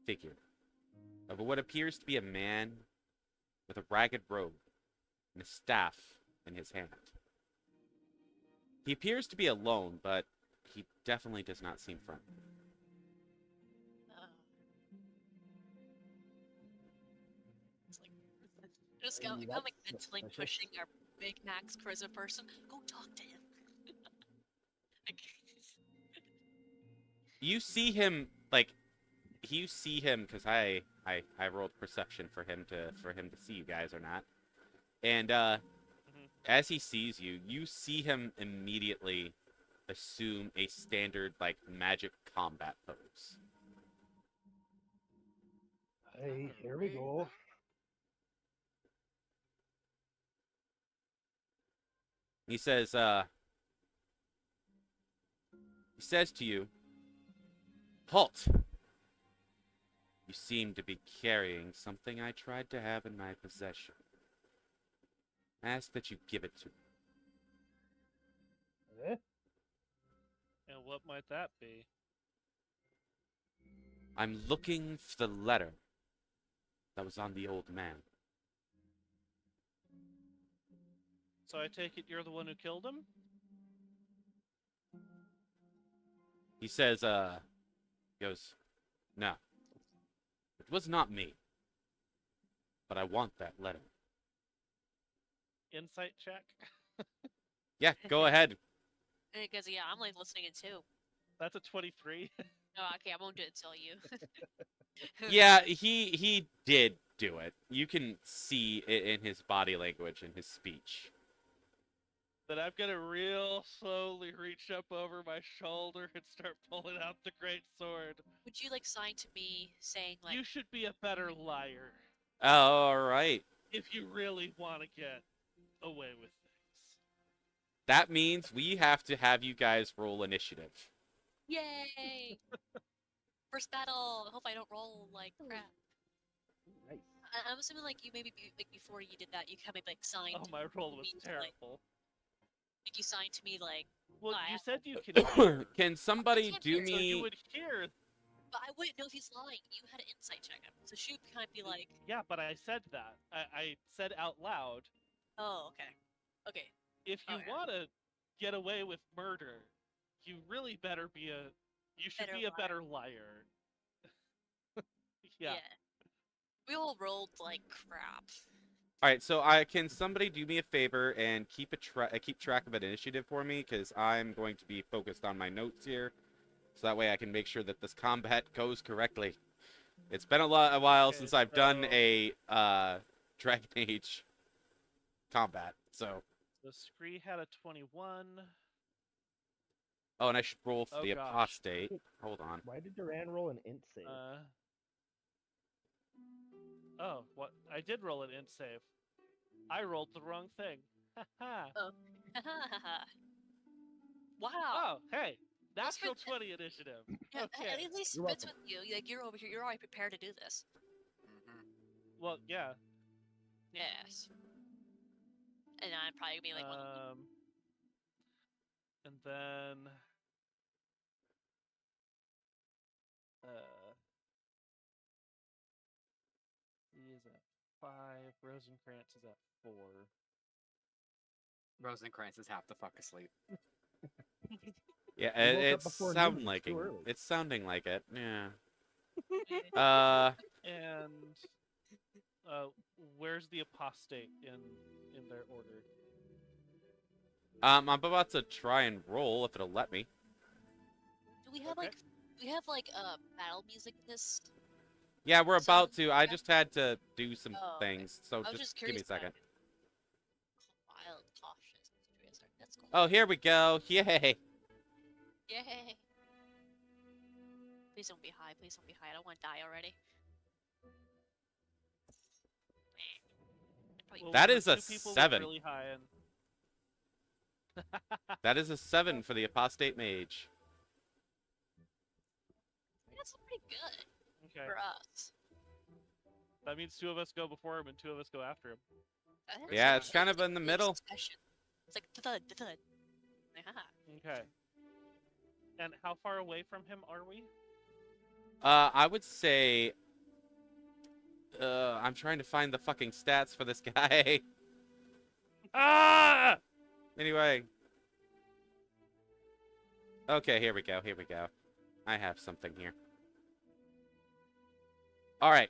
figure of what appears to be a man with a ragged robe and a staff in his hand. He appears to be alone, but he definitely does not seem friendly. It's like, just kind of like mentally pushing our big max charisma person. Go talk to him. Like, You see him because I rolled perception for him to see you guys or not. And as he sees you, you see him immediately assume a standard like magic combat pose. Hey, here we go. He says to you, "Halt! You seem to be carrying something I tried to have in my possession. I ask that you give it to me." Eh? And what might that be? I'm looking for the letter that was on the old man. So I take it you're the one who killed him? He says, goes, "No, it was not me, but I want that letter." Insight check? Yeah, go ahead. Because yeah, I'm like listening in too. That's a 23. Oh, okay, I won't do it till you. Yeah, he did do it. You can see it in his body language and his speech. Then I'm gonna real slowly reach up over my shoulder and start pulling out the great sword. Would you like sign to me saying like You should be a better liar All right. if you really want to get away with things. That means we have to have you guys roll initiative. yay? First battle. I hope I don't roll like crap. Nice. I'm assuming like you maybe like before you did that you kind of like signed. Oh, my roll was me to, like terrible. you signed to me like. Well, "Oh, you I- said you can hear, Can somebody can't do hear, so you me? would hear. But I wouldn't know if he's lying. You had an insight check him, so she would kind of be like, Yeah, but I said that. I said out loud, "Oh, okay, okay." if you Okay. want to get away with murder, you really better be a. You should Better be a better liar. Yeah. We all rolled like crap. All right, so can somebody do me a favor and keep track of an initiative for me, because I'm going to be focused on my notes here, so that way I can make sure that this combat goes correctly. It's been a while Okay, since I've done so- a Dragon Age combat, so. The Scree had a 21. Oh, and I should roll for Oh, the gosh. apostate. Hold on. Why did Duran roll an int save? Oh, what? I did roll an int save. I rolled the wrong thing. Haha. Oh. Wow. Oh, hey, That's natural fantastic. 20 initiative. Yeah, Okay. At least You're fits welcome. with you. Like you're over here. You're already prepared to do this. Well, yeah. Yes. And I'm probably gonna be like, well, And then he is at 5. Rosencrantz is at 4. Rosencrantz is half the fuck asleep. Yeah, We woke up it's before noon, sounding it's like too early. it's sounding like it. Yeah. And where's the apostate in their order? I'm about to try and roll if it'll let me. do we have Okay. like battle music in this? Yeah, we're So- about to. I just had to do some Oh, okay. things, so I was just just give me curious. a second. Wild, cautious. That's cool. Oh, here we go. Yay! Yay! Please don't be high. Please don't be high. I don't want to die already. Well, That we is were a 2 people with 7. Really high and... That is a 7 for the apostate mage. That's pretty good Okay. for us. That means 2 of us go before him and 2 of us go after him. I think Yeah, like it's kind of in the good middle. succession. It's like thud, thud. Haha. Okay. And how far away from him are we? I would say. I'm trying to find the fucking stats for this guy. Ah! Anyway. Okay, here we go. Here we go. I have something here. All right.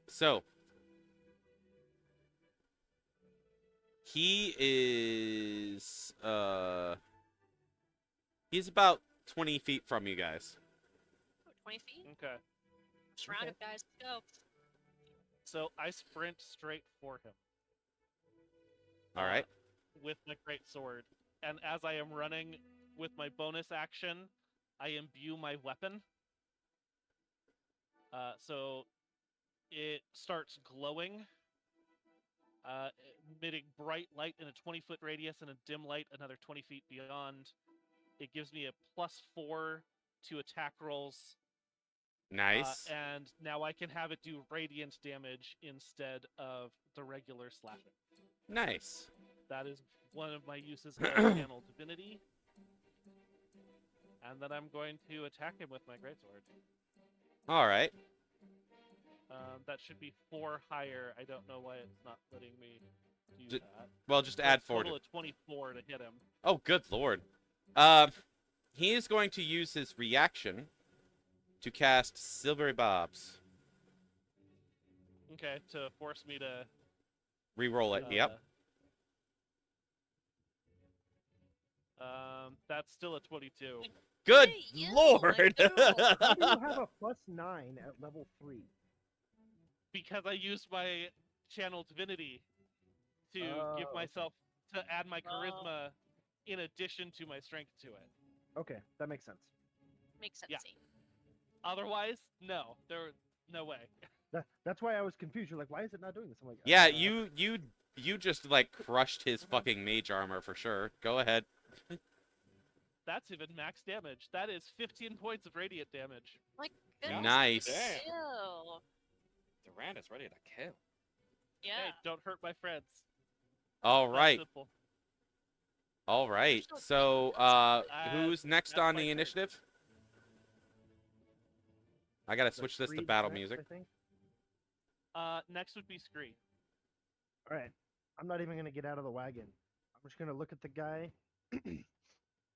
So. He is. He's about 20 feet from you guys. 20 feet? Okay. Surround him, guys. Let's go. So I sprint straight for him. All right. With my great sword. And as I am running with my bonus action, I imbue my weapon. So it starts glowing. emitting bright light in a 20-foot radius and a dim light another 20 feet beyond. It gives me a +4 to attack rolls. Nice. And now I can have it do radiant damage instead of the regular slashing. Nice. That is one of my uses of Channel Divinity. And then I'm going to attack him with my greatsword. All right. That should be 4 higher. I don't know why it's not letting me do that. Well, just So add it's 4 total to... of 24 to hit him. Oh, good lord. He is going to use his reaction to cast Silvery Bobs. Okay, to force me to... Reroll it, yep. That's still a 22. Good Hey, you, lord! like, no. How do you have a +9 at level 3? Because I used my Channel Divinity to give myself... to add my charisma in addition to my strength to it. Okay, that makes sense. Makes sense. Yeah. Otherwise, no. No way. That's why I was confused. You're like, why is it not doing this? I'm like, Yeah, you just, like, crushed his fucking mage armor for sure. Go ahead. That's even max damage. That is 15 points of radiant damage. Like, goodness. Nice. Damn. Ew. Durant is ready to kill. Yeah. Hey, don't hurt my friends. All That right. simple. All right. So, who's next that's on my the turn. initiative? I gotta the switch this to Screed's battle next, music. I think. Next would be Scree. All right, I'm not even gonna get out of the wagon. I'm just gonna look at the guy, and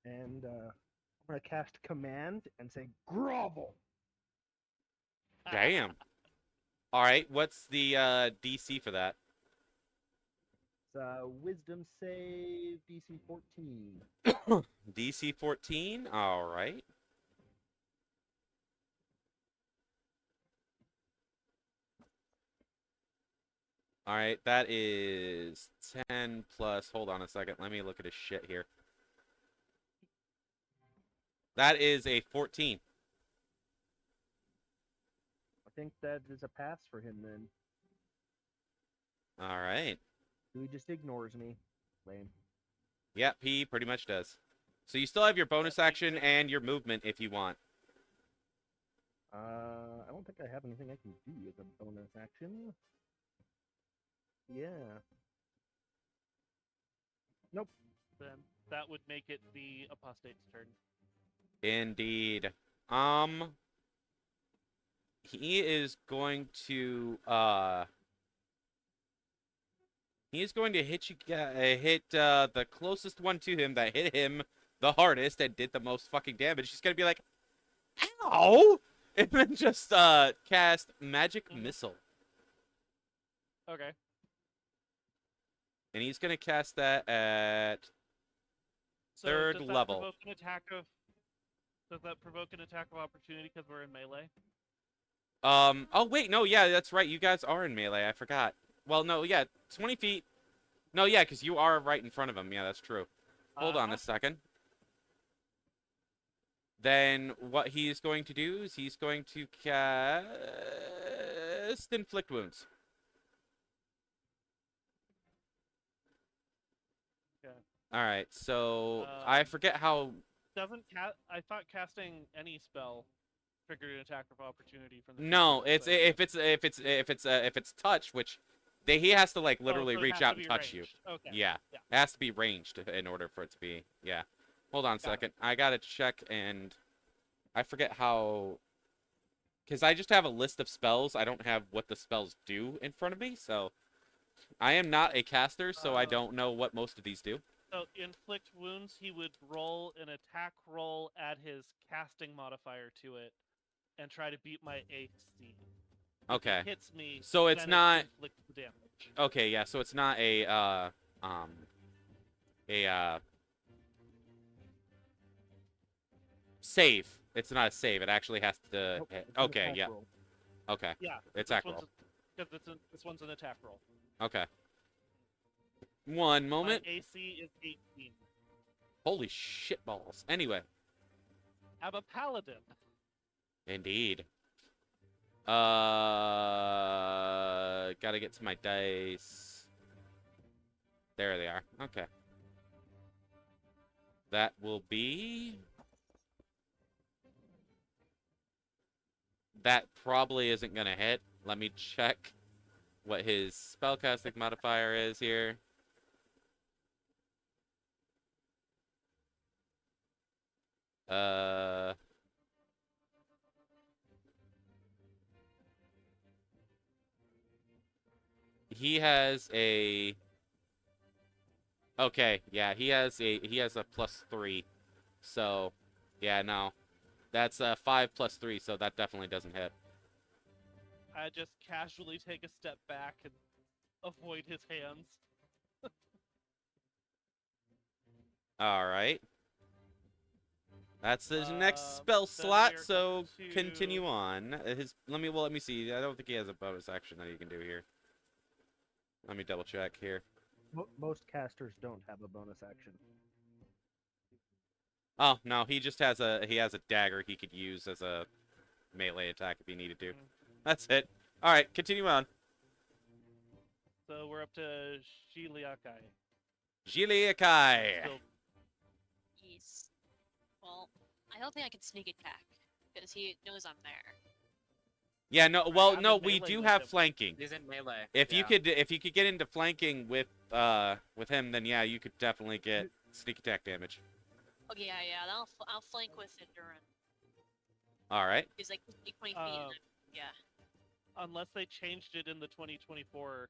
I'm gonna cast command and say grovel. Damn. All right. What's the DC for that? It's wisdom save DC 14. DC 14. All right. All right. That is 10 plus. Hold on a second. Let me look at his shit here. That is a 14. I think that is a pass for him then. All right. He just ignores me. Lame. Yep, he pretty much does. So you still have your bonus action and your movement if you want. I don't think I have anything I can do as a bonus action. Yeah. Nope. Then that would make it the apostate's turn. Indeed. He is going to hit you hit the closest one to him that hit him the hardest and did the most fucking damage. He's gonna be like, ow! And then just cast magic missile. Okay. And he's gonna cast that at So third does that level. Provoke an attack of... Does that provoke an attack of opportunity because we're in melee? Oh wait, no, yeah, that's right. You guys are in melee. I forgot. Well, no, yeah, 20 feet. No, yeah, because you are right in front of him. Yeah, that's true. Hold on a second. Then what he's going to do is he's going to cast Inflict Wounds. Okay. All right, so I forget how. I thought casting any spell triggered an attack of opportunity from the. No, creature, it's but- if it's touch, which he has to like literally so it reach has out to and be touch you. ranged. Okay. Yeah, Yeah. it has to be ranged in order for it to be. Yeah. Hold on a Got it. second. I gotta check and I forget how. Because I just have a list of spells. I don't have what the spells do in front of me, so I am not a caster, so I don't know what most of these do. So inflict wounds, he would roll an attack roll, add his casting modifier to it, and try to beat my AC. If Okay. it hits me, So it's then not. it inflicts the damage. Okay, yeah. So it's not a save. It's not a save. It actually has to. Nope, Hit. it's an Okay, attack yeah. roll. Okay. Yeah. Attack roll. Because this one's an attack roll. Okay. One moment. My AC is 18. Holy shit balls. Anyway. I'm a paladin. Indeed. Gotta get to my dice. There they are. Okay. That will be... That probably isn't going to hit. Let me check what his spellcasting modifier is here. He has a... Okay, yeah, he has a +3. So, yeah, no. That's 5 + 3, so that definitely doesn't hit. I just casually take a step back and avoid his hands. All right. That's his next spell then slot, we are so going to- continue on. Let me see. I don't think he has a bonus action that he can do here. Let me double check here. Most casters don't have a bonus action. Oh, no, he just has a dagger he could use as a melee attack if he needed to. That's it. All right, continue on. So we're up to Shiliakai. Jiliakai. Still He's. Well, I don't think I can sneak attack because he knows I'm there. Yeah, no. Well, I'm no, in we melee do with have him. flanking. He's in melee. If you yeah. could get into flanking with him, then yeah, you could definitely get sneak attack damage. Okay, yeah. Then I'll flank with Endurance. All right. He's like 20 feet. And yeah. unless they changed it in the 2024,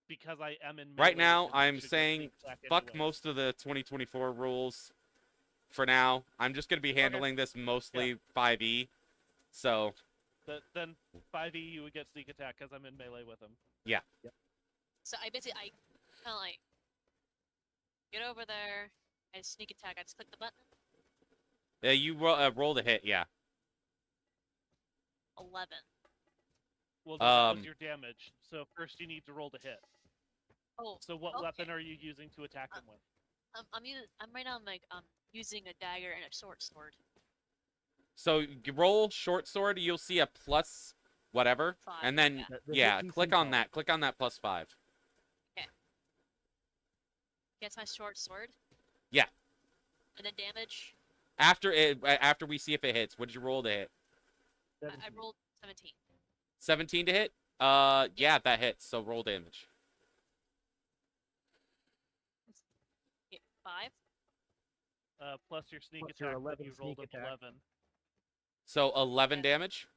because I am in melee Right with now, him, it I'm should be saying sneak attack fuck anyways. most of the 2024 rules for now. I'm just going to be handling this mostly 5e. So, Then 5e you would get sneak attack because I'm in melee with him. yeah. So I kind of like get over there. I sneak attack. I just click the button. You roll the hit, yeah. 11. Well, that was your damage. So first you need to roll to hit. Oh. So what weapon are you using to attack him with? I'm right now. I'm using a dagger and a short sword. So you roll short sword, you'll see a plus whatever, 5, and then yeah. click on that. Click on that +5. Okay. Gets my short sword. Yeah. And then damage. After we see if it hits, what did you roll to hit? I rolled 17. 17 to hit? Yeah, that hits. So roll damage. 5. Plus your sneak Plus your attack, 11 then you rolled sneak an attack. 11. So 11 damage.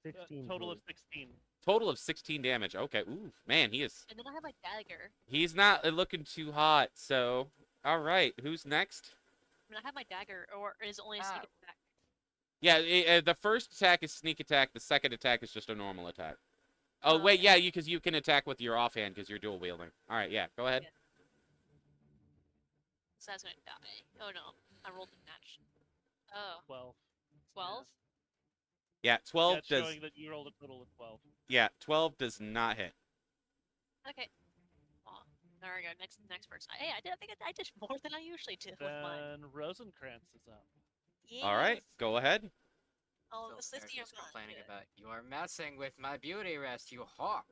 16. Total of please. 16. Total of 16 damage. Okay. Ooh, man, he is. And then I have my dagger. He's not looking too hot. So, all right. Who's next? I mean, I have my dagger, or is it only a sneak attack? Yeah, the first attack is sneak attack. The second attack is just a normal attack. Oh, wait, yeah, because you can attack with your offhand because you're dual wielding. All right, yeah, go ahead. Yeah. So that's gonna die. Oh no, I rolled a match. Oh. 12. 12? Yeah, 12 Yeah, it's does. showing that you rolled a total of 12. Yeah, 12 does not hit. Okay. Well, there we go. Next person. Hey, I think I did more than I usually do with mine. Then Rosencrantz is up. Yes. All right, go ahead. Oh, Phil this Sarah 50 is years complaining about you are messing with my beauty rest, you hawk.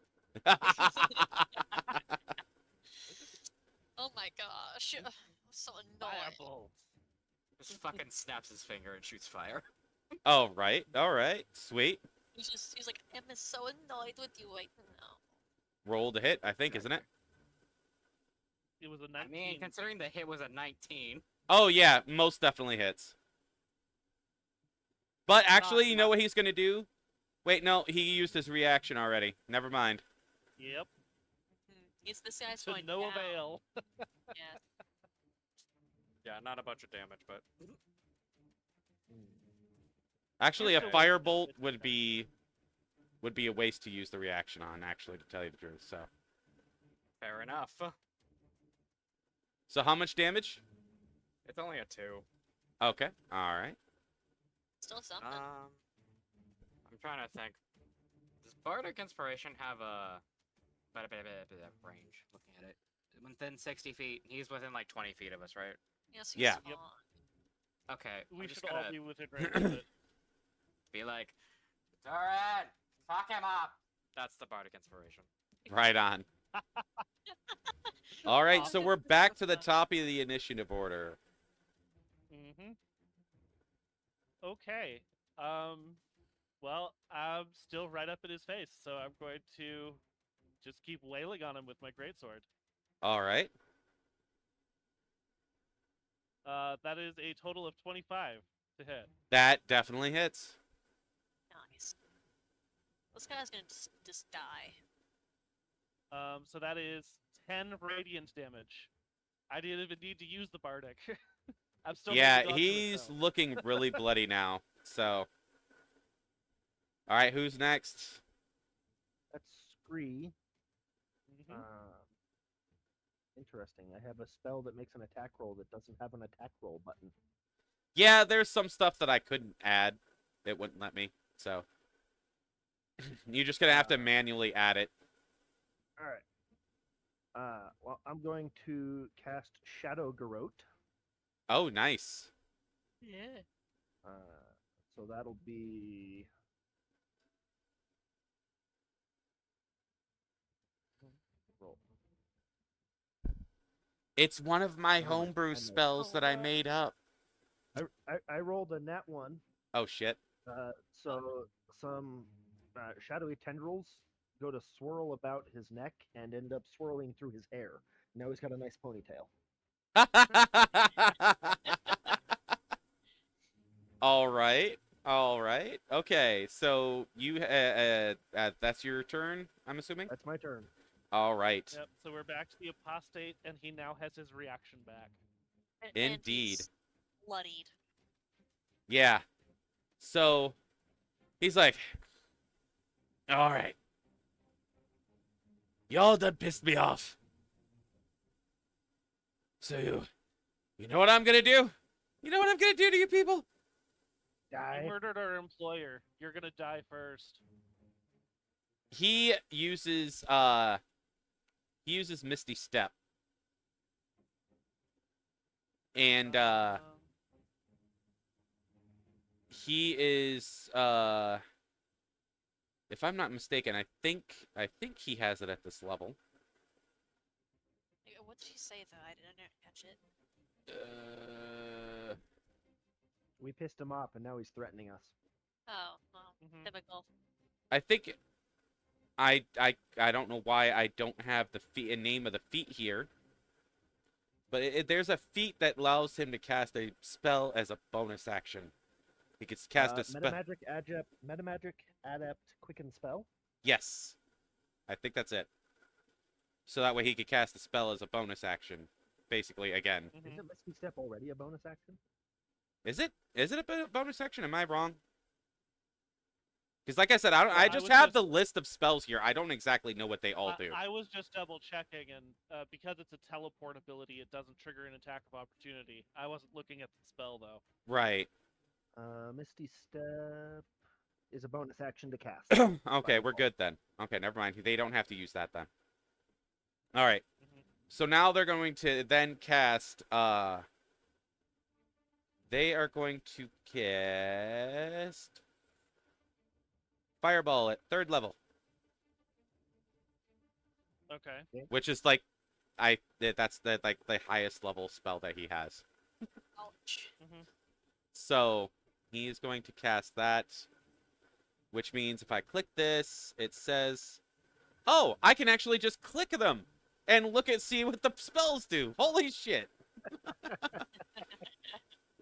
Oh my gosh. I'm so annoyed. Firebolts. Just fucking snaps his finger and shoots fire. All right, sweet. He's like, I'm so annoyed with you right now. Roll to hit, I think, isn't it? It was a 19. I mean, considering the hit was a 19. Oh yeah, most definitely hits. But actually, you know what he's gonna do? Wait, no, he used his reaction already. Never mind. Yep. It's this guy's To going no down. avail. Yeah. Yeah, not a bunch of damage, but Actually, a Okay. firebolt would be a waste to use the reaction on. Actually, to tell you the truth. fair enough. So how much damage? It's only a 2. Okay, all right. Still something. I'm trying to think. Does Bardic Inspiration have a range? Looking at it, within 60 feet. He's within like 20 feet of us, right? Yes, Yeah. Yep. Okay. We I'm should just all gonna be within range of it. be like, Doran, fuck him up. That's the Bardic Inspiration. Right on. All right, so Awesome. we're back to the top of the initiative order. Mm-hmm. Okay. Well, I'm still right up in his face, so I'm going to just keep wailing on him with my greatsword. All right. That is a total of 25 to hit. That definitely hits. Nice. This guy's gonna just die. So that is 10 radiant damage. I didn't even need to use the bardic. I'm still Yeah, holding on to it, he's though. looking really bloody now. So, all right, who's next? That's Scree. Mhm. Interesting. I have a spell that makes an attack roll that doesn't have an attack roll button. Yeah, there's some stuff that I couldn't add. It wouldn't let me. So, you're just gonna have to manually add it. All right. Well, I'm going to cast Shadow Garrote. Oh, nice. Yeah. So that'll be roll. It's one of my Oh, homebrew I know. spells that I made up. I rolled a nat 1. Oh shit. So some shadowy tendrils go to swirl about his neck and end up swirling through his hair. Now he's got a nice ponytail. All right. All right. Okay. So you that's your turn, I'm assuming? That's my turn. All right. Yep, so we're back to the apostate, and he now has his reaction back. And Indeed. he's bloodied. Yeah. So he's like, "All right. Y'all done pissed me off. So you know what I'm going to do? You know what I'm going to do to you people? You Die. murdered our employer. You're gonna die first. He uses Misty Step. And he is if I'm not mistaken, I think he has it at this level. What did he say though? I didn't catch it. We pissed him off, and now he's threatening us. Oh, well, Mhm. typical. I think I don't know why I don't have the name of the feat here. But there's a feat that allows him to cast a spell as a bonus action. He gets cast a spell. Metamagic Adept Quicken Spell. Yes. I think that's it. So that way he could cast the spell as a bonus action. Basically, again. Mhm. Isn't Misty Step already a bonus action? Is it? Is it a bonus action? Am I wrong? Because like I said, I I just was have just- the list of spells here. I don't exactly know what they all do. I was just double checking, and because it's a teleport ability, it doesn't trigger an attack of opportunity. I wasn't looking at the spell though. Right. Misty Step is a bonus action to cast. Okay, we're good then. Okay, never mind. They don't have to use that then. All right. Mhm. So now they're going to then cast they are going to cast Fireball at 3rd level, Okay. which is like that's the highest level spell that he has. Ouch. Mhm. So he's going to cast that, which means if I click this, it says, "Oh, I can actually just click them and see what the spells do." Holy shit!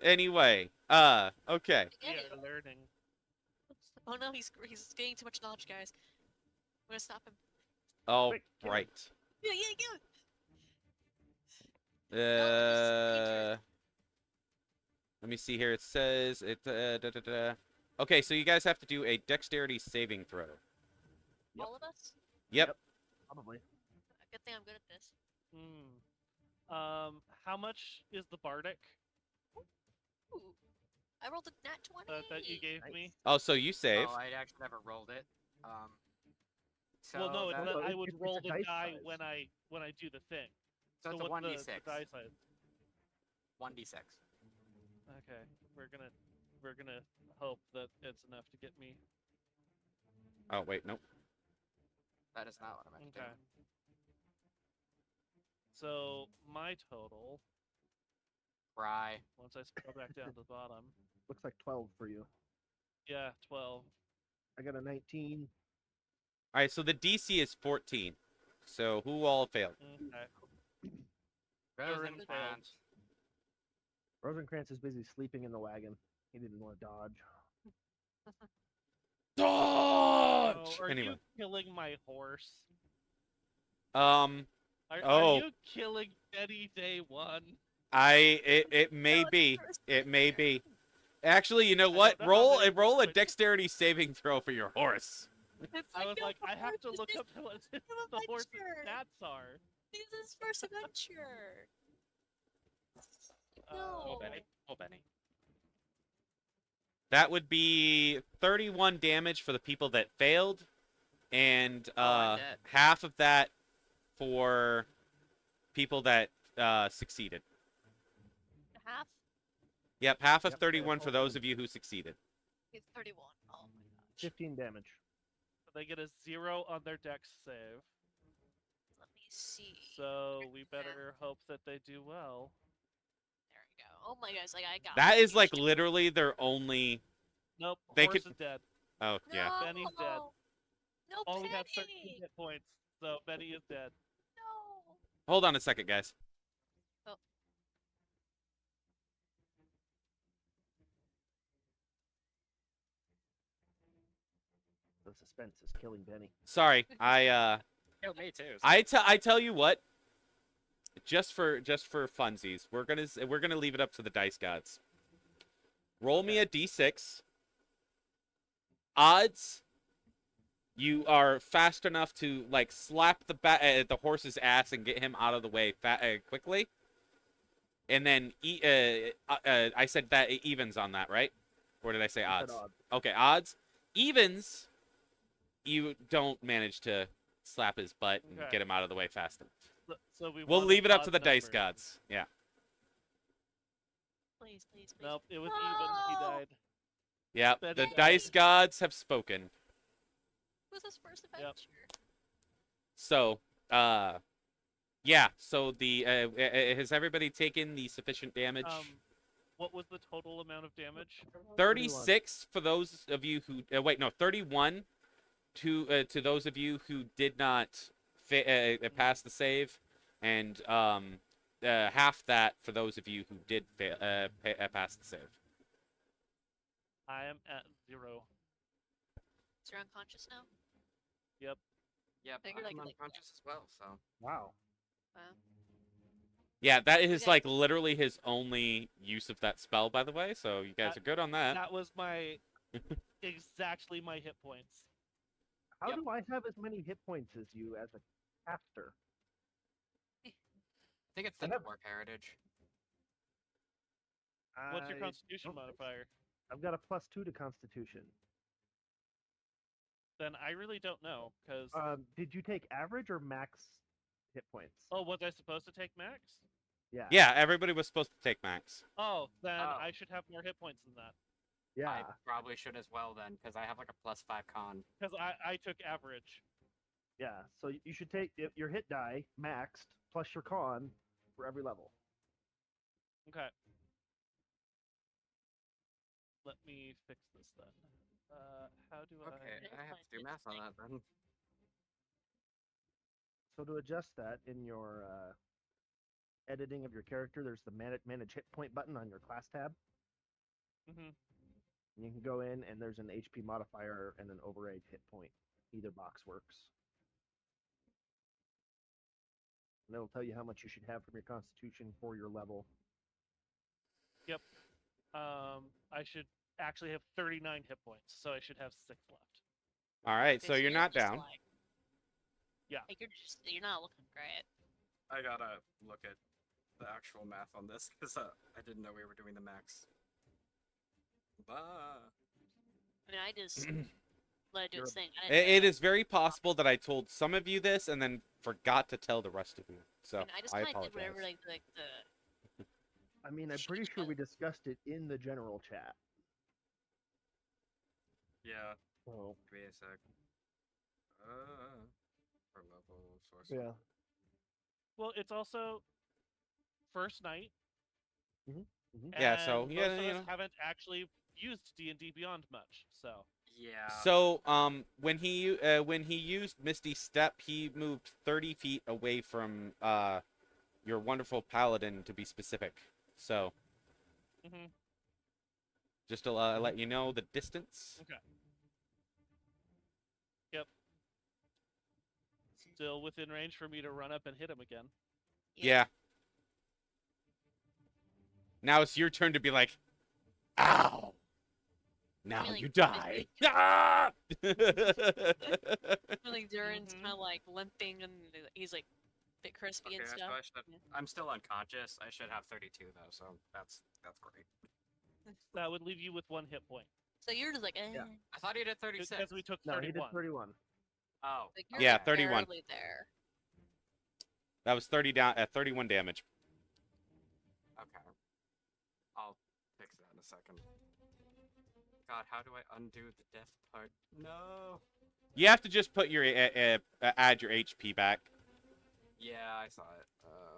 Anyway, okay. We are learning. Oh no, he's gaining too much knowledge, guys. I'm gonna stop him. Oh, Quick, kill him. right. Yeah. No, Let me see here. It says it. Okay, so you guys have to do a dexterity saving throw. Yep. all of us. Yep. Probably. Good thing I'm good at this. How much is the bardic Ooh, I rolled a nat 20. that you gave Nice. me? Oh, so you save. Oh, I actually never rolled it. So Well, no, it's that- that I it's- would it's a roll the dice die size. when I do the thing. So it's a what's 1d6. the die size? 1d6. Okay, we're gonna hope that it's enough to get me. Oh wait, nope. That is not what I meant to Okay. do. so my total, Cry. once I scroll back down to the bottom, Looks like 12 for you. yeah, 12. I got a 19. All right, so the DC is 14. So who all failed? Okay. Rosencrantz. Rosencrantz is busy sleeping in the wagon. He didn't want to dodge. Dodge! Oh, are Anyway. you killing my horse? Are Oh. you killing Betty Day 1? It may be. It may be. Actually, you know what? don't know how many Roll a points- dexterity saving throw for your horse. I was like, I have to look up what the horse's adventure. stats are. This is his first adventure. Uh, No. Oh, Benny. Oh, Benny. That would be 31 damage for the people that failed, and I'm dead. half of that for people that succeeded. Half? Yep, half of Yep. 31 for those of you who succeeded. It's 31. Oh my gosh. 15 damage. They get a 0 on their dex save. Let me see. So we better hope that they do well. There we go. Oh my gosh, like I got That is huge like damage. literally their only. Nope, They horse could- is dead. Oh yeah. No. Benny's dead. No, Only has Benny. 13 hit points, so Benny is dead. No. Hold on a second, guys. The suspense is killing Benny. Sorry, Killed me too. I tell you what. Just for funsies, we're gonna leave it up to the dice gods. Roll me a d6. Odds. You are fast enough to like slap the horse's ass and get him out of the way quickly. And then I said that it evens on that, right? Or did I say I said odds? odds. Okay, odds. Evens. You don't manage to slap his butt and Okay. get him out of the way fast enough. So we We'll wanted leave it up to odd the dice numbers. gods. Yeah. Please, please, please. Nope, it was even. He No! died. Yep. Benny The died. dice gods have spoken. It was his first Yep. adventure. So, yeah. So has everybody taken the sufficient damage? What was the total amount of damage? 36 for those of you who 31 to those of you who did not pass the save, and half that for those of you who did pass the save. I am at 0. So you're unconscious now? Yep. Yep, I think you're I'm like- unconscious as well, so. Wow. Yeah, that is Okay. like literally his only use of that spell, by the way. So you guys are good on that. That was my exactly my hit points. How Yep. do I have as many hit points as you as a caster? I think it's the I have- dwarf heritage. What's your I constitution don't- modifier? I've got a +2 to Constitution. Then I really don't know, because... Did you take average or max hit points? oh, was I supposed to take max? Yeah. Yeah, everybody was supposed to take max. Oh, then Oh. I should have more hit points than that. Yeah. I probably should as well then, because I have like a +5 con. Because I took average. Yeah. So you should take your hit die maxed plus your con for every level. Okay. Let me fix this then. How do Okay, It's I have fine, to do it's math on fine. that then. So to adjust that in your editing of your character, there's the manage hit point button on your class tab. Mm-hmm. And you can go in and there's an HP modifier and an override hit point. Either box works. And it'll tell you how much you should have from your constitution for your level. I should actually have 39 hit points, so I should have 6 left. All right, Okay, so you're not just down. like- Yeah. Like you're not looking great. I gotta look at the actual math on this because I didn't know we were doing the max. Bah. I mean, I just let it do its thing. I It didn't know. is very possible that I told some of you this and then forgot to tell the rest of you. So I mean, I just I kind of did apologize. whatever like the I mean, I'm pretty sure we discussed it in the general chat. Yeah, Oh. give me a sec. For level source. Yeah. Well, it's also first night, Yeah, so, and yeah, most of you us know. haven't actually used D&D Beyond much. So Yeah. So, when he used Misty Step, he moved 30 feet away from your wonderful paladin, to be specific. So, hmm just to let you know the distance. okay, yep, still within range for me to run up and hit him again. Yeah. Now it's your turn to be like, ow! Now like, you die. basically- Ah! Like Duran's Mhm. kind of like limping and he's like a bit crispy Okay, and so stuff. I should, I'm still unconscious. I should have 32 though, so that's great. That would leave you with 1 hit point So you're just like, eh. Yeah. I thought he did 36. because we took No, he 31. did 31. Oh. Like you're Yeah, just 31. barely there. That was 31 damage. Okay. I'll fix that in a second. God, how do I undo the death part? No. You have to just put your add your HP back. Yeah, I saw it.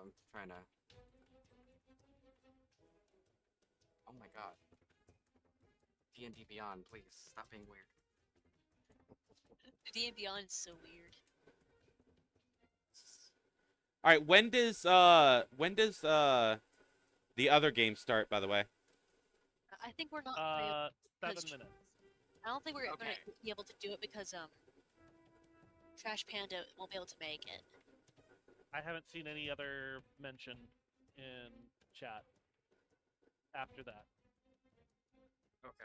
I'm trying to. Oh my God. D&D Beyond, please stop being weird. D and Beyond is so weird. All right, when does the other game start, by the way? I think we're not. Gonna, 7 because- minutes. I don't think we're Okay. gonna be able to do it because Trash Panda won't be able to make it. I haven't seen any other mention in chat after that. Okay.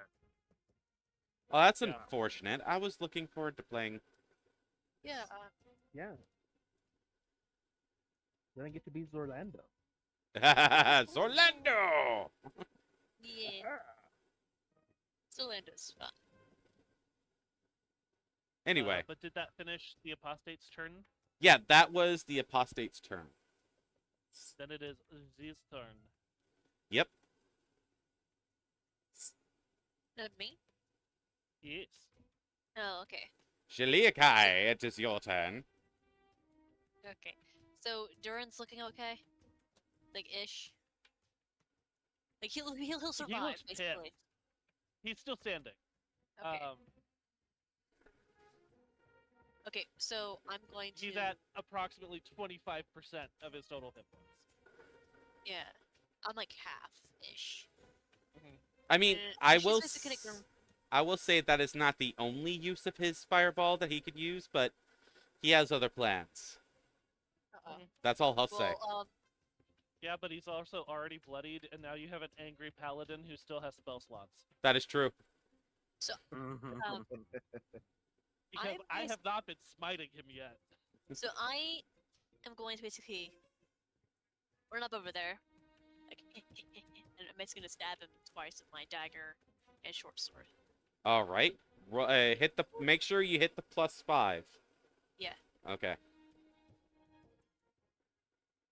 Oh, that's Yeah. unfortunate. I was looking forward to playing. Yeah. Yeah. Then I get to be Zorlando. Zorlando! Yeah. Zolando's fun. Anyway, But did that finish the apostate's turn? yeah, that was the apostate's turn. Then it is Z's turn. Yep. Not me? Yes. Oh, okay. Shiliakai, it is your turn. Okay. So Duran's looking okay? Like ish. Like he'll survive, looks basically. pissed. He's still standing. Okay. Okay, so I'm going to He's at approximately 25% of his total hit points. yeah. I'm like half-ish. I mean, Mm, I she's will basically gonna- I will say that is not the only use of his fireball that he could use, but he has other plans. Uh-oh. That's all I'll say. Well, Yeah, but he's also already bloodied, and now you have an angry paladin who still has spell slots. That is true. Because I have not been smiting him yet. so I am going to basically run up over there, like, and I'm basically gonna stab him twice with my dagger and short sword. All right. Hit the. Make sure you hit the +5. Yeah. Okay.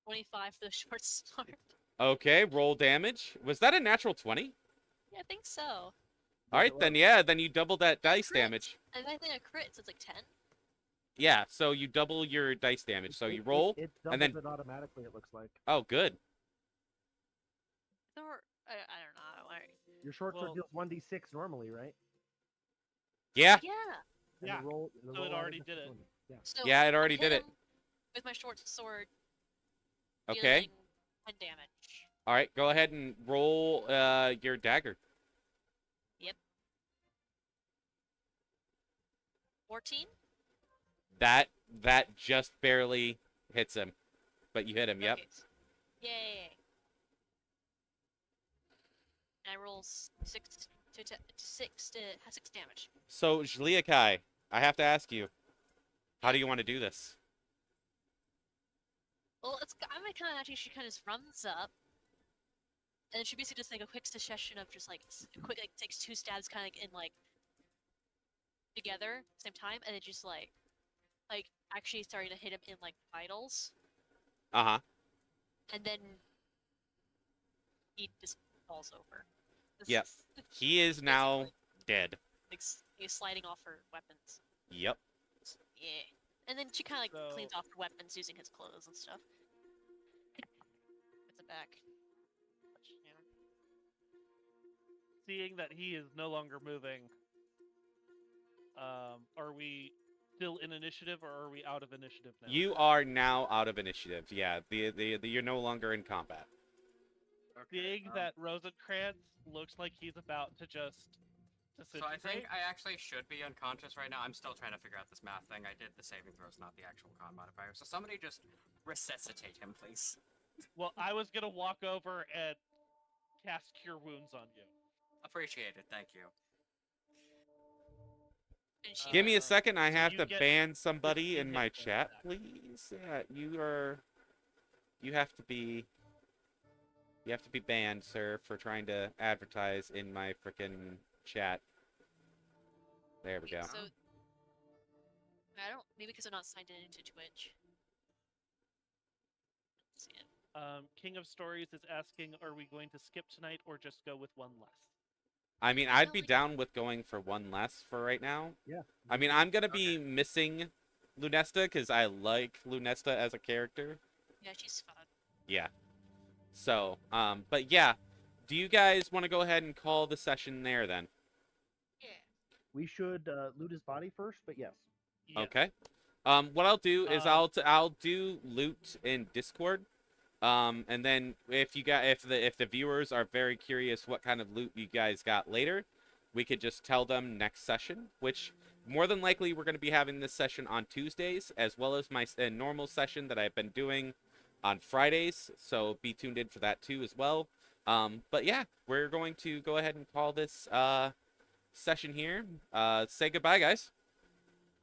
25 for the short sword. Okay. Roll damage. Was that a natural 20? Yeah, I think so. All right, it then was. yeah, then you double that dice Crit. damage. And I think a crit, so it's like 10. Yeah, so you double your dice damage. So you roll. It and doubles then- it automatically, it looks like. Oh, good. Or I don't know. Your short sword Well- deals 1d6 normally, right? Yeah. Yeah. And Yeah, the roll, so it roll already added did it. 20. Yeah. So Yeah, it I already hit did it. him with my short sword. Okay. Dealing 10 damage. All right, go ahead and roll your dagger. 14. That just barely hits him, but you hit him. Yep. Okay. Yay. And I roll 6 damage. So Zhliakai, I have to ask you, how do you want to do this? Well, I'm kind of actually she kind of just runs up, and then she basically just like a quick succession of just like quick like takes 2 stabs kind of in like together same time, and then just like actually starting to hit him in like vitals, Uh-huh. and then he just falls over. This Yep. is- He is now basically, dead. like he's sliding off her weapons. Yep. Yeah. And then she kind of like cleans So- off her weapons using his clothes and stuff. that back. Yeah. Seeing that he is no longer moving, are we still in initiative or are we out of initiative now? You are now out of initiative. Yeah, you're no longer in combat. Seeing that Rosencrantz looks like he's about to just So I disintegrate. think I actually should be unconscious right now. I'm still trying to figure out this math thing. I did the saving throws, not the actual con modifier. So somebody just resuscitate him, please. Well, I was gonna walk over and cast Cure Wounds on you. Appreciate it, thank you. And she Give me a Uh, second. I so have you to get ban somebody 15 in hit my points chat, back. please. Yeah, you have to be banned, sir, for trying to advertise in my frickin' chat. There we go. So I don't. Maybe because I'm not signed into Twitch. Let's see it. King of Stories is asking, are we going to skip tonight or just go with one less? I mean, I I'd feel be like- down with going for one less for right now. Yeah. I mean, I'm gonna be missing Lunesta because I like Lunesta as a character. Yeah, she's fun. Yeah. So, but yeah, do you guys want to go ahead and call the session there then? Yeah. We should loot his body first, but yes. Yes. Okay. What I'll do is I'll do loot in Discord. And then if the viewers are very curious what kind of loot you guys got later, we could just tell them next session, which more than likely we're going to be having this session on Tuesdays, as well as my normal session that I've been doing on Fridays. So be tuned in for that too as well. But yeah, we're going to go ahead and call this session here. Say goodbye, guys.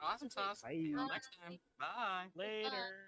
Awesome sauce. Bye. See you next time. Bye. Later.